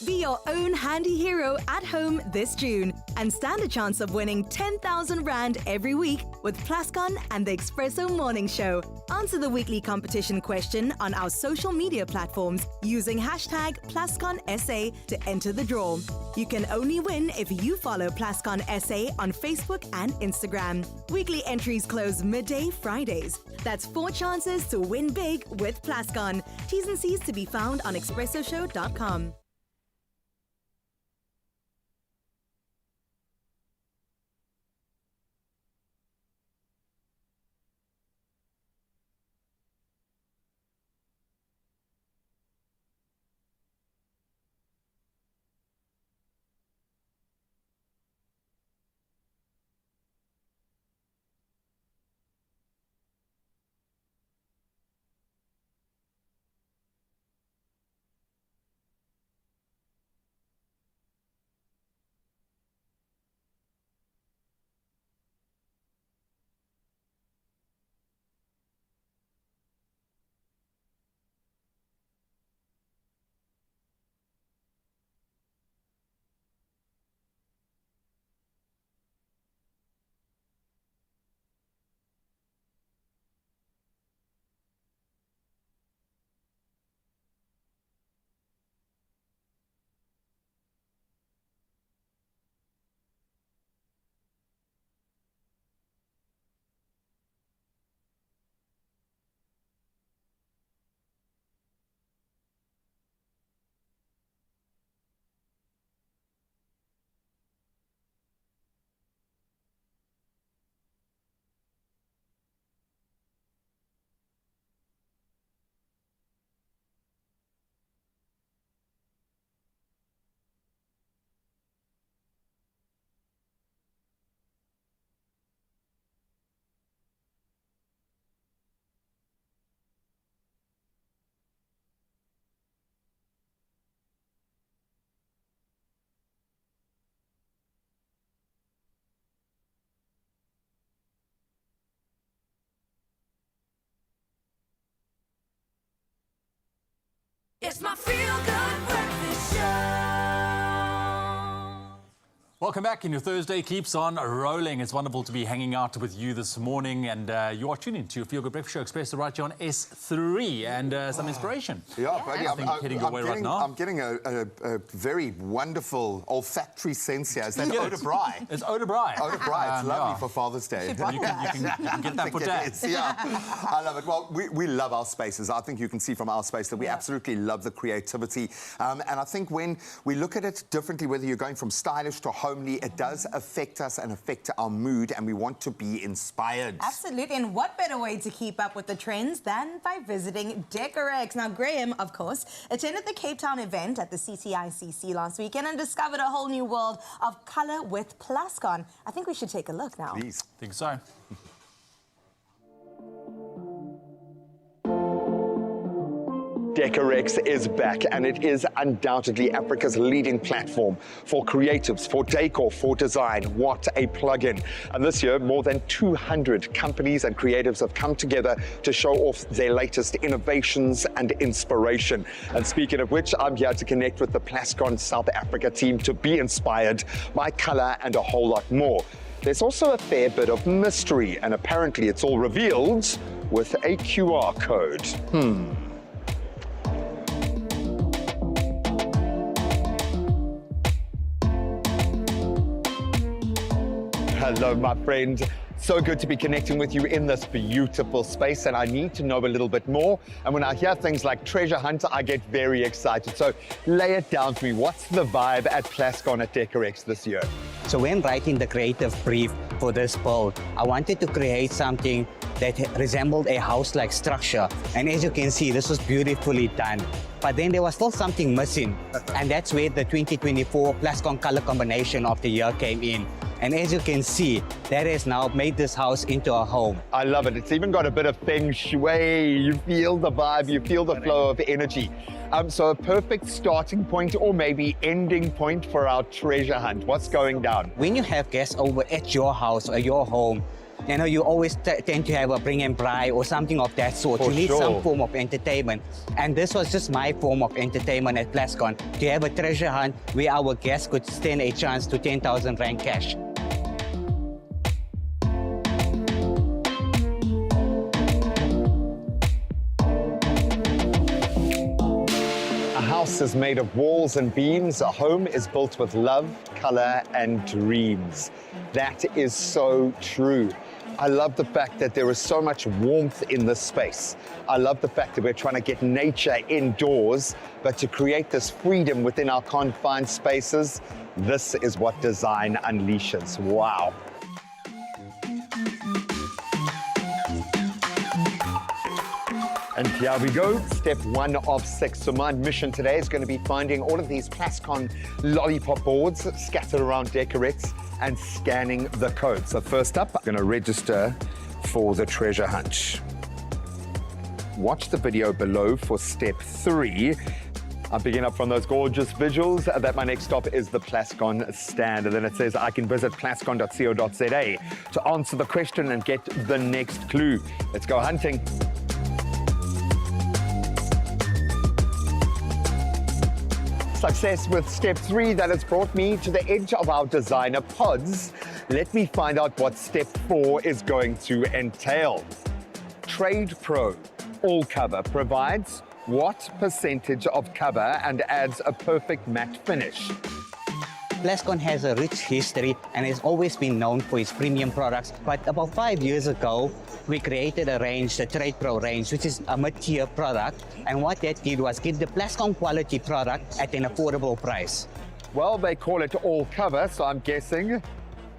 Be your own handy hero at home this June and stand a chance of winning 10,000 Rand every week with Plascon and the Expresso Morning Show. Answer the weekly competition question on our social media platforms using hashtag PlasconSA to enter the draw. You can only win if you follow Plascon SA on Facebook and Instagram. Weekly entries close midday Fridays. That's 4 chances to win big with Plascon. T's and C's to be found on expressoshow.com. It's my feel-good breakfast show. Welcome back, and your Thursday keeps on rolling. It's wonderful to be hanging out with you this morning, and you are tuning to your Feel Good Breakfast Show, Expresso right here on S3, and some inspiration. Yeah, buddy, I think heading your way right now. I'm getting a very wonderful olfactory sense here. Is that eau de bry? It's eau de bry. Eau de bry. It's lovely for Father's Day. You can get that for Dad. Yeah, I love it. Well, we love our spaces. I think you can see from our space that we absolutely love the creativity. And I think when we look at it differently, whether you're going from stylish to homely, it does affect us and affect our mood, and we want to be inspired. Absolutely, and what better way to keep up with the trends than by visiting Decorex? Now, Graham, of course, attended the Cape Town event at the CCICC last weekend and discovered a whole new world of colour with Plascon. I think we should take a look now. Please. Think so. Decorex is back, and it is undoubtedly Africa's leading platform for creatives, for decor, for design. What a plug-in. And this year, more than 200 companies and creatives have come together to show off their latest innovations and inspiration. And speaking of which, I'm here to connect with the Plascon South Africa team to be inspired by color and a whole lot more. There's also a fair bit of mystery, and apparently it's all revealed with a QR code. Hello, my friend. So good to be connecting with you in this beautiful space, and I need to know a little bit more. And when I hear things like treasure hunt, I get very excited. So lay it down to me. What's the vibe at Plascon at Decorex this year? So when writing the creative brief for this build, I wanted to create something that resembled a house-like structure. And as you can see, this was beautifully done. But then there was still something missing. And that's where the 2024 Plascon color combination of the year came in. And as you can see, that has now made this house into a home. I love it. It's even got a bit of feng shui. You feel the vibe, you feel the flow of energy. So a perfect starting point or maybe ending point for our treasure hunt. What's going down? When you have guests over at your house or your home, You know, you always tend to have a bring and braai or something of that sort. For You need sure. some form of entertainment. And this was just my form of entertainment at Plascon, to have a treasure hunt where our guests could stand a chance to 10,000 Rand cash. A house is made of walls and beams. A home is built with love, color, and dreams. That is so true. I love the fact that there is so much warmth in this space. I love the fact that we're trying to get nature indoors, but to create this freedom within our confined spaces, this is what design unleashes. Wow. And here we go, step 1 of 6. So my mission today is going to be finding all of these Plascon lollipop boards scattered around Decorex and scanning the code. So first up, I'm going to register for the treasure hunt. Watch the video below for step 3. I'm picking up from those gorgeous visuals that my next stop is the Plascon stand. And then it says I can visit plascon.co.za to answer the question and get the next clue. Let's go hunting. Success with step 3, that has brought me to the edge of our designer pods. Let me find out what step 4 is going to entail. Trade Pro All Cover provides what percentage of cover and adds a perfect matte finish? Plascon has a rich history and has always been known for its premium products. But about 5 years ago, we created a range, the Trade Pro range, which is a mid-tier product. And what that did was give the Plascon quality product at an affordable price. Well, they call it all cover, so I'm guessing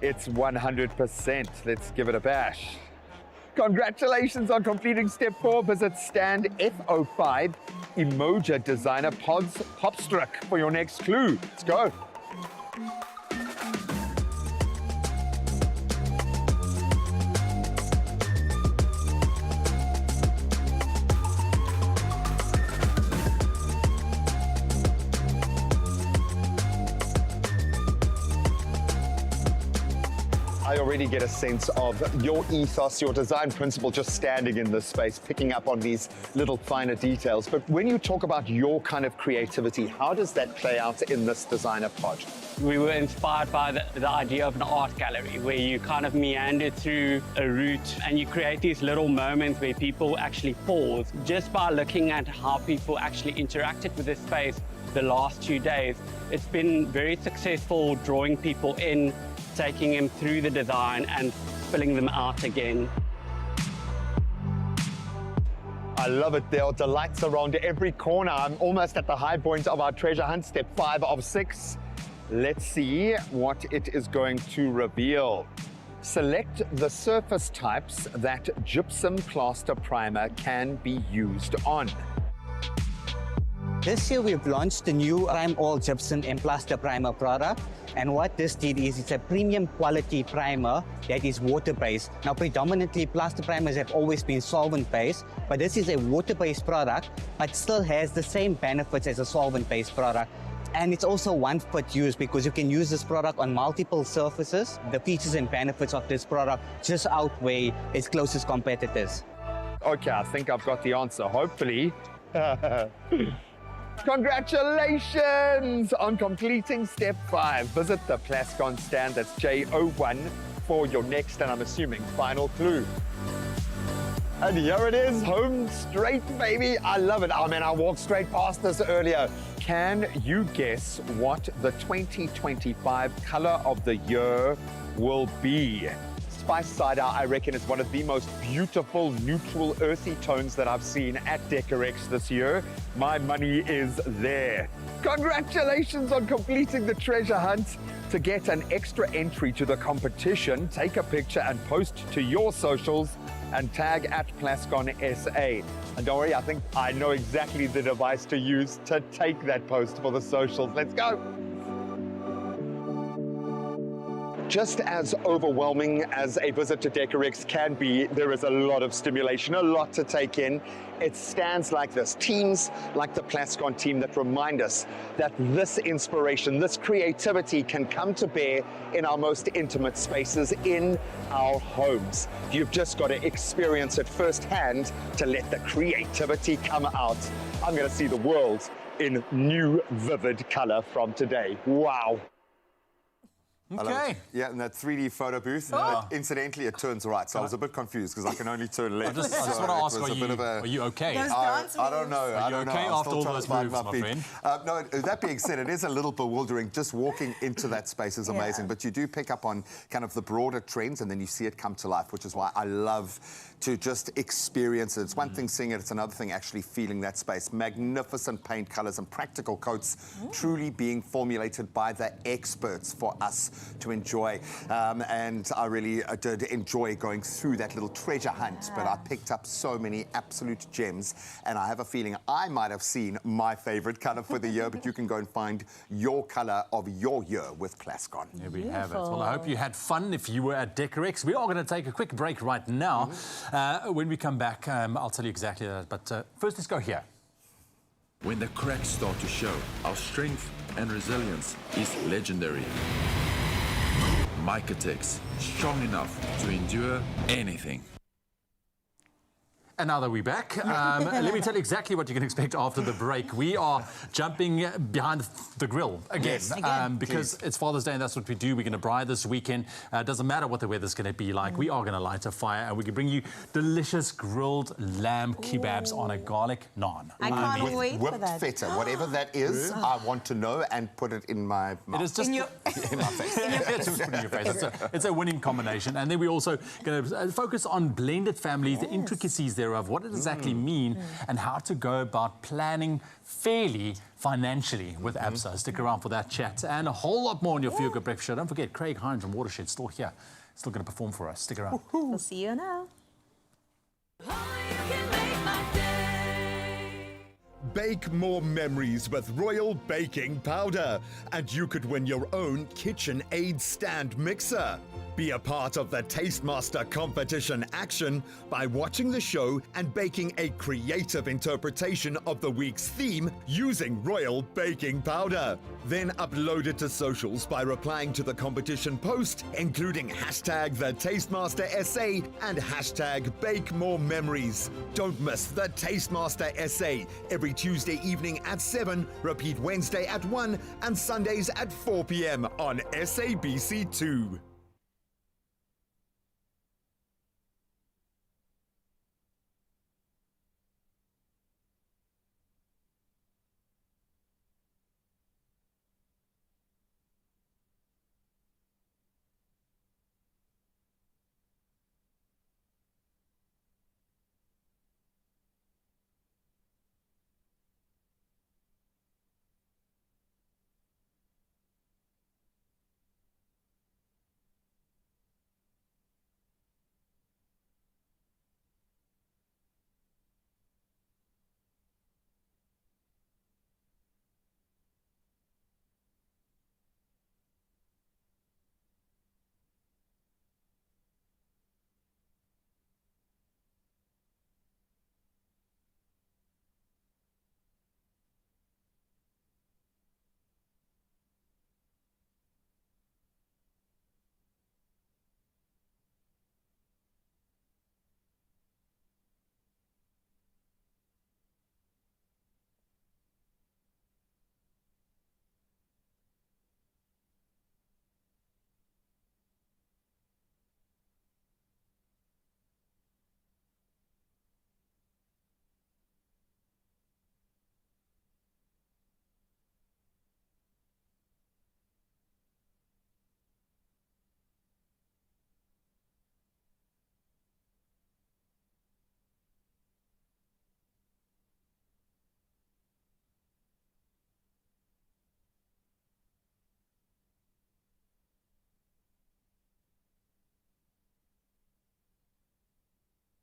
it's 100%. Let's give it a bash. Congratulations on completing step 4. Visit stand F05 Emoja Designer Pods Popstruck for your next clue. Let's go. I already get a sense of your ethos, your design principle, just standing in this space, picking up on these little finer details. But when you talk about your kind of creativity, how does that play out in this designer pod? We were inspired by the idea of an art gallery where you kind of meander through a route and you create these little moments where people actually pause just by looking at how people actually interacted with this space the last 2 days. It's been very successful drawing people in, taking them through the design and spilling them out again. I love it. There are delights around every corner. I'm almost at the high point of our treasure hunt, step 5 of 6. Let's see what it is going to reveal. Select the surface types that gypsum plaster primer can be used on. This year we've launched the new Prime All Gypsum and Plaster Primer product. And what this did is it's a premium quality primer that is water-based. Now predominantly plaster primers have always been solvent-based, but this is a water-based product, but still has the same benefits as a solvent-based product. And it's also one-foot use because you can use this product on multiple surfaces. The features and benefits of this product just outweigh its closest competitors. Okay, I think I've got the answer, hopefully. Congratulations on completing step 5. Visit the Plascon stand, that's J01, for your next and I'm assuming final clue. And here it is, home straight, baby. I love it. I mean, I walked straight past this earlier. Can you guess what the 2025 color of the year will be? Spice Cider, I reckon, is one of the most beautiful, neutral, earthy tones that I've seen at Decorex this year. My money is there. Congratulations on completing the treasure hunt. To get an extra entry to the competition, take a picture and post to your socials and tag at Plascon SA. And don't worry, I think I know exactly the device to use to take that post for the socials. Let's go. just as overwhelming as a visit to Decorex can be, there is a lot of stimulation, a lot to take in. It's stands like this, teams like the Plascon team that remind us that this inspiration, this creativity can come to bear in our most intimate spaces, in our homes. You've just got to experience it firsthand to let the creativity come out. I'm going to see the world in new, vivid color from today. Wow. Okay. Yeah, and that 3D photo booth. Incidentally, it turns right, so I was a bit confused because I can only turn left. I just want to ask, are you okay? I don't know. Are you okay after all those moves, my friend? No, that being said, it is a little bewildering. Just walking into that space is amazing, but you do pick up on kind of the broader trends and then you see it come to life, which is why I love to just experience it. It's one thing seeing it, it's another thing actually feeling that space. Magnificent paint colors and practical coats truly being formulated by the experts for us to enjoy. And I really did enjoy going through that little treasure hunt, but I picked up so many absolute gems, and I have a feeling I might have seen my favorite color for the year, but you can go and find your color of your year with Plascon. There we have it. Well, I hope you had fun if you were at Decorex. We are going to take a quick break right now. When we come back, I'll tell you exactly that, but first let's go here. When the cracks start to show, our strength and resilience is legendary. Mycotex, strong enough to endure anything. And now that we're back, let me tell you exactly what you can expect after the break. We are jumping behind the grill again, because it's Father's Day and that's what we do. We're going to braai this weekend. It doesn't matter what the weather's going to be like. We are going to light a fire and we can bring you delicious grilled lamb kebabs on a garlic naan. I can't wait for Whipped that. feta, whatever that is, I want to know and put it in my mouth. It is just in my face. Just put it in your face. It's a winning combination. And then we're also going to focus on blended families, the intricacies thereof, what it exactly mean, and how to go about planning fairly financially with ABSA. Stick around for that chat and a whole lot more on your Feel Good Breakfast Show. Don't forget, Craig Hines from Watershed still here, still going to perform for us. Stick around. We'll see you now. Bake more memories with Royal Baking Powder, and you could win your own KitchenAid stand mixer. Be a part of the Tastemaster competition action by watching the show and baking a creative interpretation of the week's theme using Royal Baking Powder. Then upload it to socials by replying to the competition post, including hashtag the Tastemaster SA and hashtag Bake More Memories. Don't miss the Tastemaster SA every Tuesday evening at 7, repeat Wednesday at 1 and Sundays at 4 p.m. on SABC2.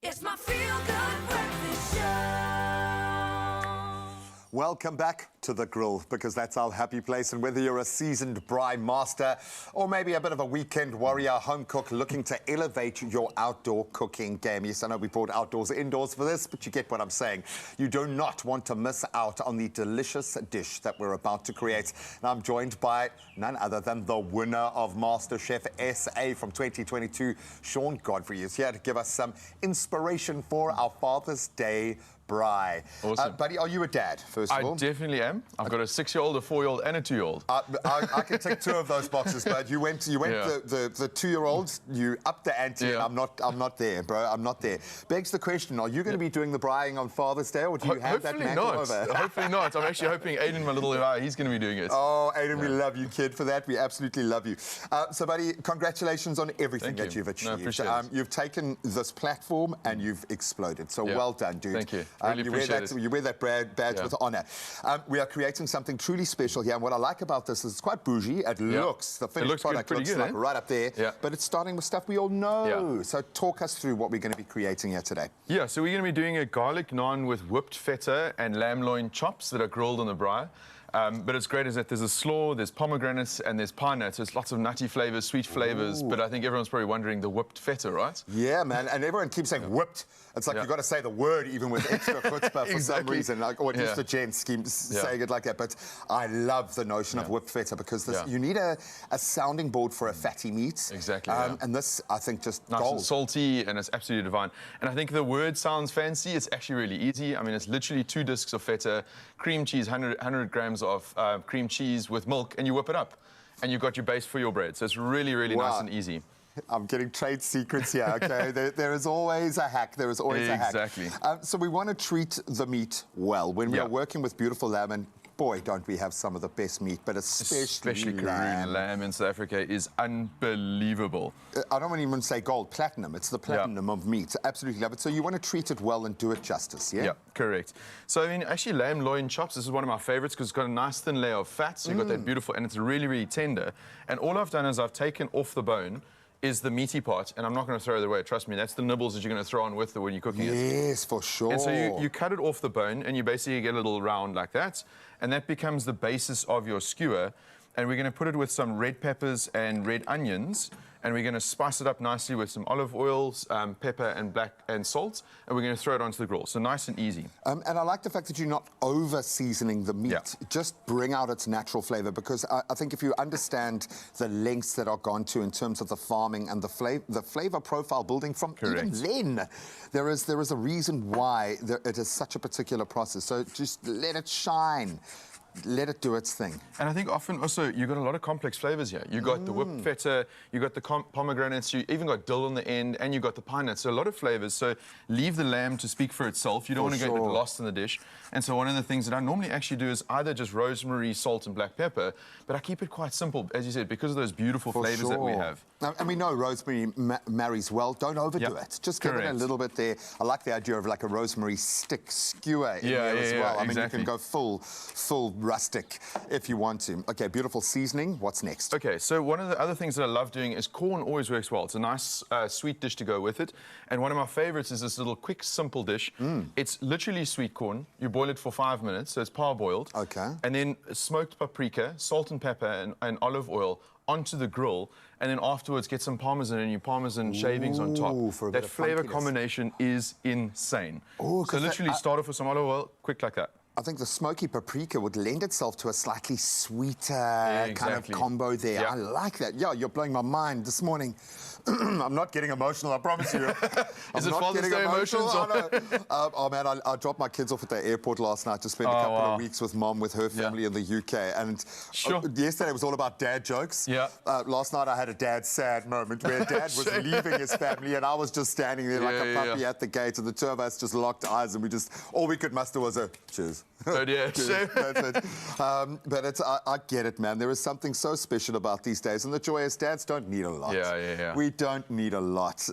It's my Feel Good Breakfast Show. Welcome back to the grill, because that's our happy place. And whether you're a seasoned braai master or maybe a bit of a weekend warrior home cook looking to elevate your outdoor cooking game. Yes, I know we brought outdoors indoors for this, but you get what I'm saying. You do not want to miss out on the delicious dish that we're about to create. And I'm joined by none other than the winner of MasterChef SA from 2022, Sean Godfrey, is here to give us some inspiration for our Father's Day braai. Awesome. Buddy, are you a dad, first of all? I definitely am. I've got a 6-year-old, a 4-year-old, and a 2-year-old. I can tick 2 of those boxes, but you went Yeah. the 2-year-olds, you upped the ante, Yeah. and I'm not there, bro. I'm not there. Begs the question, are you going to be doing the braaiing on Father's Day, or do you have that Hopefully mantle not. over? Hopefully not. I'm actually hoping Aiden, my little guy, he's going to be doing it. Oh, Aiden, we love you, kid, for that. We absolutely love you. So, buddy, congratulations on everything that you've achieved. No, appreciate it. You've taken this platform and you've exploded. So well done, dude. Thank you. Really appreciate it. You wear that badge with honour. We are creating something truly special here, and what I like about this is it's quite bougie. It looks, the finished product looks good, like right up there, but it's starting with stuff we all know. Yeah. So talk us through what we're going to be creating here today. Yeah, so we're going to be doing a garlic naan with whipped feta and lamb loin chops that are grilled on the braai. But it's great is that there's a slaw, there's pomegranates, and there's pine nuts. There's lots of nutty flavors, sweet flavors. But I think everyone's probably wondering the whipped feta, right? Yeah, man. And everyone keeps saying whipped. It's like you've got to say the word even with extra chutzpah for some reason. Like, or just the gents keep saying it like that. But I love the notion of whipped feta because this, you need a sounding board for a fatty meat. Exactly. And this, I think, just nice gold. and salty, and it's absolutely divine. And I think the word sounds fancy. It's actually really easy. I mean, it's literally 2 discs of feta, cream cheese, 100 grams of cream cheese with milk, and you whip it up. And you've got your base for your bread. So it's really, really nice and easy. I'm getting trade secrets here, okay? there is always a hack. There is always a hack. Exactly. So we want to treat the meat well. When we are working with beautiful lamb, and boy, don't we have some of the best meat, but especially Korean lamb in South Africa is unbelievable. I don't want to even say gold, platinum. It's the platinum of meat. Absolutely love it. So you want to treat it well and do it justice, yeah? Yeah, correct. So, I mean, actually, lamb loin chops, this is one of my favorites because it's got a nice thin layer of fat, so you've got that beautiful, and it's really, really tender. And all I've done is I've taken off the bone is the meaty part, and I'm not going to throw it away, trust me. That's the nibbles that you're going to throw on with it when you're cooking it. Yes, for sure. And so you cut it off the bone, and you basically get a little round like that, and that becomes the basis of your skewer. And we're going to put it with some red peppers and red onions, and we're going to spice it up nicely with some olive oils, pepper and black and salt, and we're going to throw it onto the grill. So nice and easy. And I like the fact that you're not over-seasoning the meat. Just bring out its natural flavour, because I think if you understand the lengths that are gone to in terms of the farming and the flavour profile building from even then, there is a reason why it is such a particular process. So just let it shine. Let it do its thing. And I think often also you've got a lot of complex flavors here. You've got the whipped feta, you've got the pomegranates, you even got dill on the end, and you've got the pine nuts. So a lot of flavors. So leave the lamb to speak for itself. You don't want to get lost in the dish. And so one of the things that I normally actually do is either just rosemary, salt, and black pepper, but I keep it quite simple, as you said, because of those beautiful flavors that we have. And we know rosemary marries well. Don't overdo it. Just give it a little bit there. I like the idea of like a rosemary stick skewer in there as well. I mean, you can go full rustic if you want to. Okay, beautiful seasoning. What's next? Okay, so one of the other things that I love doing is corn always works well. It's a nice sweet dish to go with it. And one of my favorites is this little quick, simple dish. It's literally sweet corn. You boil it for 5 minutes, so it's parboiled. Okay. And then smoked paprika, salt and pepper, and olive oil onto the grill, and then afterwards get some parmesan and your parmesan shavings on top. That flavor combination is insane. So literally start off with some olive oil, quick like that. I think the smoky paprika would lend itself to a slightly sweeter kind of combo there. Yeah. I like that. Yeah, you're blowing my mind this morning. I'm not getting emotional, I promise you. Is it Father's Day emotions? Oh, man, I dropped my kids off at the airport last night to spend a couple of weeks with Mom, with her family in the UK. And yesterday was all about dad jokes. Yeah. Last night I had a dad sad moment where Dad was leaving his family and I was just standing there like a puppy at the gate, and the two of us just locked eyes, and we just, all we could muster was a cheers. Oh, yeah. That's it. But it's, I get it, man. There is something so special about these days, and the joy is dads don't need a lot. We don't need a lot.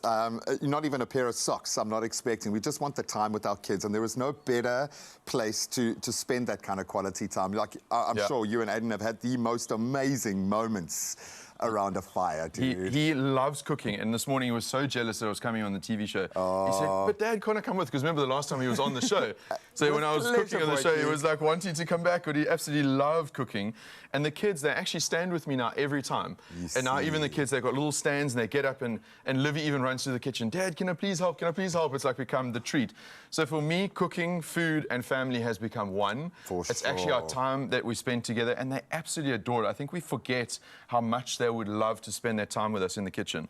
Not even a pair of socks, I'm not expecting. We just want the time with our kids, and there is no better place to spend that kind of quality time. Like, I'm sure you and Aiden have had the most amazing moments around a fire, dude. He loves cooking, and this morning he was so jealous that I was coming on the TV show. He said, but Dad, can't I come with? Because remember the last time he was on the show? So when I was cooking on the show, know, he was like wanting to come back, but he absolutely loved cooking. And the kids, they actually stand with me now every time. And now even the kids, they've got little stands and they get up and Livy even runs to the kitchen. Dad, can I please help? Can I please help? It's like become the treat. So for me, cooking, food and family has become one. It's actually our time that we spend together and they absolutely adore it. I think we forget how much they would love to spend their time with us in the kitchen.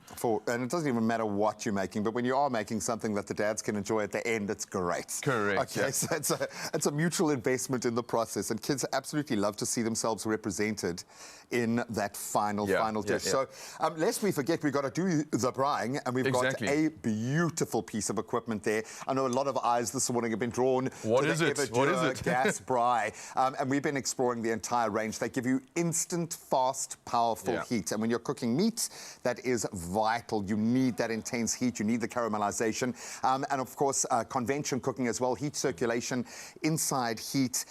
And it doesn't even matter what you're making, but when you are making something that the dads can enjoy at the end, it's great. Correct. Okay, so it's a mutual investment in the process, and kids absolutely love to see themselves represented in that final dish. So lest we forget, we've got to do the braai, and we've got a beautiful piece of equipment there. I know a lot of eyes this morning have been drawn to the Everdure gas braai, and we've been exploring the entire range. They give you instant, fast, powerful heat, and when you're cooking meat, that is vital. You need that intense heat, you need the caramelization, and of course convention cooking as well, heat circulation, inside heat.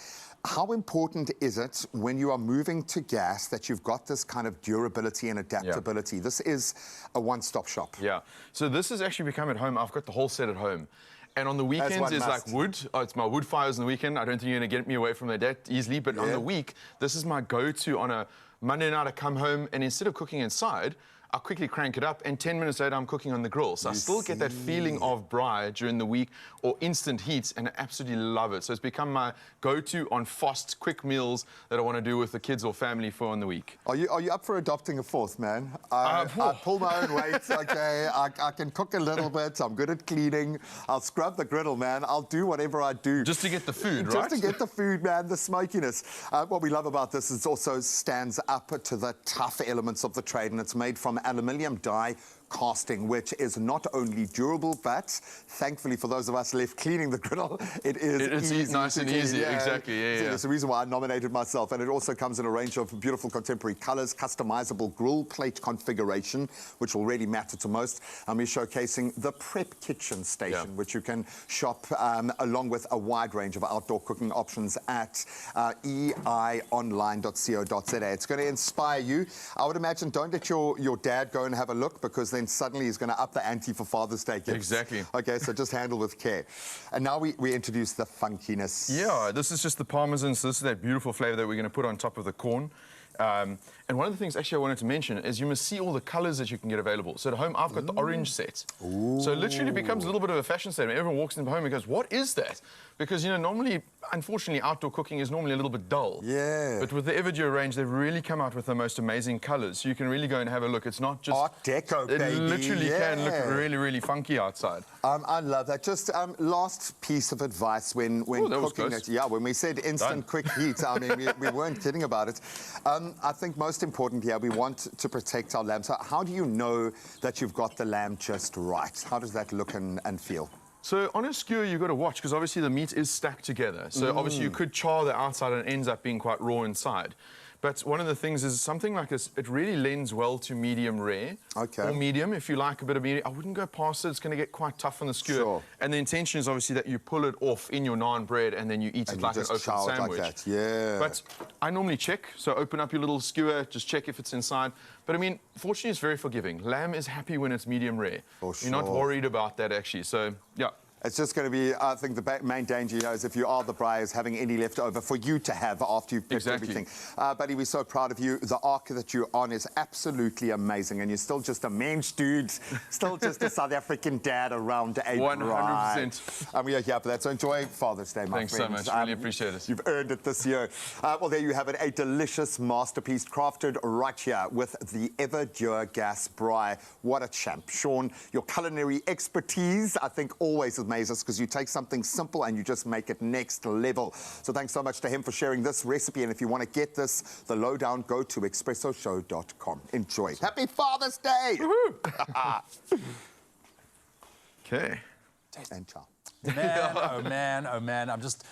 How important is it when you are moving to gas that you've got this kind of durability and adaptability? This is a one-stop shop. Yeah, so this has actually become at home. I've got the whole set at home. And on the weekends is like wood. Oh, it's my wood fires on the weekend. I don't think you're going to get me away from that easily. But on the week, this is my go-to on a Monday night. I come home and instead of cooking inside, I'll quickly crank it up, and 10 minutes later, I'm cooking on the grill. So I still get that feeling of braai during the week or instant heats, and I absolutely love it. So it's become my go-to on fast, quick meals that I want to do with the kids or family for on the week. Are you up for adopting a fourth, man? I pull my own weight, okay? I can cook a little bit. I'm good at cleaning. I'll scrub the griddle, man. I'll do whatever I do. Just to get the food, right? Just to get the food, man, the smokiness. What we love about this is it also stands up to the tough elements of the trade, and it's made from aluminium die casting, which is not only durable, but thankfully for those of us left cleaning the griddle, it's easy, nice and easy. Exactly. It's the reason why I nominated myself, and it also comes in a range of beautiful contemporary colors, customizable grill plate configuration, which will really matter to most. And we're showcasing the prep kitchen station, which you can shop along with a wide range of outdoor cooking options at eionline.co.za. It's going to inspire you. I would imagine don't let your dad go and have a look, because then suddenly he's going to up the ante for Father's Day gifts. Exactly. Okay, so just handle with care. And now we introduce the funkiness. Yeah, this is just the Parmesan. So this is that beautiful flavor that we're going to put on top of the corn. And one of the things actually I wanted to mention is you must see all the colors that you can get available. So at home, I've got the orange set. So literally it becomes a little bit of a fashion statement. Everyone walks into home and goes, what is that? Because, you know, normally, unfortunately, outdoor cooking is normally a little bit dull. Yeah. But with the Everdure range, they've really come out with the most amazing colors. So you can really go and have a look. It's not just... Art Deco, baby. It literally can look really, really funky outside. I love that. Just last piece of advice when cooking it. Yeah, when we said instant quick heat, I mean, we weren't kidding about it. I think most important here, we want to protect our lamb. So how do you know that you've got the lamb just right? How does that look and feel? So on a skewer, you've got to watch, because obviously the meat is stacked together. So obviously you could char the outside and it ends up being quite raw inside. But one of the things is something like this, it really lends well to medium rare. Okay. Or medium, if you like a bit of medium. I wouldn't go past it, it's going to get quite tough on the skewer. Sure. And the intention is obviously that you pull it off in your naan bread and then you eat it like an open sandwich. Like that. Yeah. But I normally check, so open up your little skewer, just check if it's inside. But I mean, fortunately, it's very forgiving. Lamb is happy when it's medium rare. For sure. You're not worried about that, actually. So, yeah. It's just going to be, I think, the main danger here is if you are the braai, is having any left over for you to have after you've picked everything. Buddy, we're so proud of you. The arc that you're on is absolutely amazing, and you're still just a mensch, dude. Still just a South African dad around a 100%. And we are here for that. So enjoy Father's Day, my friends. Thanks so much. Really appreciate it. You've earned it this year. Well, there you have it, a delicious masterpiece crafted right here with the Everdure gas braai. What a champ. Sean, your culinary expertise, I think, always amazes us, because you take something simple and you just make it next level. So thanks so much to him for sharing this recipe. And if you want to get this, the lowdown, go to expressoshow.com. Enjoy. Happy Father's Day! Okay. And ciao. Man, oh man, oh man. I'm just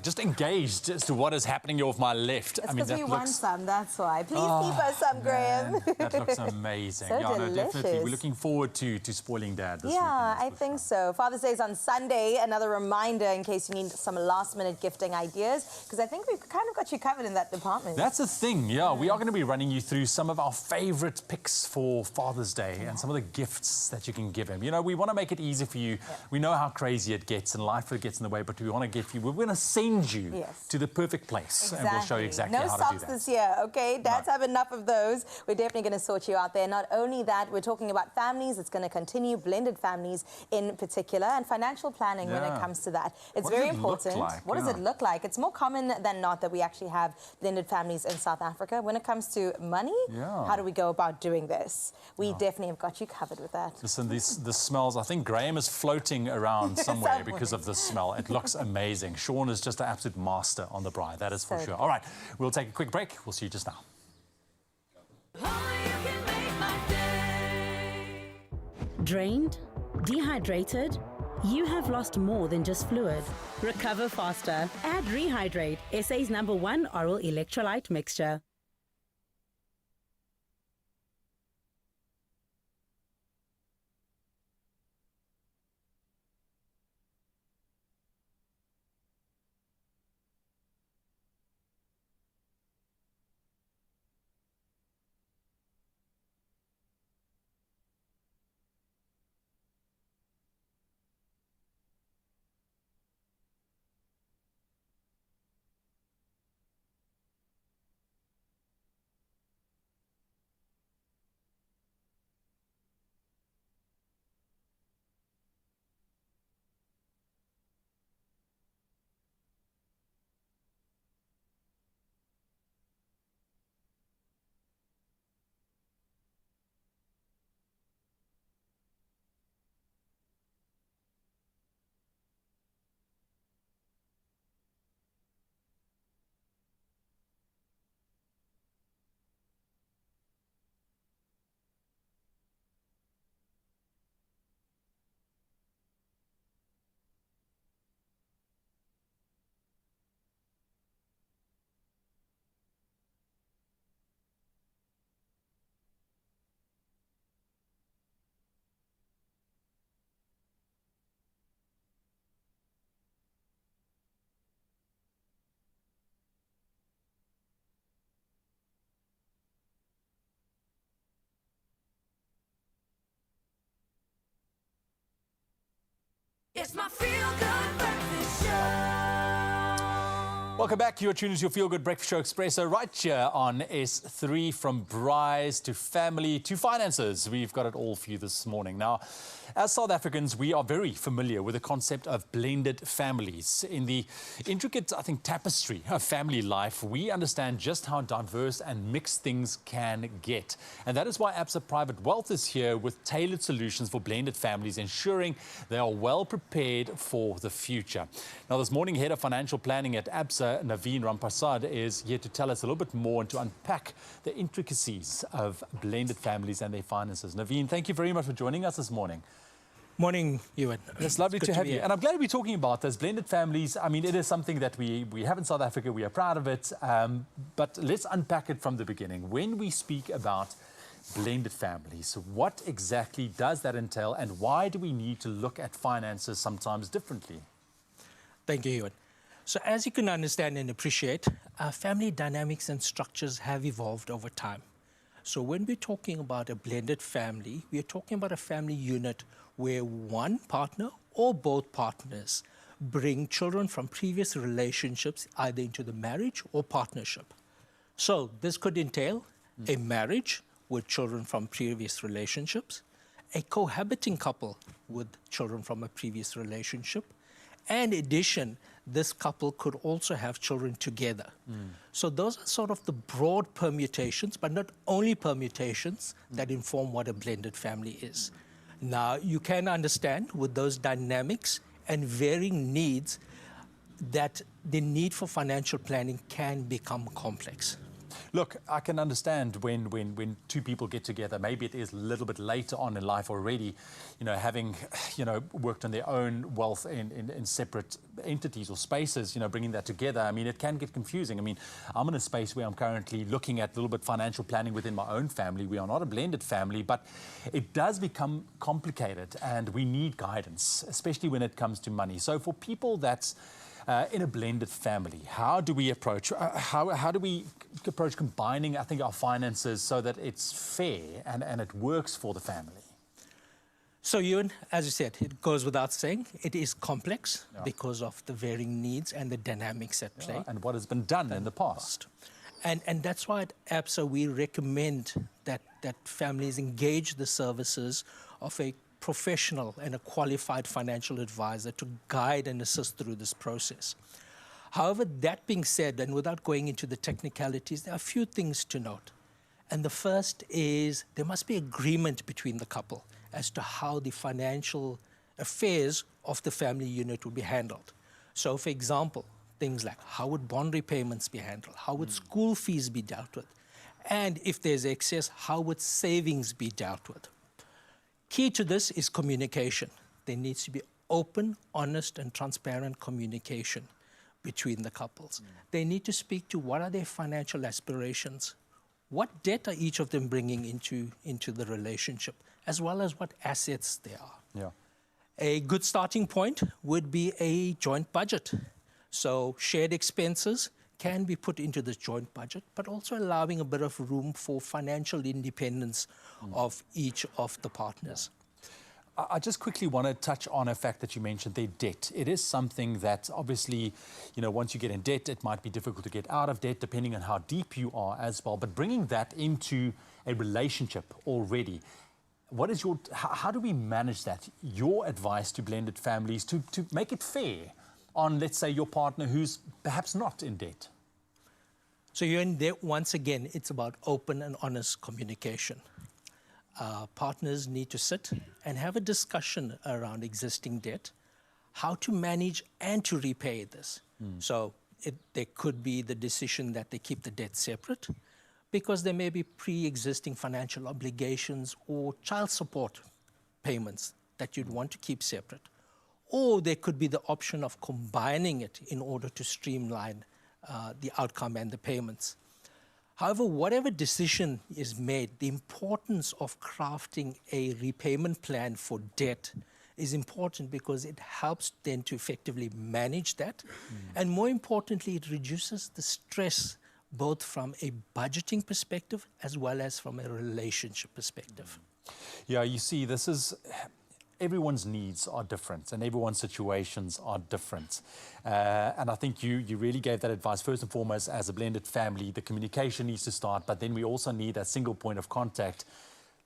just engaged as to what is happening here with my left. It's because we want some, that's why. Please keep us some, Graham. That looks amazing. So yeah, delicious. no, definitely. We're looking forward to spoiling Dad this weekend. I think so. Father's Day is on Sunday. Another reminder in case you need some last-minute gifting ideas, because I think we've kind of got you covered in that department. That's the thing, yeah. We are going to be running you through some of our favorite picks for Father's Day and some of the gifts that you can give him. You know, we want to make it easy for you. We know how crazy it gets and life gets in the way, but we want to give you, we're going to send you to the perfect place. And we'll show you exactly no how to do socks that. this year, okay? Dads have enough of those. We're definitely going to sort you out there. Not only that, we're talking about families. It's going to continue, blended families in particular, and financial planning when it comes to that. It's What very does it look important. like? What does it look like? It's more common than not that we actually have blended families in South Africa. When it comes to money, how do we go about doing this? We definitely have got you covered with that. Listen, the smells, I think Graham is floating around somewhere because of the smell. It looks amazing. Sean is just an absolute master on the braai, that is for sure. All right, we'll take a quick break. We'll see you just now. Drained? Dehydrated? You have lost more than just fluid. Recover faster. Add Rehydrate, SA's #1 oral electrolyte mixture. It's my feel-good breakfast show. Welcome back. You're tuned to your Feel Good Breakfast Show Expresso right here on S3. From braais to family to finances, we've got it all for you this morning. Now, as South Africans, we are very familiar with the concept of blended families. In the intricate, I think, tapestry of family life, we understand just how diverse and mixed things can get. And that is why Absa Private Wealth is here with tailored solutions for blended families, ensuring they are well prepared for the future. Now, this morning, Head of Financial Planning at Absa, Naveen Rampasad, is here to tell us a little bit more and to unpack the intricacies of blended families and their finances. Naveen, thank you very much for joining us this morning. Morning, Ewan. It's lovely to have you. And I'm glad we're talking about this. Blended families, I mean, it is something that we have in South Africa. We are proud of it. But let's unpack it from the beginning. When we speak about blended families, what exactly does that entail, and why do we need to look at finances sometimes differently? Thank you, Ewan. So as you can understand and appreciate, family dynamics and structures have evolved over time. So when we're talking about a blended family, we're talking about a family unit where one partner or both partners bring children from previous relationships either into the marriage or partnership. So this could entail a marriage with children from previous relationships, a cohabiting couple with children from a previous relationship, and in addition, this couple could also have children together. So those are sort of the broad permutations, but not only permutations, that inform what a blended family is. Now, you can understand with those dynamics and varying needs that the need for financial planning can become complex. Look, I can understand when two people get together, maybe it is a little bit later on in life already, having, worked on their own wealth in separate entities or spaces, bringing that together. I mean, it can get confusing. I mean, I'm in a space where I'm currently looking at a little bit financial planning within my own family. We are not a blended family, but it does become complicated and we need guidance, especially when it comes to money. So for people that's in a blended family, how do we approach combining, I think, our finances so that it's fair and it works for the family? So, Ewan, as you said, it goes without saying, it is complex because of the varying needs and the dynamics at play. And what has been done in the past. And that's why at ABSA we recommend that families engage the services of a professional and a qualified financial advisor to guide and assist through this process. However, that being said, and without going into the technicalities, there are a few things to note. And the first is there must be agreement between the couple as to how the financial affairs of the family unit will be handled. So, for example, things like how would bond repayments be handled? How would school fees be dealt with? And if there's excess, how would savings be dealt with? Key to this is communication. There needs to be open, honest, and transparent communication between the couples. They need to speak to what are their financial aspirations, what debt are each of them bringing into the relationship, as well as what assets there are. Yeah. A good starting point would be a joint budget. So shared expenses can be put into the joint budget, but also allowing a bit of room for financial independence of each of the partners. I just quickly want to touch on a fact that you mentioned, their debt. It is something that obviously, once you get in debt, it might be difficult to get out of debt depending on how deep you are as well. But bringing that into a relationship already, how do we manage that? Your advice to blended families to make it fair on, let's say, your partner who's perhaps not in debt? So you're in debt, once again, it's about open and honest communication. Partners need to sit and have a discussion around existing debt, how to manage and to repay this. So there could be the decision that they keep the debt separate because there may be pre-existing financial obligations or child support payments that you'd want to keep separate. Or there could be the option of combining it in order to streamline the outcome and the payments. However, whatever decision is made, the importance of crafting a repayment plan for debt is important because it helps then to effectively manage that. And more importantly, it reduces the stress both from a budgeting perspective as well as from a relationship perspective. Yeah, you see, everyone's needs are different and everyone's situations are different. And I think you really gave that advice. First and foremost, as a blended family, the communication needs to start, but then we also need a single point of contact,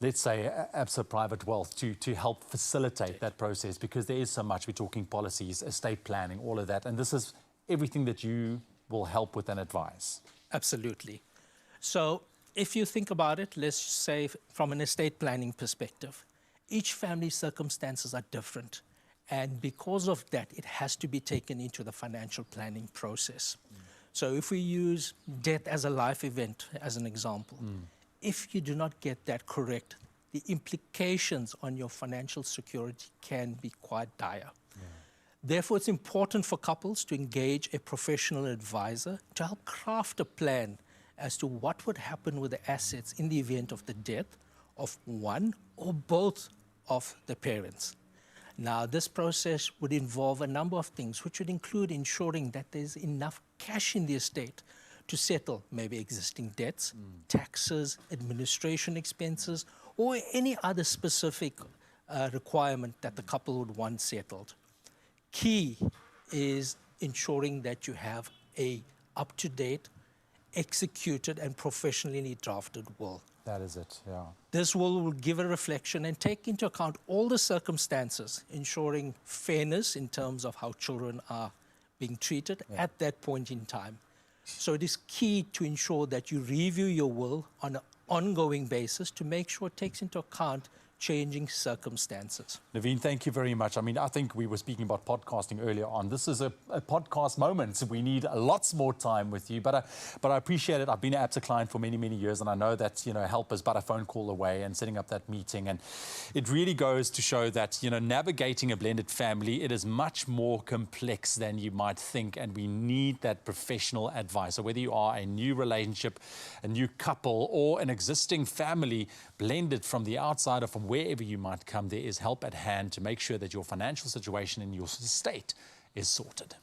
let's say ABSA Private Wealth, to help facilitate that process, because there is so much. We're talking policies, estate planning, all of that. And this is everything that you will help with and advise. Absolutely. So if you think about it, let's say from an estate planning perspective, each family's circumstances are different. And because of that, it has to be taken into the financial planning process. So if we use death as a life event, as an example, if you do not get that correct, the implications on your financial security can be quite dire. Therefore, it's important for couples to engage a professional advisor to help craft a plan as to what would happen with the assets in the event of the death of one or both of the parents. Now, this process would involve a number of things, which would include ensuring that there's enough cash in the estate to settle maybe existing debts, taxes, administration expenses, or any other specific requirement that the couple would want settled. Key is ensuring that you have a up-to-date, executed and professionally drafted will. That is it, yeah. This will give a reflection and take into account all the circumstances, ensuring fairness in terms of how children are being treated at that point in time. So it is key to ensure that you review your will on an ongoing basis to make sure it takes into account changing circumstances. Naveen, thank you very much. I mean, I think we were speaking about podcasting earlier on. This is a podcast moment. We need lots more time with you, but I appreciate it. I've been an ABSA client for many, many years, and I know that, help is but a phone call away and setting up that meeting. And it really goes to show that, navigating a blended family, it is much more complex than you might think, and we need that professional advice. So whether you are a new relationship, a new couple, or an existing family blended from the outside or from wherever you might come, there is help at hand to make sure that your financial situation in your estate is sorted.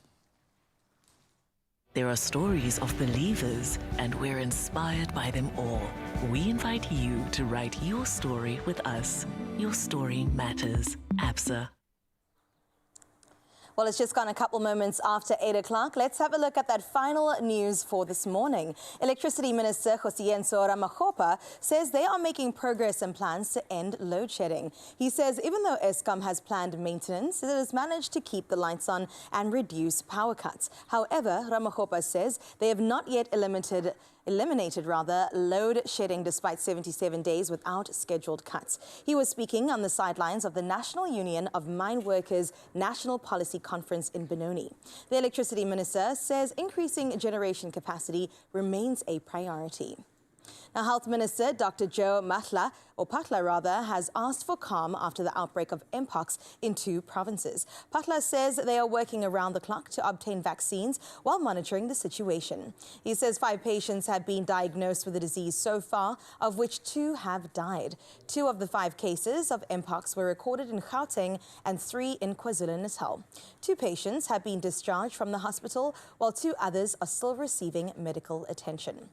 There are stories of believers, and we're inspired by them all. We invite you to write your story with us. Your story matters. ABSA. Well, it's just gone a couple moments after 8 o'clock. Let's have a look at that final news for this morning. Electricity Minister Josienso Ramagopa says they are making progress in plans to end load shedding. He says even though Eskom has planned maintenance, it has managed to keep the lights on and reduce power cuts. However, Ramagopa says they have not yet eliminated load shedding despite 77 days without scheduled cuts. He was speaking on the sidelines of the National Union of Mine Workers National Policy Conference in Benoni. The electricity minister says increasing generation capacity remains a priority. Now, Health Minister Dr. Joe Patla has asked for calm after the outbreak of Mpox in 2 provinces. Patla says they are working around the clock to obtain vaccines while monitoring the situation. He says 5 patients have been diagnosed with the disease so far, of which 2 have died. 2 of the 5 cases of Mpox were recorded in Gauteng and 3 in KwaZulu-Natal. 2 patients have been discharged from the hospital, while 2 others are still receiving medical attention.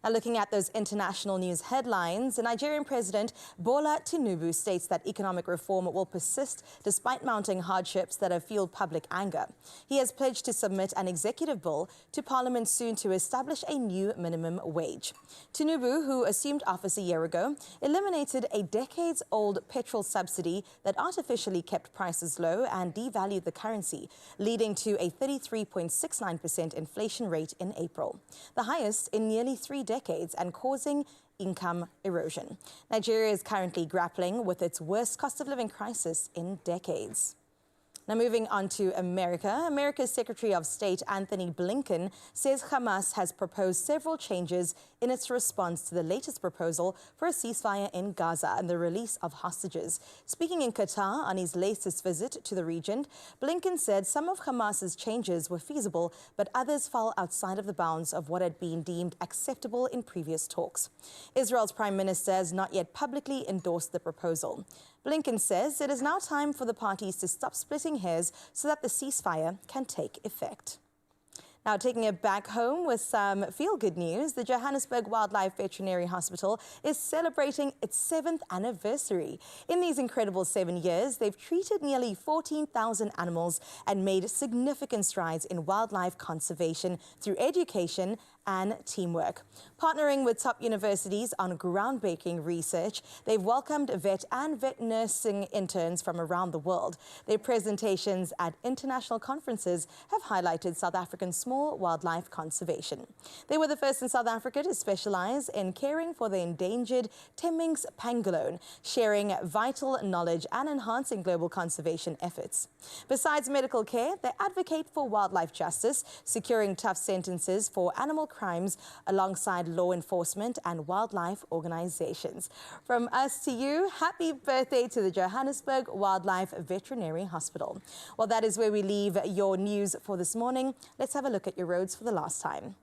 Now, looking at those international news headlines, the Nigerian President Bola Tinubu states that economic reform will persist despite mounting hardships that have fueled public anger. He has pledged to submit an executive bill to Parliament soon to establish a new minimum wage. Tinubu, who assumed office a year ago, eliminated a decades-old petrol subsidy that artificially kept prices low and devalued the currency, leading to a 33.69% inflation rate in April, the highest in nearly 3 decades and causing income erosion. Nigeria is currently grappling with its worst cost of living crisis in decades. Now, moving on to America. America's Secretary of State Anthony Blinken says Hamas has proposed several changes in its response to the latest proposal for a ceasefire in Gaza and the release of hostages. Speaking in Qatar on his latest visit to the region, Blinken said some of Hamas's changes were feasible, but others fell outside of the bounds of what had been deemed acceptable in previous talks. Israel's Prime Minister has not yet publicly endorsed the proposal. Blinken says it is now time for the parties to stop splitting hairs so that the ceasefire can take effect. Now, taking it back home with some feel-good news, the Johannesburg Wildlife Veterinary Hospital is celebrating its 7th anniversary. In these incredible 7 years, they've treated nearly 14,000 animals and made significant strides in wildlife conservation through education and teamwork. Partnering with top universities on groundbreaking research, they've welcomed vet and vet nursing interns from around the world. Their presentations at international conferences have highlighted South African small wildlife conservation. They were the first in South Africa to specialize in caring for the endangered Temminck's pangolin, sharing vital knowledge and enhancing global conservation efforts. Besides medical care, they advocate for wildlife justice, securing tough sentences for animal crimes alongside law enforcement and wildlife organizations. From us to you, happy birthday to the Johannesburg Wildlife Veterinary Hospital. Well, that is where we leave your news for this morning. Let's have a look at your roads for the last time.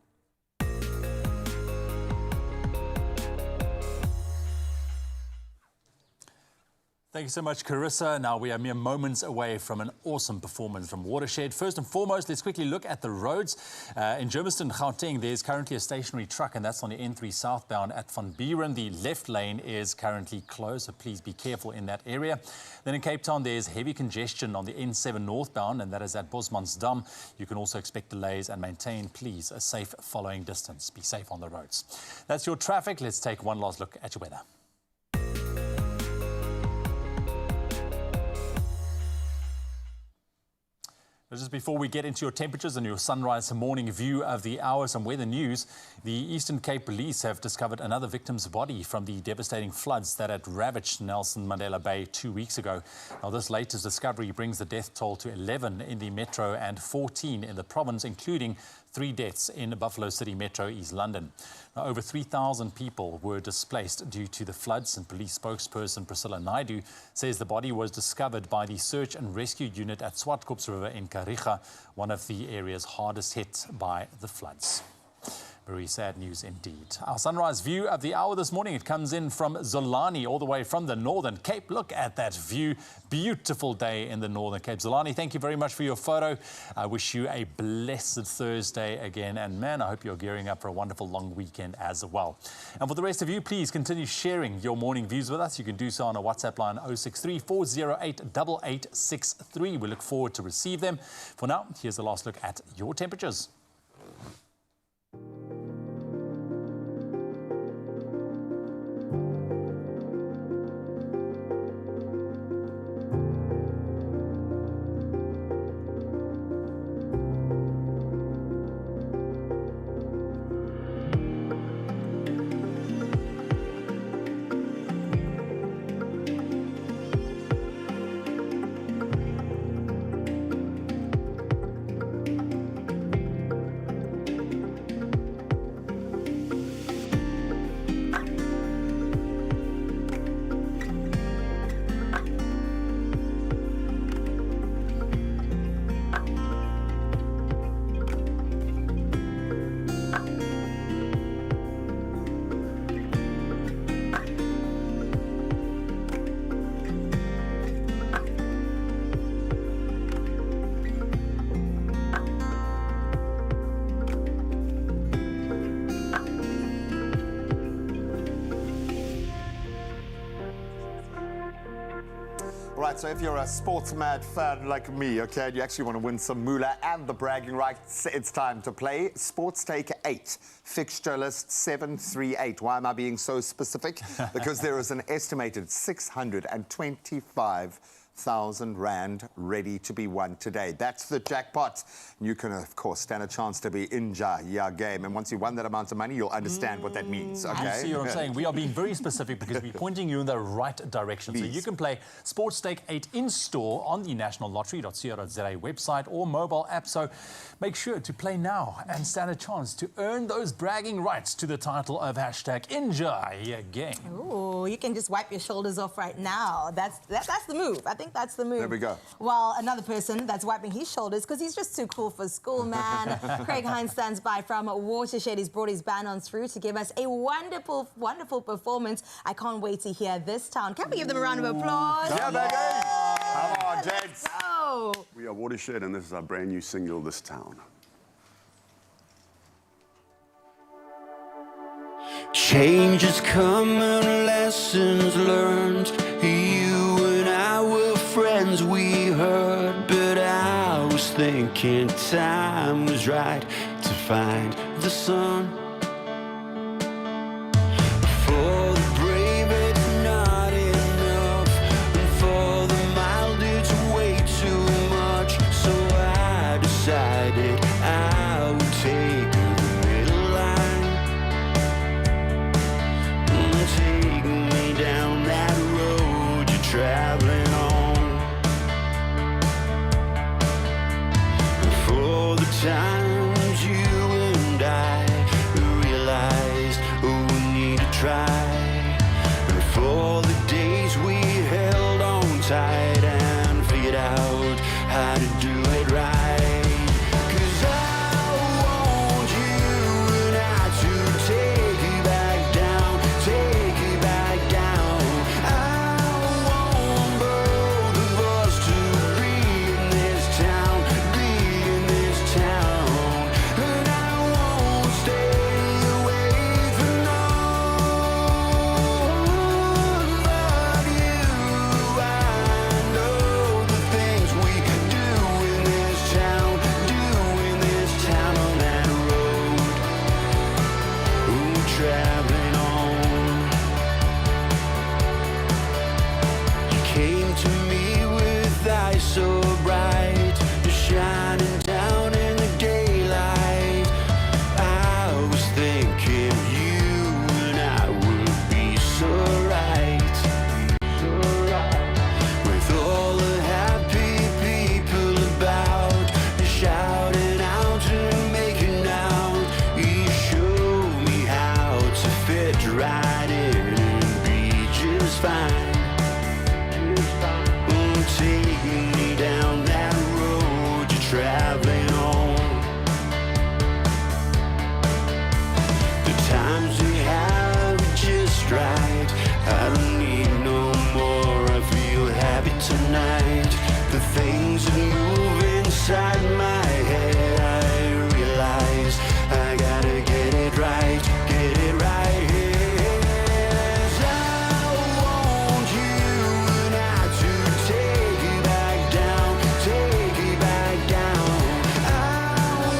Thank you so much, Carissa. Now we are mere moments away from an awesome performance from Watershed. First and foremost, let's quickly look at the roads. In Germiston, Gauteng, there's currently a stationary truck, and that's on the N3 southbound at Van Buren. The left lane is currently closed, so please be careful in that area. Then in Cape Town, there's heavy congestion on the N7 northbound, and that is at Bosmansdam. You can also expect delays and maintain, please, a safe following distance. Be safe on the roads. That's your traffic. Let's take one last look at your weather. Just before we get into your temperatures and your sunrise morning view of the hour, some weather news. The Eastern Cape Police have discovered another victim's body from the devastating floods that had ravaged Nelson Mandela Bay 2 weeks ago. Now, this latest discovery brings the death toll to 11 in the metro and 14 in the province, including 3 deaths in Buffalo City Metro, East London. Now, over 3,000 people were displaced due to the floods, and police spokesperson Priscilla Naidu says the body was discovered by the search and rescue unit at Swartkops River in Kariga, one of the areas hardest hit by the floods. Very sad news indeed. Our sunrise view of the hour this morning, it comes in from Zolani, all the way from the Northern Cape. Look at that view. Beautiful day in the Northern Cape. Zolani, thank you very much for your photo. I wish you a blessed Thursday again. And man, I hope you're gearing up for a wonderful long weekend as well. And for the rest of you, please continue sharing your morning views with us. You can do so on a WhatsApp line 063 408 8863. We look forward to receive them. For now, here's a last look at your temperatures. Right, so if you're a sports mad fan like me, okay, and you actually want to win some moolah and the bragging rights, it's time to play Sports Take 8, fixture list 738. Why am I being so specific? Because there is an estimated 625,000 rand ready to be won today. That's the jackpot. You can, of course, stand a chance to be in your game. And once you won that amount of money, you'll understand what that means, okay? You see what I'm saying? We are being very specific because we're pointing you in the right direction. Please. So you can play Sports Stake 8 in-store on the nationallottery.co.za website or mobile app. So make sure to play now and stand a chance to earn those bragging rights to the title of hashtag Enjoy Your Game. Ooh, you can just wipe your shoulders off right now. That's the move. I think that's the move. There we go. While another person that's wiping his shoulders because he's just too cool for school, man. Craig Hines stands by from Watershed. He's brought his band on through to give us a wonderful, wonderful performance. I can't wait to hear this town. Can we give them a round of applause? Yeah, baby! Come on, gents. Oh. We are Watershed, and this is our brand new single, This Town. Change is coming, lessons learned. You and I were friends, we heard, but I was thinking time was right to find the sun. For the brave it's not enough, and for the mild it's way too much. So I decided I would take the middle line. Take me down that road you're traveling on. For the times you and I realized, oh, we need to try. And for the days we held on tight and figured out how to do it right. 'Cause I want you and I to take you back down, take you back down. I want both of us to be in this town, be in this town. And I won't stay away from no one but you. I know the things we do in this town on that road. Ooh, traveling on. You came to me with eyes so bright, shining down in the daylight. I was thinking you and I would be so right. With all the happy people about, shouting out and making out. You showed me how to fit right in and be just fine. Take me down that road you're traveling on. times we have are just right. I don't need no more, I feel happy tonight. The things that move inside my head, I realize I gotta get it right, get it right. Yes, I want you and I to take it back down, take it back down. I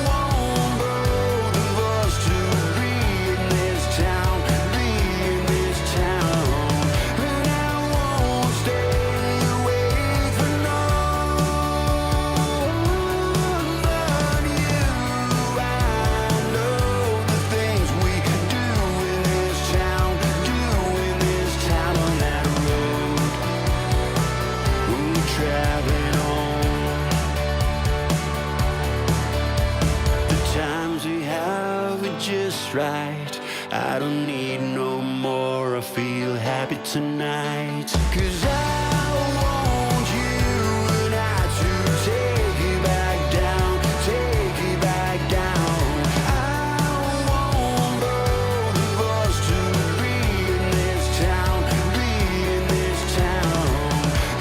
want both of us to be in this town, be in this town. And I won't stay away for no but you. I know the things we can do in this town, on that road we're traveling on. The times we have are just right. I don't need no more, I feel happy tonight. 'Cause I want you and I to take it back down, take it back down. I want both of us to be in this town, be in this town.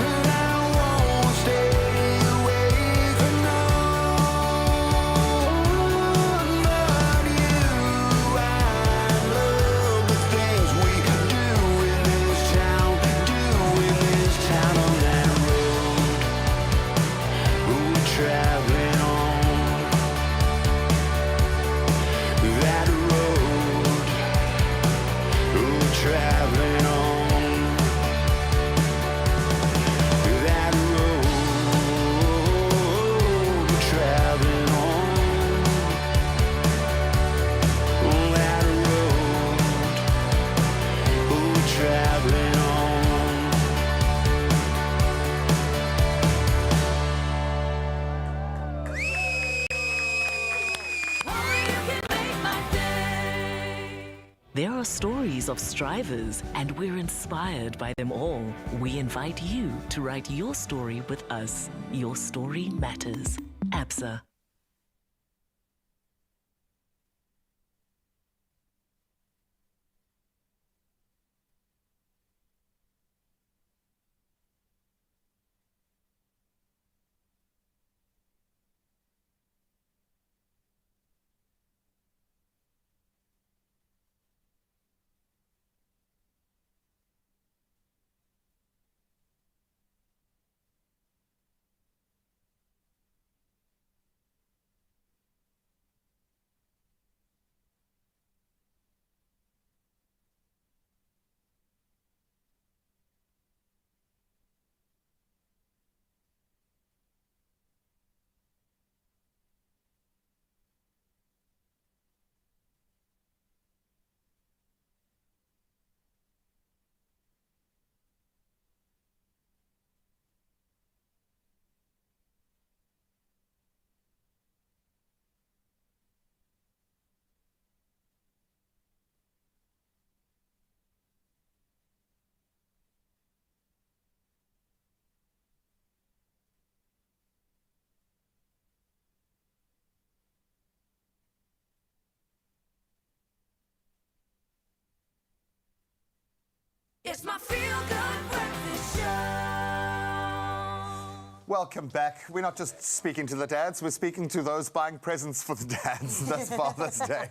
And I won't stay away for no but you. I love the things we can do in this town, on that road we're traveling on. That road we're traveling on. That road we're traveling on. That road we're traveling on. There are stories of strivers, and we're inspired by them all. We invite you to write your story with us. Your story matters. ABSA. It's my feel-good breakfast show. Welcome back. We're not just speaking to the dads, we're speaking to those buying presents for the dads this Father's Day.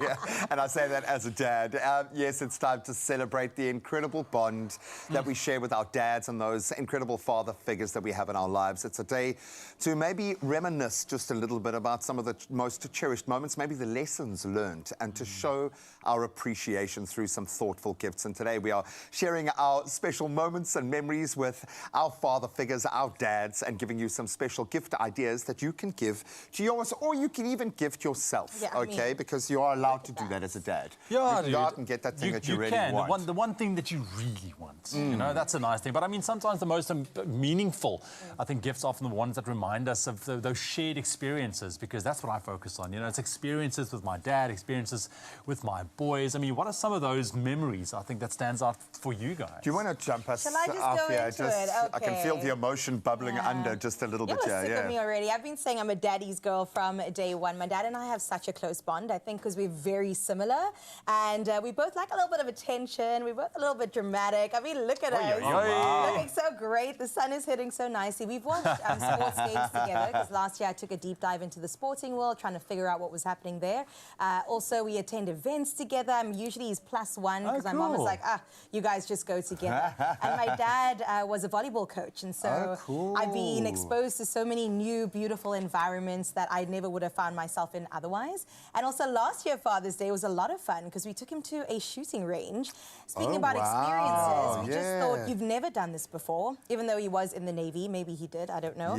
And I say that as a dad. Yes, it's time to celebrate the incredible bond that we share with our dads and those incredible father figures that we have in our lives. It's a day to maybe reminisce just a little bit about some of the most cherished moments, maybe the lessons learned, and to show our appreciation through some thoughtful gifts. And today we are sharing our special moments and memories with our father figures, our dads, and giving you some special gift ideas that you can give to yours, or you can even gift yourself, okay? Because you are allowed to do that as a dad. Yeah, you can go out and get that thing that you really want. The one thing that you really want, you know, that's a nice thing. But I mean, sometimes the most meaningful, I think, gifts are often the ones that remind us of those shared experiences, because that's what I focus on. You know, it's experiences with my dad, experiences with my boys. I mean, what are some of those memories, I think, that stands out for you guys? Do you want to jump us Shall I just up go here? into it? I can Okay. feel the emotion bubbling under just just a little bit, You're sick of me already. I've been saying I'm a daddy's girl from day one. My dad and I have such a close bond, I think, because we're very similar. And we both like a little bit of attention. We're both a little bit dramatic. I mean, look at us. wow. Looking so great. The sun is hitting so nicely. We've watched sports games together, because last year I took a deep dive into the sporting world, trying to figure out what was happening there. Also, we attend events together. I'm usually his +1, because my mom was like, you guys just go together. And my dad was a volleyball coach, and so I've been exposed to so many new, beautiful environments that I never would have found myself in otherwise. And also last year, Father's Day was a lot of fun, because we took him to a shooting range. Speaking about experiences, we just thought, you've never done this before, even though he was in the Navy. Maybe he did, I don't know.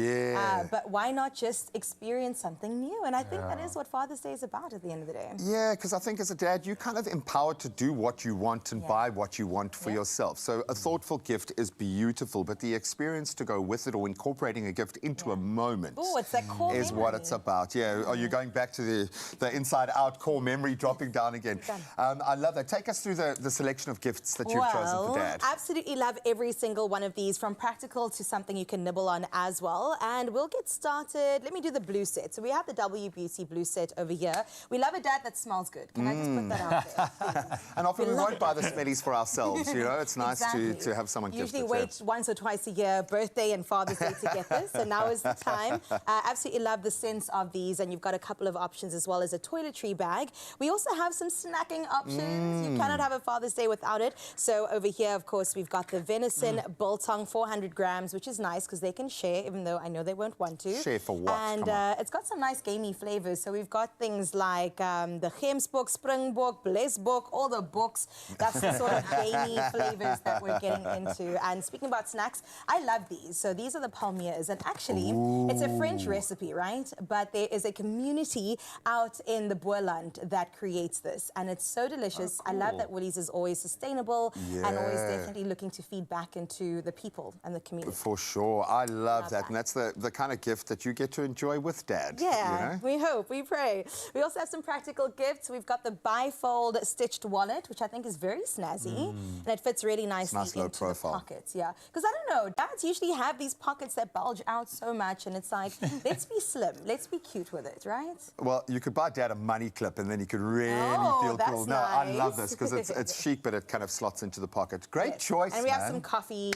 But why not just experience something new? And I think that is what Father's Day is about at the end of the day. Yeah, because I think as a dad, you're kind of empowered to do what you want and buy what you want for yourself. So a thoughtful gift is beautiful, but the experience to go with it, or incorporating a gift into a moment, it's that core is what it's about. Yeah, are you going back to the inside-out core memory dropping down again? I love that. Take us through the selection of gifts that you've chosen for Dad. Absolutely love every single one of these, from practical to something you can nibble on as well. And we'll get started. Let me do the blue set. So we have the W Beauty blue set over here. We love a dad that smells good. Can I just put that out there? And often we won't buy the smellies for ourselves, you know. It's nice to have someone gift it. Usually wait once or twice a year, birthday and Father's Day to get this. So now is the time. Absolutely love the sense of these. And you've got a couple of options, as well as a toiletry bag. We also have some snacking options. You cannot have a Father's Day without it. So over here, of course, we've got the venison biltong, 400 grams, which is nice because they can share, even though I know they won't want to. Share for what? And it's got some nice gamey flavors. So we've got things like the Gemsbok, Springbok, Blesbok, all the books. That's the sort of gamey flavors that we're getting into. And speaking about snacks, I love these. So these are the palmiers. And actually, it's a French recipe, right? But there is a community out in the Boerland that creates this. And it's so delicious. I love that Woolies is always sustainable and always definitely looking to feed back into the people and the community. For sure. I love that. And that's the kind of gift that you get to enjoy with Dad. Yeah, you know? we hope, we pray. We also have some practical gifts. We've got the bifold stitched wallet, which I think is very snazzy. And it fits really nicely into the pockets. Yeah, because I don't know, dads usually have these pockets that bulge out so much, and it's like, let's be slim, let's be cute with it, right? Well, you could buy Dad a money clip, and then he could really feel cool. No, I love this because it's chic, but it kind of slots into the pocket. Great choice, and we have some coffee.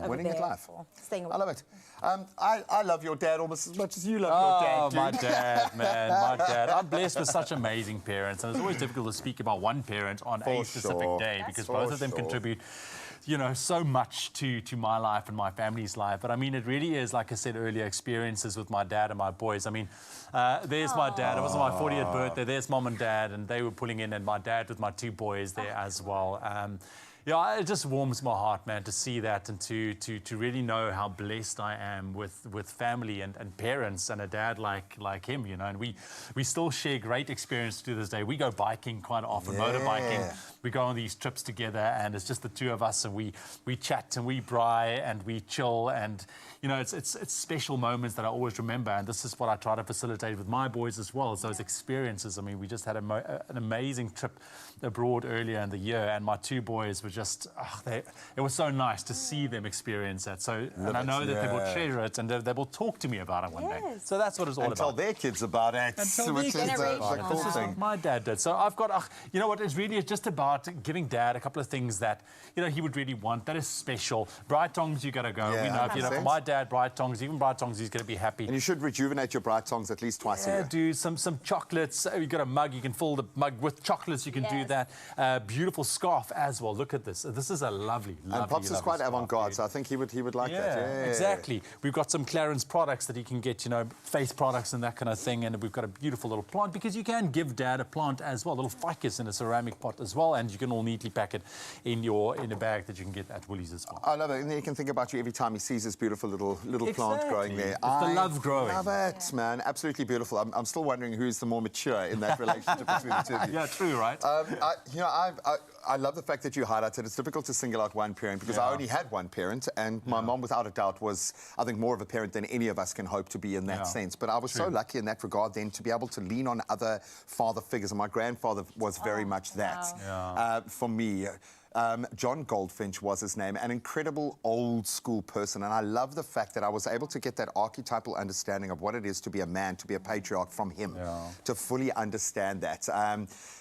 Winning at life. Staying away. I love it. I love your dad almost as much as you love your dad, dude. My dad, man, my dad. I'm blessed with such amazing parents, and it's always difficult to speak about one parent on a specific day because both of them contribute, you know, so much to my life and my family's life. But I mean, it really is, like I said earlier, experiences with my dad and my boys. I mean, there's my dad. It was my 40th birthday. There's Mom and Dad, and they were pulling in, and my dad with my two boys there as well. Yeah, it just warms my heart, man, to see that and to really know how blessed I am with family and parents and a dad like him, you know. And we still share great experience to this day. We go biking quite often, motorbiking. We go on these trips together, and it's just the two of us, and we chat and we braai and we chill, and you know, it's special moments that I always remember. And this is what I try to facilitate with my boys as well. It's those experiences. I mean, we just had an amazing trip abroad earlier in the year, and my two boys were just, it was so nice to see them experience that. So, and I know that they will treasure it, and they will talk to me about it one day. So that's what it's all about. Tell their kids about it, which is the cool thing. My dad did. So I've got, you know what, it's really just about giving Dad a couple of things that, you know, he would really want, that is special. Bright tongs, you got to go. We know, if you know, for my dad, bright tongs, even bright tongs, he's going to be happy. And you should rejuvenate your bright tongs at least twice a year. Yeah, dude, some chocolates. You've got a mug, you can fill the mug with chocolates, you can do that. Beautiful scarf as well. Look at this. This is a lovely, lovely, and Pops is quite avant-garde, so I think he would like that. Yeah, exactly. We've got some Clarence products that he can get, you know, face products and that kind of thing, and we've got a beautiful little plant, because you can give Dad a plant as well, a little ficus in a ceramic pot as well, and you can all neatly pack it in a bag that you can get at Woolies as well. I love it, and then you can think about you every time he sees this beautiful little plant growing there. It's the love growing. Love it, man. Absolutely beautiful. I'm still wondering who's the more mature in that relationship between the two of you. Yeah, true, right? You know, I love the fact that you highlighted it's difficult to single out one parent, because I only had one parent, and my mom, without a doubt, was, I think, more of a parent than any of us can hope to be in that sense. But I was so lucky in that regard then to be able to lean on other father figures, and my grandfather was very much that for me. John Goldfinch was his name, an incredible old school person. And I love the fact that I was able to get that archetypal understanding of what it is to be a man, to be a patriarch from him, to fully understand that.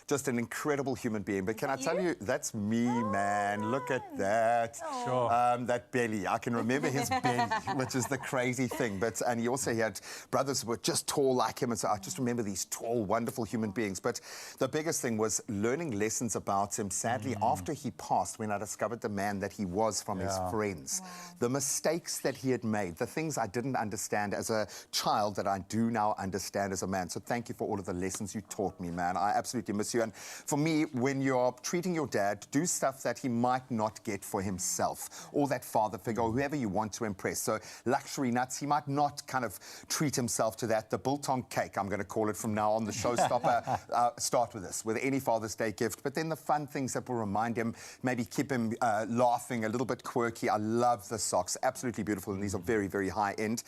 Just an incredible human being. But can I tell you, that's me, man. Look at that. Sure. That belly. I can remember his belly, which is the crazy thing. And he also had brothers who were just tall like him. And so I just remember these tall, wonderful human beings. But the biggest thing was learning lessons about him. Sadly, after he passed, when I discovered the man that he was from his friends, the mistakes that he had made, the things I didn't understand as a child that I do now understand as a man. So thank you for all of the lessons you taught me, man. I absolutely miss you. And for me, when you're treating your dad, do stuff that he might not get for himself, or that father figure, or whoever you want to impress. So luxury nuts, he might not kind of treat himself to that. The biltong cake, I'm going to call it from now on, the showstopper. Start with this, with any Father's Day gift. But then the fun things that will remind him, maybe keep him laughing, a little bit quirky. I love the socks, absolutely beautiful, and these are very, very high end.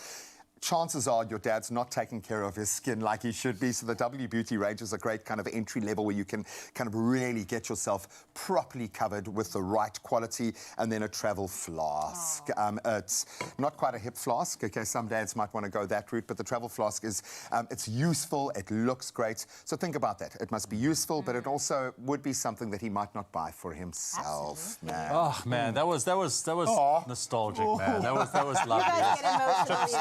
Chances are your dad's not taking care of his skin like he should be, so the W Beauty range is a great kind of entry level where you can kind of really get yourself properly covered with the right quality. And then a travel flask. It's not quite a hip flask, okay, some dads might want to go that route, but the travel flask is, it's useful, it looks great, so think about that. It must be useful, but it also would be something that he might not buy for himself, man. Oh, man, that was nostalgic, man. That was lovely. You guys get emotional, Just,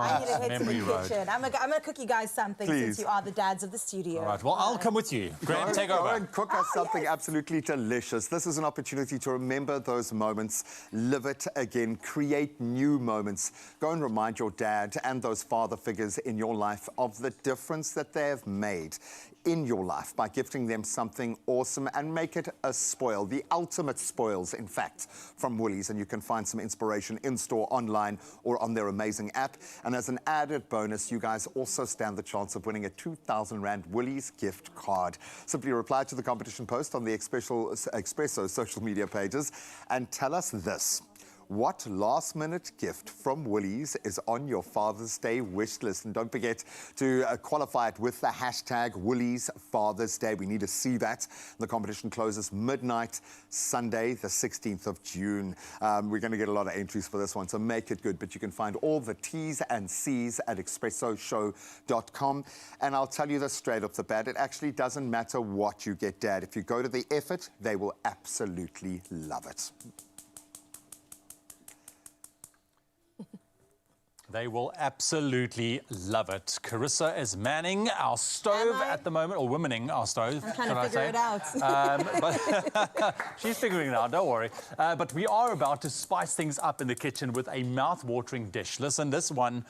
I need to head to memory the road. kitchen. I'm gonna cook you guys something since you are the dads of the studio. All right, well, I'll come with you. Graham, take over. Go and cook us something absolutely delicious. This is an opportunity to remember those moments, live it again, create new moments. Go and remind your dad and those father figures in your life of the difference that they have made in your life by gifting them something awesome, and make it a spoil, the ultimate spoils, in fact, from Woolies. And you can find some inspiration in-store, online, or on their amazing app. And as an added bonus, you guys also stand the chance of winning a 2,000 Rand Woolies gift card. Simply reply to the competition post on the Expresso social media pages and tell us this. What last-minute gift from Woolies is on your Father's Day wish list? And don't forget to qualify it with the hashtag Woolies Father's Day. We need to see that. The competition closes midnight, Sunday, the 16th of June. We're going to get a lot of entries for this one, so make it good. But you can find all the T's and C's at expressoshow.com. And I'll tell you this straight off the bat, it actually doesn't matter what you get, Dad. If you go to the effort, they will absolutely love it. They will absolutely love it. Carissa is manning our stove at the moment, or womaning our stove. I'm trying to figure it out. But she's figuring it out, don't worry. But we are about to spice things up in the kitchen with a mouth-watering dish. Listen, this one,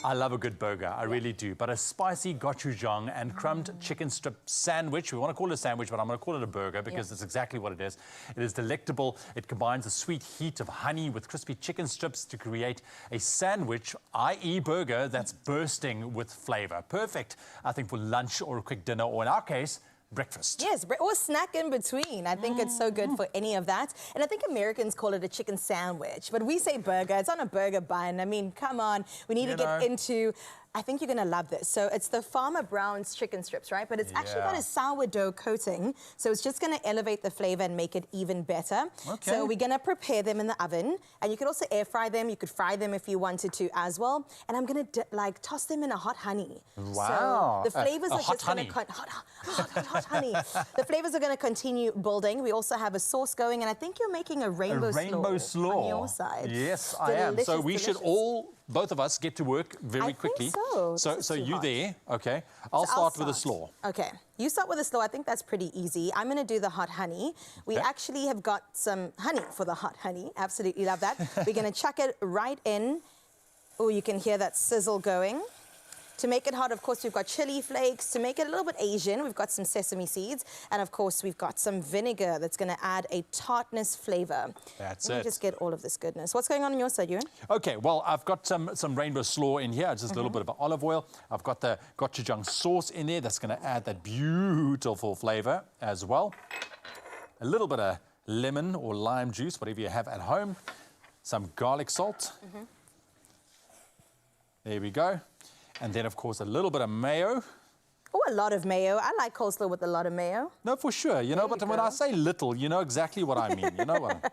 I love a good burger, I really do. But a spicy gochujang and crumbed chicken strip sandwich. We want to call it a sandwich, but I'm going to call it a burger because it's exactly what it is. It is delectable. It combines the sweet heat of honey with crispy chicken strips to create a sandwich, i.e. burger, that's bursting with flavor. Perfect, I think, for lunch or a quick dinner, or in our case, breakfast. Yes, or snack in between. I think it's so good for any of that. And I think Americans call it a chicken sandwich, but we say burger. It's on a burger bun. I mean, come on. We need to get into... I think you're going to love this. So it's the Farmer Brown's chicken strips, right? But it's actually got a sourdough coating. So it's just going to elevate the flavor and make it even better. Okay. So we're going to prepare them in the oven. And you could also air fry them. You could fry them if you wanted to as well. And I'm going to toss them in a hot honey. Wow. So the flavors are just going to... Hot honey. The flavors are going to continue building. We also have a sauce going. And I think you're making a rainbow slaw on your side. Yes, I am. So we should all... Both of us get to work very quickly. So you there, okay. I'll start with a slaw. Okay, you start with a slaw. I think that's pretty easy. I'm going to do the hot honey. We actually have got some honey for the hot honey. Absolutely love that. We're going to chuck it right in. Oh, you can hear that sizzle going. To make it hot, of course, we've got chili flakes. To make it a little bit Asian, we've got some sesame seeds. And, of course, we've got some vinegar that's going to add a tartness flavor. That's Let me just get all of this goodness. What's going on your side, Ewan? Okay, well, I've got some rainbow slaw in here, just a little bit of olive oil. I've got the gochujang sauce in there. That's going to add that beautiful flavor as well. A little bit of lemon or lime juice, whatever you have at home. Some garlic salt. There we go. And then, of course, a little bit of mayo. Oh, a lot of mayo. I like coleslaw with a lot of mayo. No, for sure. You know, but when I say little, you know exactly what I mean. You know what?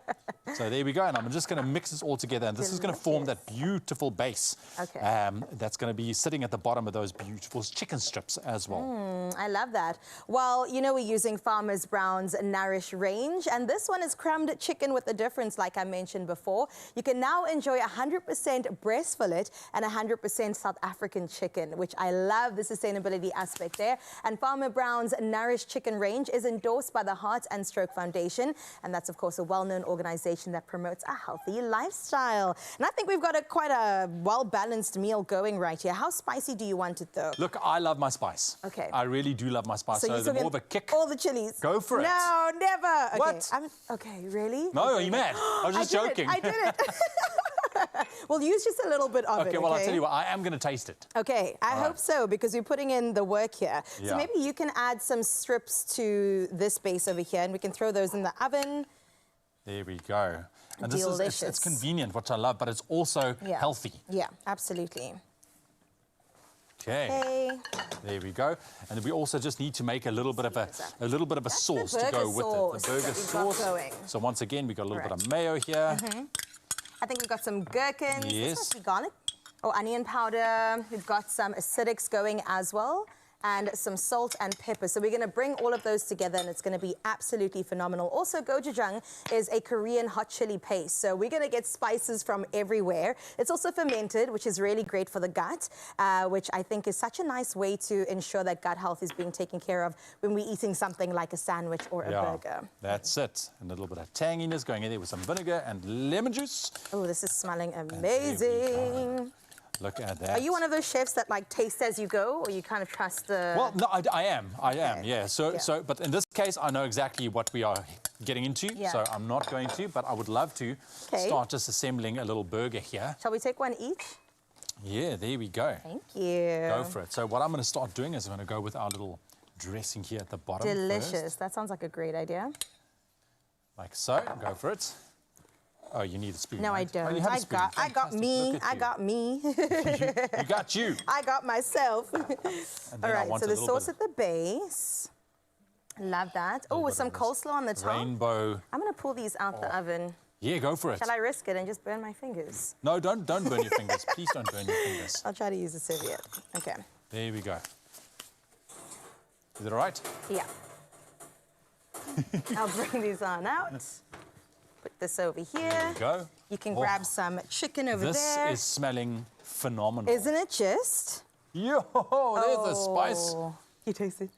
So there we go. And I'm just going to mix this all together. And this is going to form that beautiful base. Okay. That's going to be sitting at the bottom of those beautiful chicken strips as well. I love that. Well, you know, we're using Farmers Brown's Nourish range. And this one is crumbed chicken with a difference, like I mentioned before. You can now enjoy 100% breast fillet and 100% South African chicken, which I love the sustainability aspect there. And Farmer Brown's Nourish chicken range is endorsed by the Heart and Stroke Foundation, and that's of course a well-known organization that promotes a healthy lifestyle. And I think we've got quite a well-balanced meal going right here. How spicy do you want it though? Look, I love my spice. Okay. I really do love my spice. So the more of a kick. All the chilies. Go for it. No, never. Okay. What? Okay, really? No, okay. are you mad? I was just joking. I did it. Well, use just a little bit of it. Okay, well, I'll tell you what, I am going to taste it. Okay, I hope so, because we're putting in the work here. Yeah. So maybe you can add some strips to this base over here, and we can throw those in the oven. There we go. And Delicious. this is, it's convenient, which I love, but it's also healthy. Yeah, absolutely. Okay. There we go. And we also just need to make a little bit of a sauce to go with it. The burger sauce. So once again, we got a little bit of mayo here. I think we've got some gherkins. Yes. This must be garlic. Oh, onion powder. We've got some acidics going as well, and some salt and pepper. So we're going to bring all of those together, and it's going to be absolutely phenomenal. Also, gochujang is a Korean hot chili paste. So we're going to get spices from everywhere. It's also fermented, which is really great for the gut, which I think is such a nice way to ensure that gut health is being taken care of when we're eating something like a sandwich or a burger. That's it. And a little bit of tanginess going in there with some vinegar and lemon juice. Oh, this is smelling amazing. Look at that. Are you one of those chefs that like taste as you go, or you kind of trust the... Well, no, I am, yeah. So, but in this case, I know exactly what we are getting into, so I'm not going to, but I would love to start just assembling a little burger here. Shall we take one each? Yeah, there we go. Thank you. Go for it. So what I'm going to start doing is I'm going to go with our little dressing here at the bottom. Delicious. First. That sounds like a great idea. Like so. Go for it. Oh, you need a spoon. No, right? I don't. Oh, you have a spoon. I got me. I got me. You got you. I got myself. All right, so the sauce at the base. Love that. Oh, with some coleslaw on the top. Rainbow. I'm going to pull these out the oven. Yeah, go for it. Shall I risk it and just burn my fingers? No, don't burn your fingers. Please don't burn your fingers. I'll try to use a serviette. Okay. There we go. Is it all right? Yeah. I'll bring these on out. Put this over here. There we go. You can grab some chicken over there. This is smelling phenomenal. Isn't it just? Yo, there's the spice. You taste it?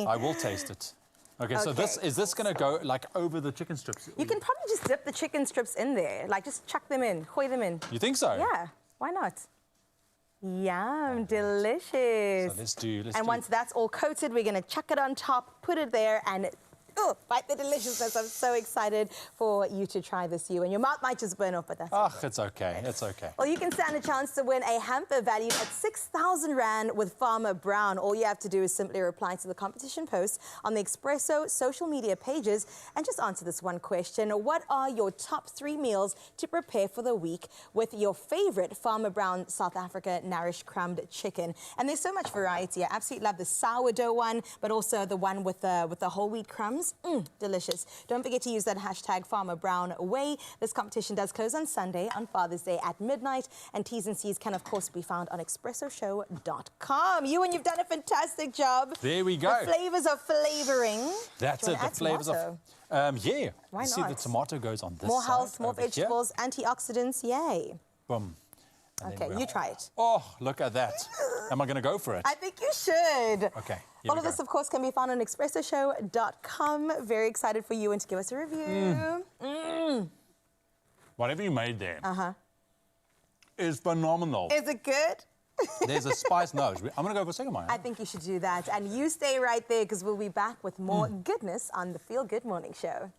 I will taste it. Okay, so is this going to go like over the chicken strips? You can probably just dip the chicken strips in there. Like just chuck them in, hoy them in. You think so? Yeah, why not? Yum, delicious. So let's do. Once that's all coated, we're going to chuck it on top, put it there, and bite the deliciousness. I'm so excited for you to try this, and your mouth might just burn off, but that's okay. It's okay. It's okay. Well, you can stand a chance to win a hamper valued at 6,000 Rand with Farmer Brown. All you have to do is simply reply to the competition post on the Expresso social media pages and just answer this one question. What are your top 3 meals to prepare for the week with your favorite Farmer Brown South Africa Nourish crumbed chicken? And there's so much variety. I absolutely love the sourdough one, but also the one with the whole wheat crumbs. Delicious. Don't forget to use that hashtag Farmer Brown Away. This competition does close on Sunday, on Father's Day at midnight, and T's and C's can, of course, be found on expressoshow.com. You've done a fantastic job. There we go. The flavors of flavoring. That's it, the flavors tomato? of... yeah. Why you see, not? the tomato goes on this More side, health, more over here. vegetables, antioxidants, yay. Boom. And Okay, you try it. Oh, look at that. Am I going to go for it? I think you should. Okay. All of this, of course, can be found on expressoshow.com. Very excited for you and to give us a review. Whatever you made there is phenomenal. Is it good? There's a spice nose. I'm going to go for a second one. I think you should do that. And you stay right there because we'll be back with more goodness on the Feel Good Morning Show.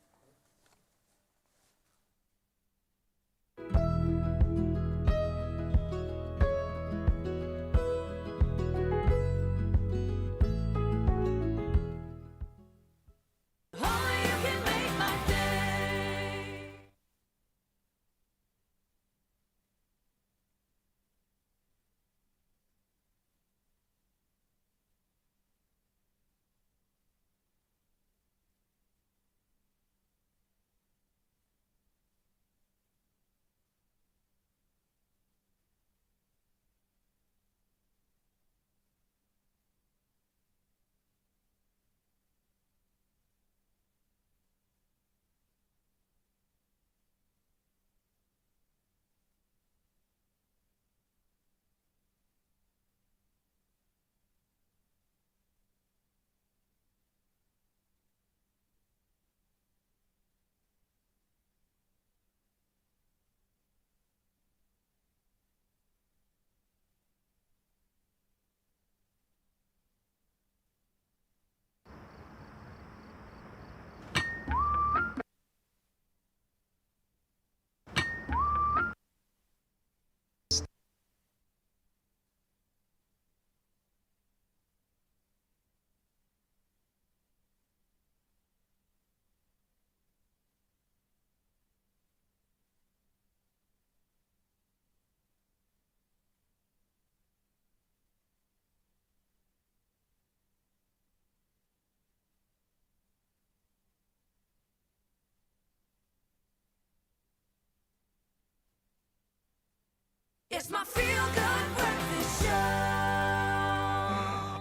It's my feel-good breakfast show.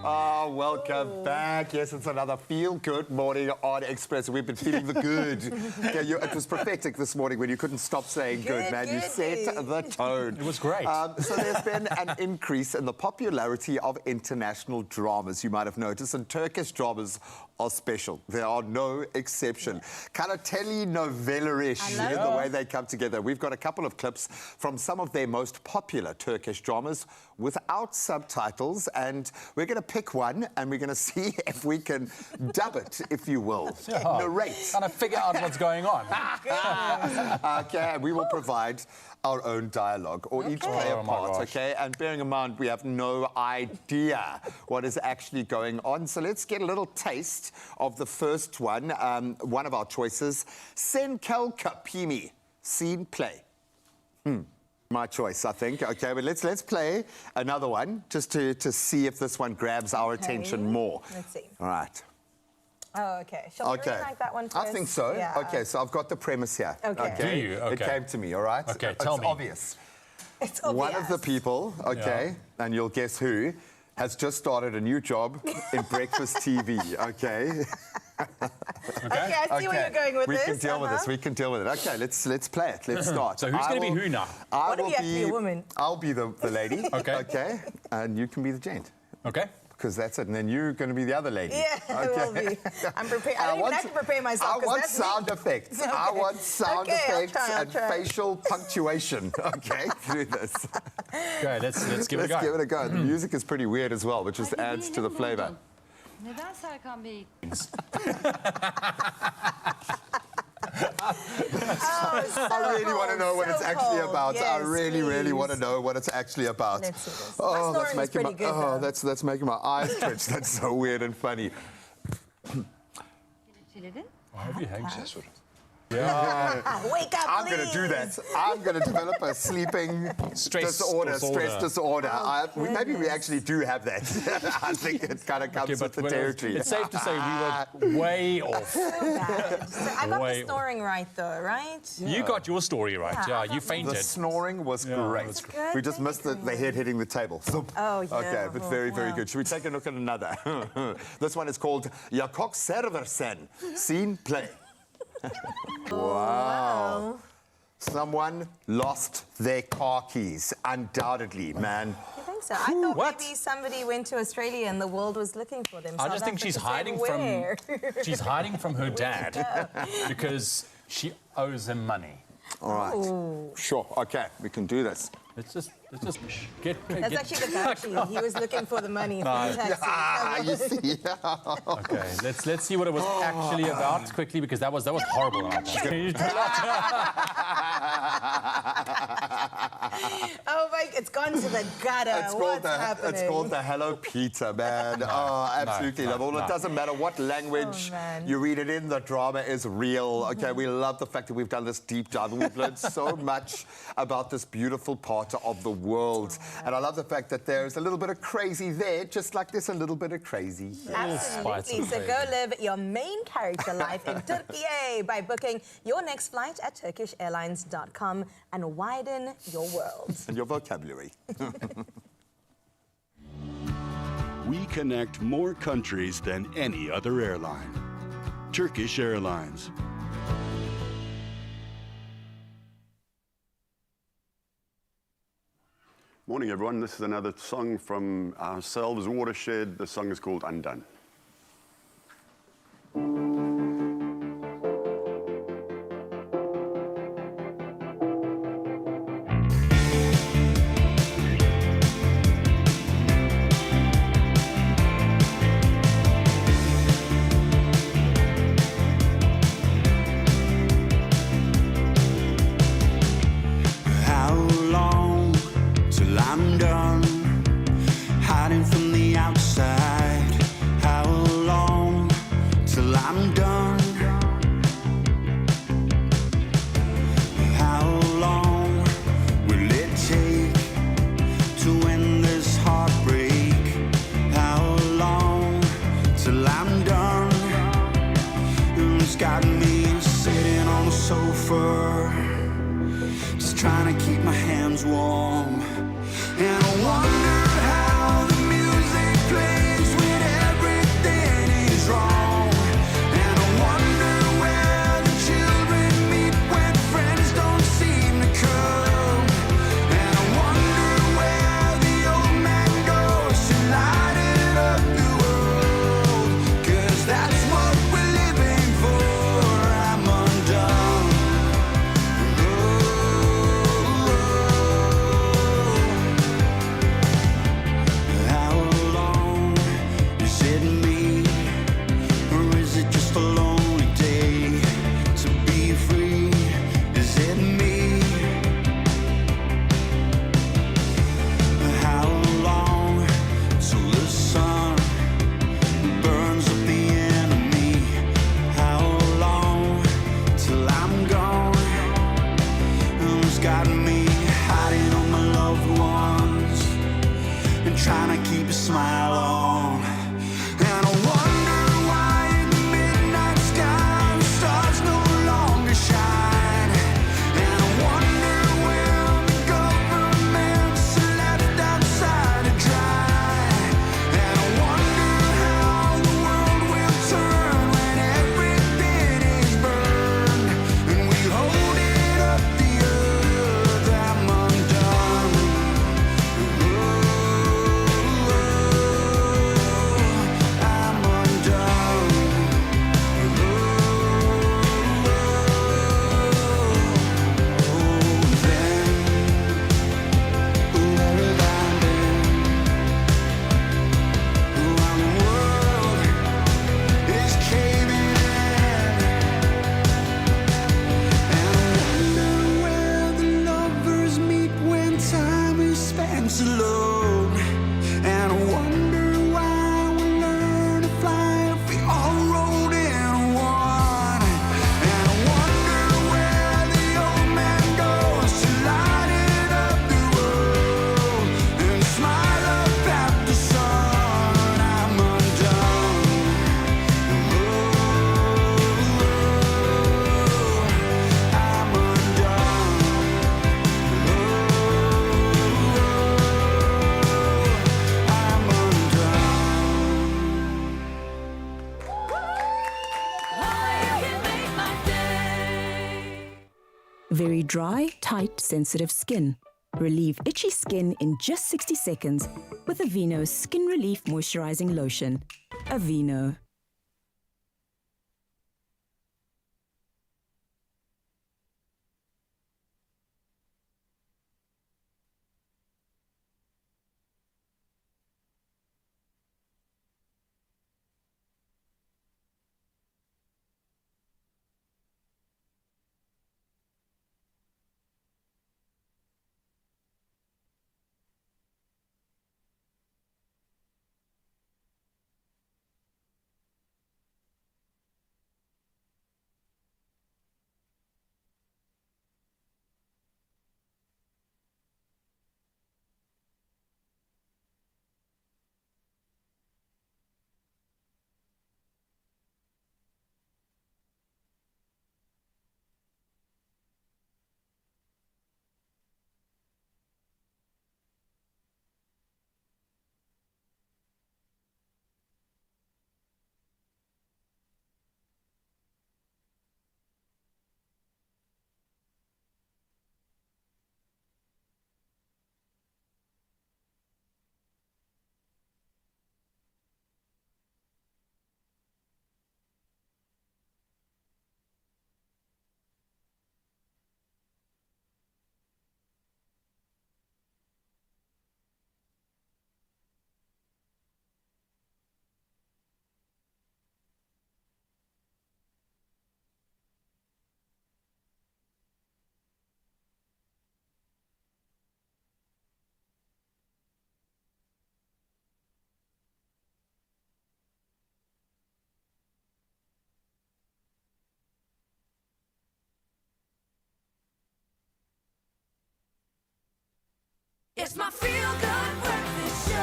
Oh, welcome back. Yes, it's another feel-good morning on Expresso. We've been feeling the good. It was prophetic this morning when you couldn't stop saying good, man. You set the tone. It was great. So there's been an increase in the popularity of international dramas, you might have noticed, and Turkish dramas are special. There are no exception. Kind of telenovela-ish in the way they come together. We've got a couple of clips from some of their most popular Turkish dramas without subtitles, and we're going to pick one and we're going to see if we can dub it, if you will. Narrate. Kind of figure out what's going on. Okay, we will provide our own dialogue, or each play a part, okay? And bearing in mind, we have no idea what is actually going on. So let's get a little taste of the first one. One of our choices, Sen Kel Kapimi, scene play. My choice, I think. Okay, but let's play another one just to see if this one grabs our attention more. Let's see. All right. Oh, okay. Shall we like that one first? I think so. Yeah. Okay, so I've got the premise here. Okay. Do you? Okay. It came to me, all right? Okay, tell me. Obvious. It's obvious. One of the people, okay, and you'll guess who, has just started a new job in breakfast TV, okay? Okay, I see where you're going with we this. We can deal with this. We can deal with it. Okay, let's play it. Let's start. So who's going to be who now? What if you have to be a woman? I'll be the lady. Okay. Okay, and you can be the gent. Okay. Because that's it, and then you're going to be the other lady. Yeah, I will be. I'm prepared. I don't even have to prepare myself. I want sound effects. Okay. I want sound effects I'll try. facial punctuation. Okay, through this. Okay, let's give it a go. Let's give it a go. The music is pretty weird as well, which just adds to the flavour. Neden Serkan Bey? I really want to know what it's actually about. Yes, I really want to know what it's actually about. Let's see this. Oh, that's making my that's making my eyes twitch. That's so weird and funny. Why have you anxious? Yeah. Wake up, I'm going to do that. I'm going to develop a sleeping stress disorder. Maybe we actually do have that. I think it kind of comes with the territory. It's safe to say we were way off. So bad. So I got the snoring right, though, right? Yeah. You got your story right. Yeah, you fainted. The snoring was great. We just missed the head hitting the table. Oh, yeah. Okay, but very good. Should we take a look at another? This one is called Yakok Serversen. Scene play. Wow. Someone lost their car keys, undoubtedly, man. You think so? I thought maybe somebody went to Australia and the world was looking for them. I just think she's hiding from her dad because she owes him money. All right. Sure. Okay, we can do this. Let's just get. That's actually the taxi. He was looking for the money for the taxi. You see. Okay, let's see what it was actually about quickly, because that was horrible. Oh my! It's gone to the gutter. What's happening? It's called the Hello Peter, man. Absolutely love it. It doesn't matter what language you read it in. The drama is real. Okay, we love the fact that we've done this deep dive and we've learned so much about this beautiful part of the world. And I love the fact that there's a little bit of crazy there, just like there's a little bit of crazy here. Absolutely. So go live your main character life in Turkey by booking your next flight at TurkishAirlines.com and widen your world. And your vocabulary. We connect more countries than any other airline. Turkish Airlines. Morning, everyone. This is another song from ourselves, Watershed. The song is called Undone. I'm done hiding from the outside. How long till I'm done? How long will it take to end this heartbreak? How long till I'm done? It's got me sitting on the sofa, just trying to keep my hands warm. And I wonder how the music plays when everything is wrong. And I wonder where the children meet when friends don't seem to come. And I wonder where the old man goes to light it up the world. 'Cause that's what we're living for. I'm undone. How long is it me, or is it just a lonely day? To be free, is it me? How long till the sun burns up the enemy? How long till I'm gone? Who's got me hiding on my loved ones and trying to keep a smile on? And I wonder why in the midnight sky the stars no longer shine. And I wonder where the government's left outside to dry. And I wonder how the world will turn when everything is burned and we hold it up the earth. I'm undone. I'm undone. Where have I been? While the world is caving in. And I wonder where the lovers meet when time is spent alone. And I wonder why we learn to fly if we all rolled in one. And I wonder where the old man goes to light it up the world and smile up at the sun. I'm undone. I'm Very dry, tight, sensitive skin. Relieve itchy skin in just 60 seconds with Aveeno Skin Relief Moisturizing Lotion. Aveeno. It's my feel-good breakfast show.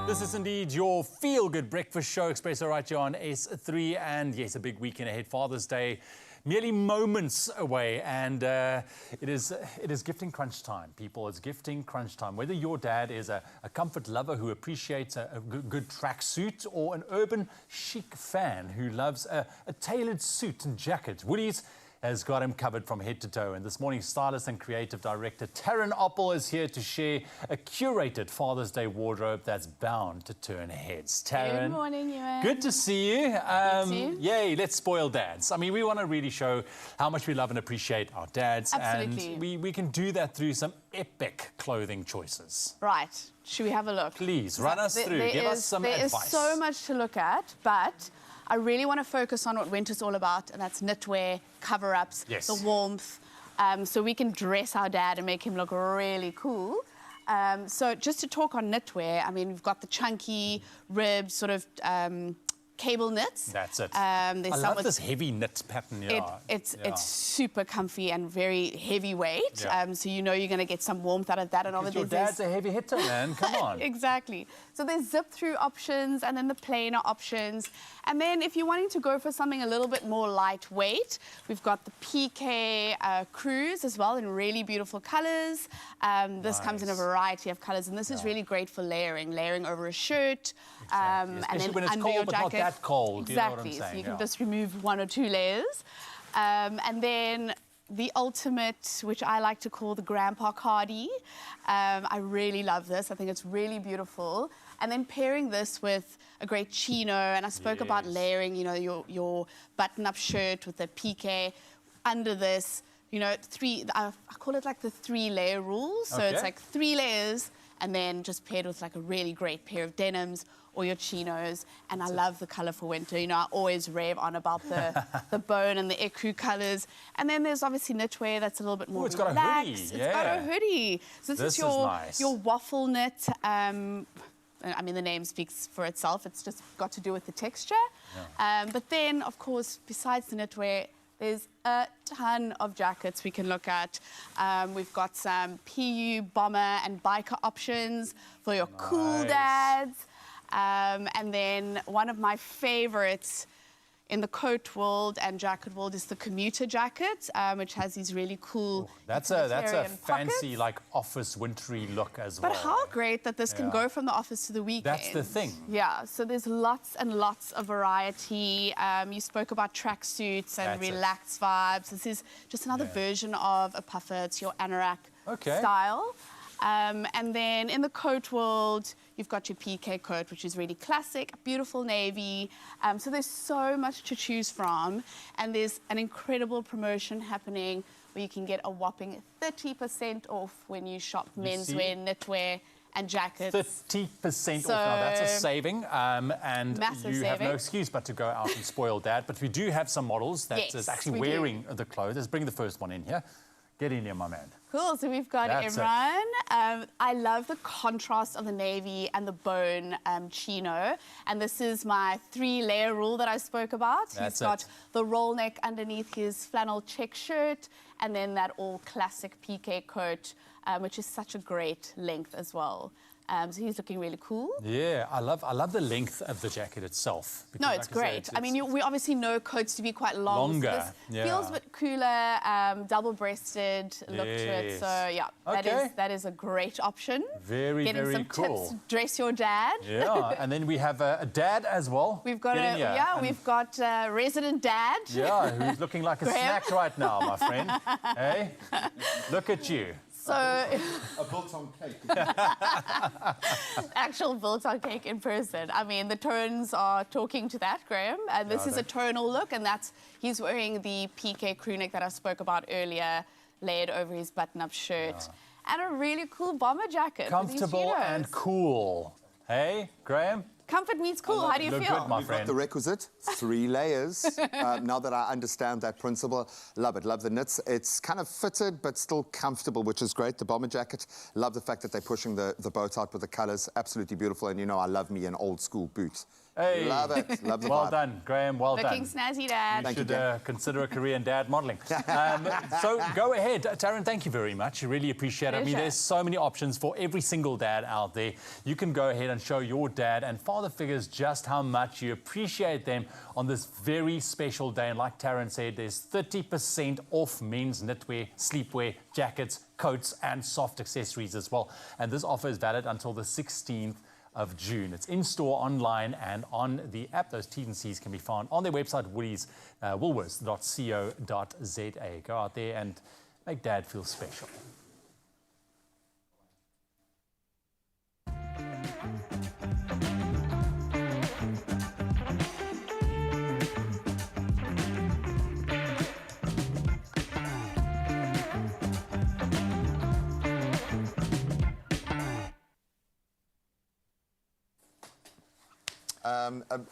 This is indeed your feel-good breakfast show, Expresso right here on S3. And yes, a big weekend ahead, Father's Day. merely moments away, and it is gifting crunch time, people. It's gifting crunch time. Whether your dad is a comfort lover who appreciates a good tracksuit, or an urban chic fan who loves a tailored suit and jacket, Woody's has got him covered from head to toe. And this morning, stylist and creative director Taryn Oppel is here to share a curated Father's Day wardrobe that's bound to turn heads. Taryn. Good morning, Ewan. Good to see you. You too. Yay, let's spoil dads. I mean, we want to really show how much we love and appreciate our dads. Absolutely. And we can do that through some epic clothing choices. Right. Should we have a look? Please, run us through. Give us some advice. There is so much to look at, but I really want to focus on what winter's all about, and that's knitwear, cover-ups, yes, the warmth, so we can dress our dad and make him look really cool. So just to talk on knitwear, I mean, we've got the chunky, ribbed, sort of cable knits. That's it. I love this heavy knit pattern. Yeah. It's super comfy and very heavyweight. Yeah. So you know you're going to get some warmth out of that. And your dad's a heavy hitter, man. Come on. Exactly. So there's zip-through options and then the plainer options. And then if you're wanting to go for something a little bit more lightweight, we've got the PK Cruise as well in really beautiful colours. This comes in a variety of colours, and this is really great for layering over a shirt. Exactly. And then when it's under cold, your but jacket. not that cold. Exactly. You know what I'm saying? So you can just remove 1 or 2 layers. And then the ultimate, which I like to call the grandpa cardi. I really love this. I think it's really beautiful. And then pairing this with a great chino, and I spoke about layering, you know, your button-up shirt with the PK under this, you know, I call it like the 3-layer rule. So it's like 3 layers, and then just paired with like a really great pair of denims or your chinos. And I love the colour for winter. You know, I always rave on about the bone and the ecru colours. And then there's obviously knitwear that's a little bit more it's got relaxed. a hoodie. It's got a hoodie. So this is nice. your waffle knit. I mean, the name speaks for itself. It's just got to do with the texture. Yeah. But then, of course, besides the knitwear, there's a ton of jackets we can look at. We've got some PU, bomber, and biker options for your cool dads. And then one of my favorites in the coat world and jacket world is the commuter jacket, which has these really cool That's a utilitarian fancy, pockets. like, office wintry look as well. But how great that this can go from the office to the weekend. That's the thing. Yeah, so there's lots and lots of variety. You spoke about tracksuits and relaxed vibes. This is just another version of a puffer. It's your anorak style. And then in the coat world, you've got your PK coat, which is really classic, beautiful navy. So there's so much to choose from. And there's an incredible promotion happening where you can get a whopping 30% off when you shop menswear, knitwear, and jackets. 30% off. Now, that's a saving. And Massive you have no saving. excuse but to go out and spoil Dad. But we do have some models that is actually wearing the clothes. Let's bring the first one in here. Get in here, my man. Cool, so we've got Imran. I love the contrast of the navy and the bone chino. And this is my 3-layer rule that I spoke about. He's got the roll neck underneath his flannel check shirt, and then that all classic PK coat, which is such a great length as well. So he's looking really cool. Yeah, I love the length of the jacket itself. No, it's great. I mean, we obviously know coats to be quite long. Longer, So this feels a bit cooler, double-breasted look to it. So yeah, that is a great option. Very, Getting very some cool. tips to dress your dad. Yeah, and then we have a dad as well. We've got we've got resident dad. Yeah, who's looking like a snack right now, my friend. Hey, look at you. So a built-on cake. Actual built-on cake in person. I mean, the tones are talking to that, Graham. And this is a tonal look, and he's wearing the PK crew neck that I spoke about earlier, layered over his button-up shirt, and a really cool bomber jacket. Comfortable and cool. Hey, Graham? Comfort meets cool. How do you feel? Good, my We've friend. got the requisite 3 layers. Now that I understand that principle, love it. Love the knits. It's kind of fitted but still comfortable, which is great. The bomber jacket. Love the fact that they're pushing the boat out with the colours. Absolutely beautiful. And you know, I love me an old school boot. Hey. Love it. Love the Well vibe. done, Graham. Well Looking done. snazzy, Dad. You should consider a career in dad modelling. So go ahead. Taryn, thank you very much. I really appreciate it. I mean, Pleasure. there's so many options for every single dad out there. You can go ahead and show your dad and father figures just how much you appreciate them on this very special day. And like Taryn said, there's 30% off men's knitwear, sleepwear, jackets, coats, and soft accessories as well. And this offer is valid until the 16th of June. It's in-store, online, and on the app. Those T's and C's can be found on their website, woolies.woolworths.co.za. Go out there and make Dad feel special.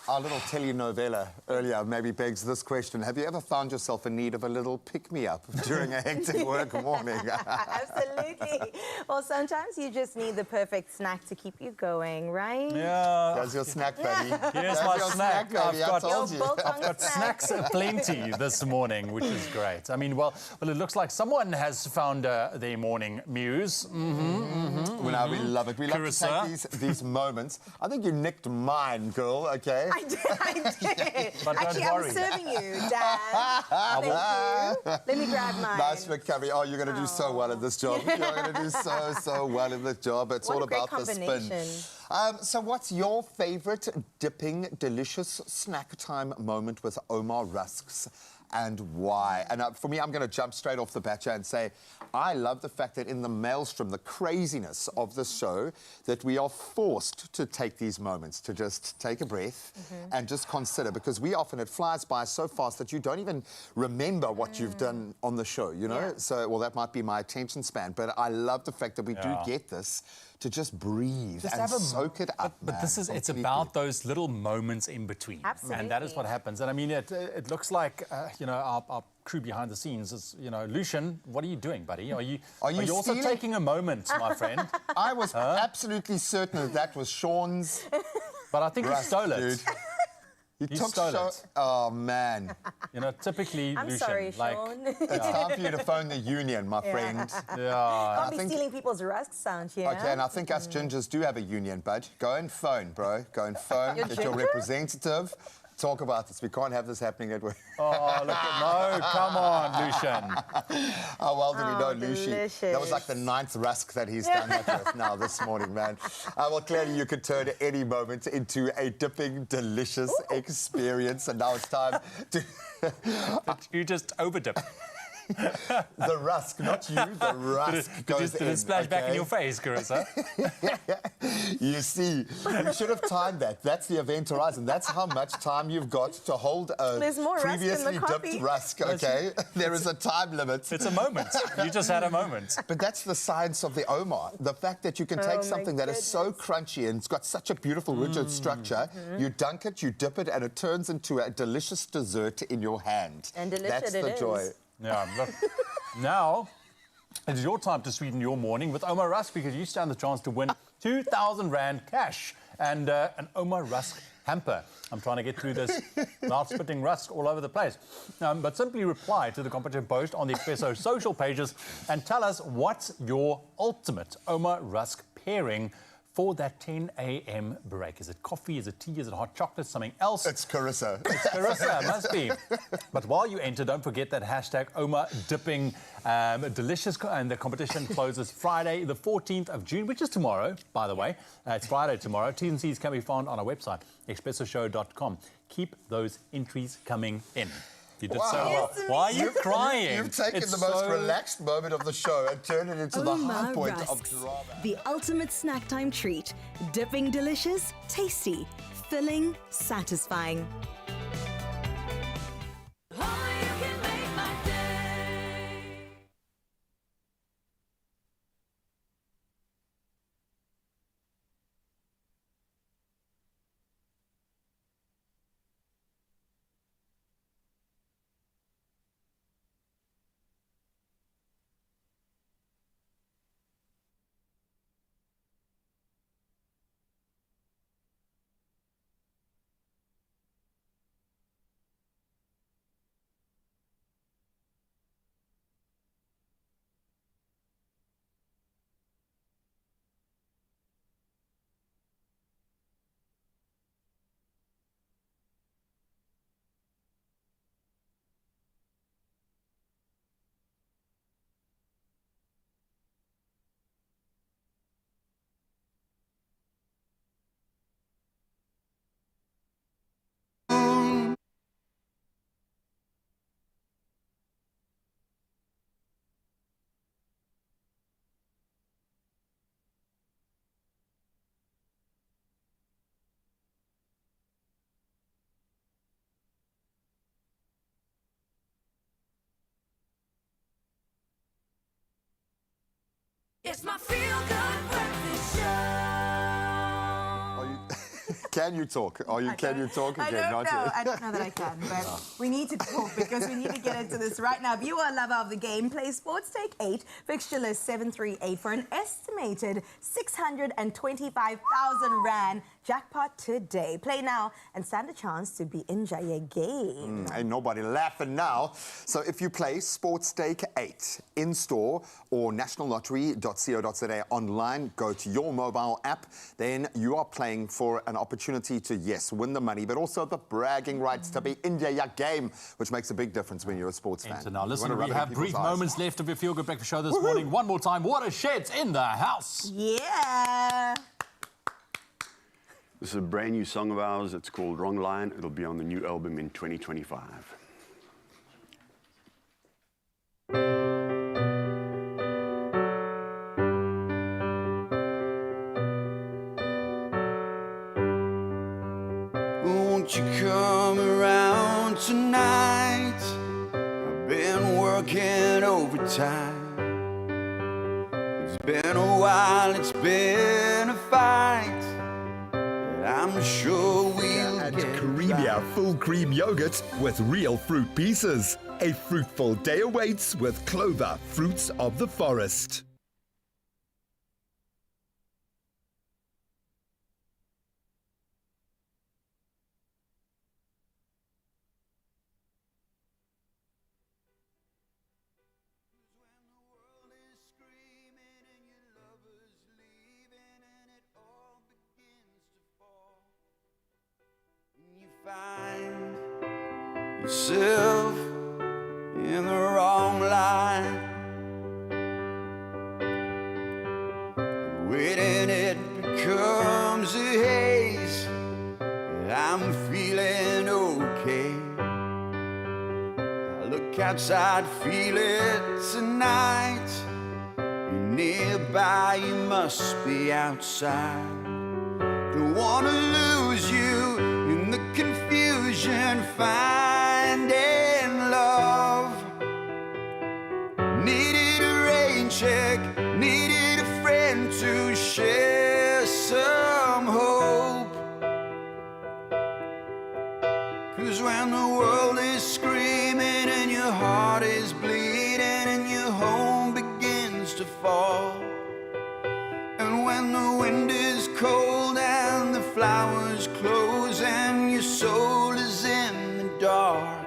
Our little telenovela earlier maybe begs this question. Have you ever found yourself in need of a little pick-me-up during a hectic work morning? Absolutely. Well, sometimes you just need the perfect snack to keep you going, right? Yeah. There's your snack, buddy. Here's There's my your snack. baby. I told you. I've got snacks aplenty this morning, which is great. I mean, well, it looks like someone has found their morning muse. Well, now we love it. We love to take these moments. I think you nicked mine, girl, okay? I did. But don't Actually, I worry. was serving you, Dad. Thank you. Let me grab mine. Nice recovery. Oh, you're going to do so well at this job. You're going to do so well in this job. It's What all a great about the spin. combination. So what's your favorite dipping, delicious snack time moment with Omar rusks? And why? And for me, I'm going to jump straight off the bat here and say, I love the fact that in the maelstrom, the craziness of the show, that we are forced to take these moments to just take a breath and just consider, because it flies by so fast that you don't even remember what you've done on the show, you know? Yeah. So, well, that might be my attention span, but I love the fact that we do get this to just breathe and soak it up. But this is, it's about those little moments in between. Absolutely. And that is what happens. And I mean, it looks like, you know, our crew behind the scenes is, you know, Lucian, what are you doing, buddy? Are you also stealing? taking a moment, my friend? I was absolutely certain that was Sean's. But I think you Rust, stole it. dude. You stole it. Oh, man. You know, typically, I'm Lucian, sorry, like, Sean. It's time for you to phone the union, my friend. Can't be stealing people's rusks, aren't you? Okay, and I think us gingers do have a union, bud. Go and phone, bro. Go and phone. You're Get your ginger? representative. Talk about this. We can't have this happening at work. Oh, look at, no, come on, Lucian. How well do we know Lucy? delicious. That was like the 9th rusk that he's done that with now this morning, man. Well, clearly you could turn any moment into a dipping, delicious experience. And now it's time to... You just overdip. The rusk, not you, the rusk goes Did it splash back in your face, Carissa? You see, you should have timed that. That's the event horizon. That's how much time you've got to hold a There's more rusk in the previously coffee. dipped rusk, okay? There is a time limit. It's a moment. You just had a moment. But that's the science of the Omar. The fact that you can take something that is so crunchy and it's got such a beautiful, rigid structure, you dunk it, you dip it, and it turns into a delicious dessert in your hand. And delicious That's it the is. joy. Yeah, look. Now, it's your time to sweeten your morning with Omar Rusk, because you stand the chance to win 2,000 Rand cash and an Omar Rusk hamper. I'm trying to get through this mouth-spitting rusk all over the place. But simply reply to the competitive post on the Expresso social pages and tell us what's your ultimate Omar Rusk pairing for that 10 a.m. break. Is it coffee? Is it tea? Is it hot chocolate? Something else? It's Carissa. It's Carissa, must be. But while you enter, don't forget that hashtag Omar Dipping Delicious, and the competition closes Friday, the 14th of June, which is tomorrow, by the way. It's Friday tomorrow. T's and C's can be found on our website, expressoshow.com. Keep those entries coming in. You did so well. Why are you crying? You've taken It's the most so- relaxed moment of the show and turned it into the high Omar point of Rusks, drama. the ultimate snack time treat. Dipping delicious, tasty, filling, satisfying. It's my feel-good breakfast show. Can you talk? Can you talk I again? don't Not know. yet. I don't know that I can, but we need to talk because we need to get into this right now. If you are a lover of the game, play Sports Take 8, fixture list 738 for an estimated 625,000 Rand jackpot today. Play now and stand a chance to be in Jaya game. Ain't nobody laughing now. So if you play Sports Stake 8 in-store or nationallottery.co.za online, go to your mobile app, then you are playing for an opportunity to, yes, win the money, but also the bragging rights to be in your game, which makes a big difference when you're a sports fan. So now, You listen, wanna we rub it in have people's brief eyes. moments left of your Feel Good Breakfast show this morning. One more time, Watershed's in the house. Yeah. This is a brand new song of ours. It's called Wrong Line. It'll be on the new album in 2025. Won't you come around tonight? I've been working overtime. It's been a while, it's been a fight, but I'm sure we'll And get Caribia right. full cream yogurt with real fruit pieces. A fruitful day awaits with Clover, fruits of the forest. Find yourself in the wrong line. Waiting, it becomes a haze. I'm feeling okay. I look outside, feel it tonight. You're nearby, you must be outside. Don't wanna lose you in the confusion, finding love. Needed a rain check, needed a friend to share some hope. 'Cause when the world is screaming and your heart is bleeding and your home begins to fall, and when the wind is cold and the flowers close and your soul is in the dark,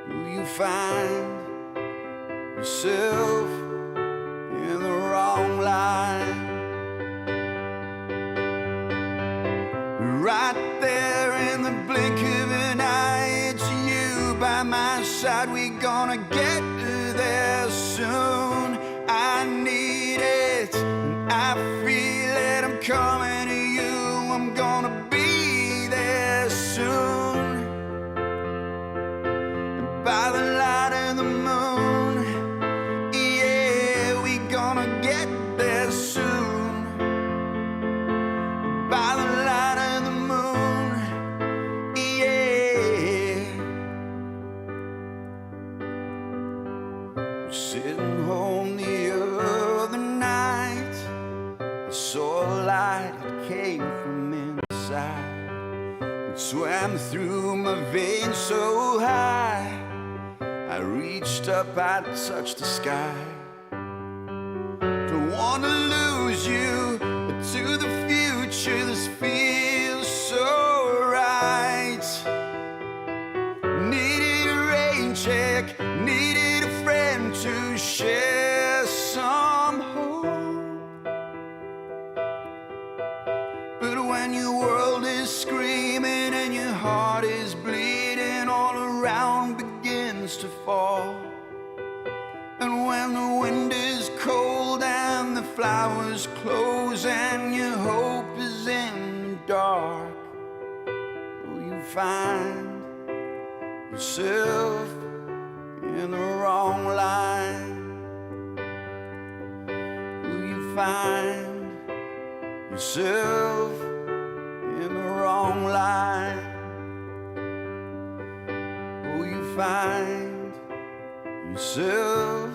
will you find yourself in the wrong line? Right there in the blink of an eye, it's you by my side. We're gonna get there soon. I need it, and I feel it. I'm coming to you. I'm gonna be there soon. By the light of the moon, yeah, we're gonna get there soon. By the light of the moon, yeah. Sitting home the other night, I saw a light that came from inside. It swam through my veins so high. I reached up, I touched the sky. Don't wanna lose you, but to the future this feels so right. Needed a rain check, needed a friend to share some hope. But when your world is screaming and your heart is bleeding, all around begins to fall. And when the wind is cold and the flowers close and your hope is in the dark, will you find yourself in the wrong line? Will you find yourself in the wrong line? Will you find yourself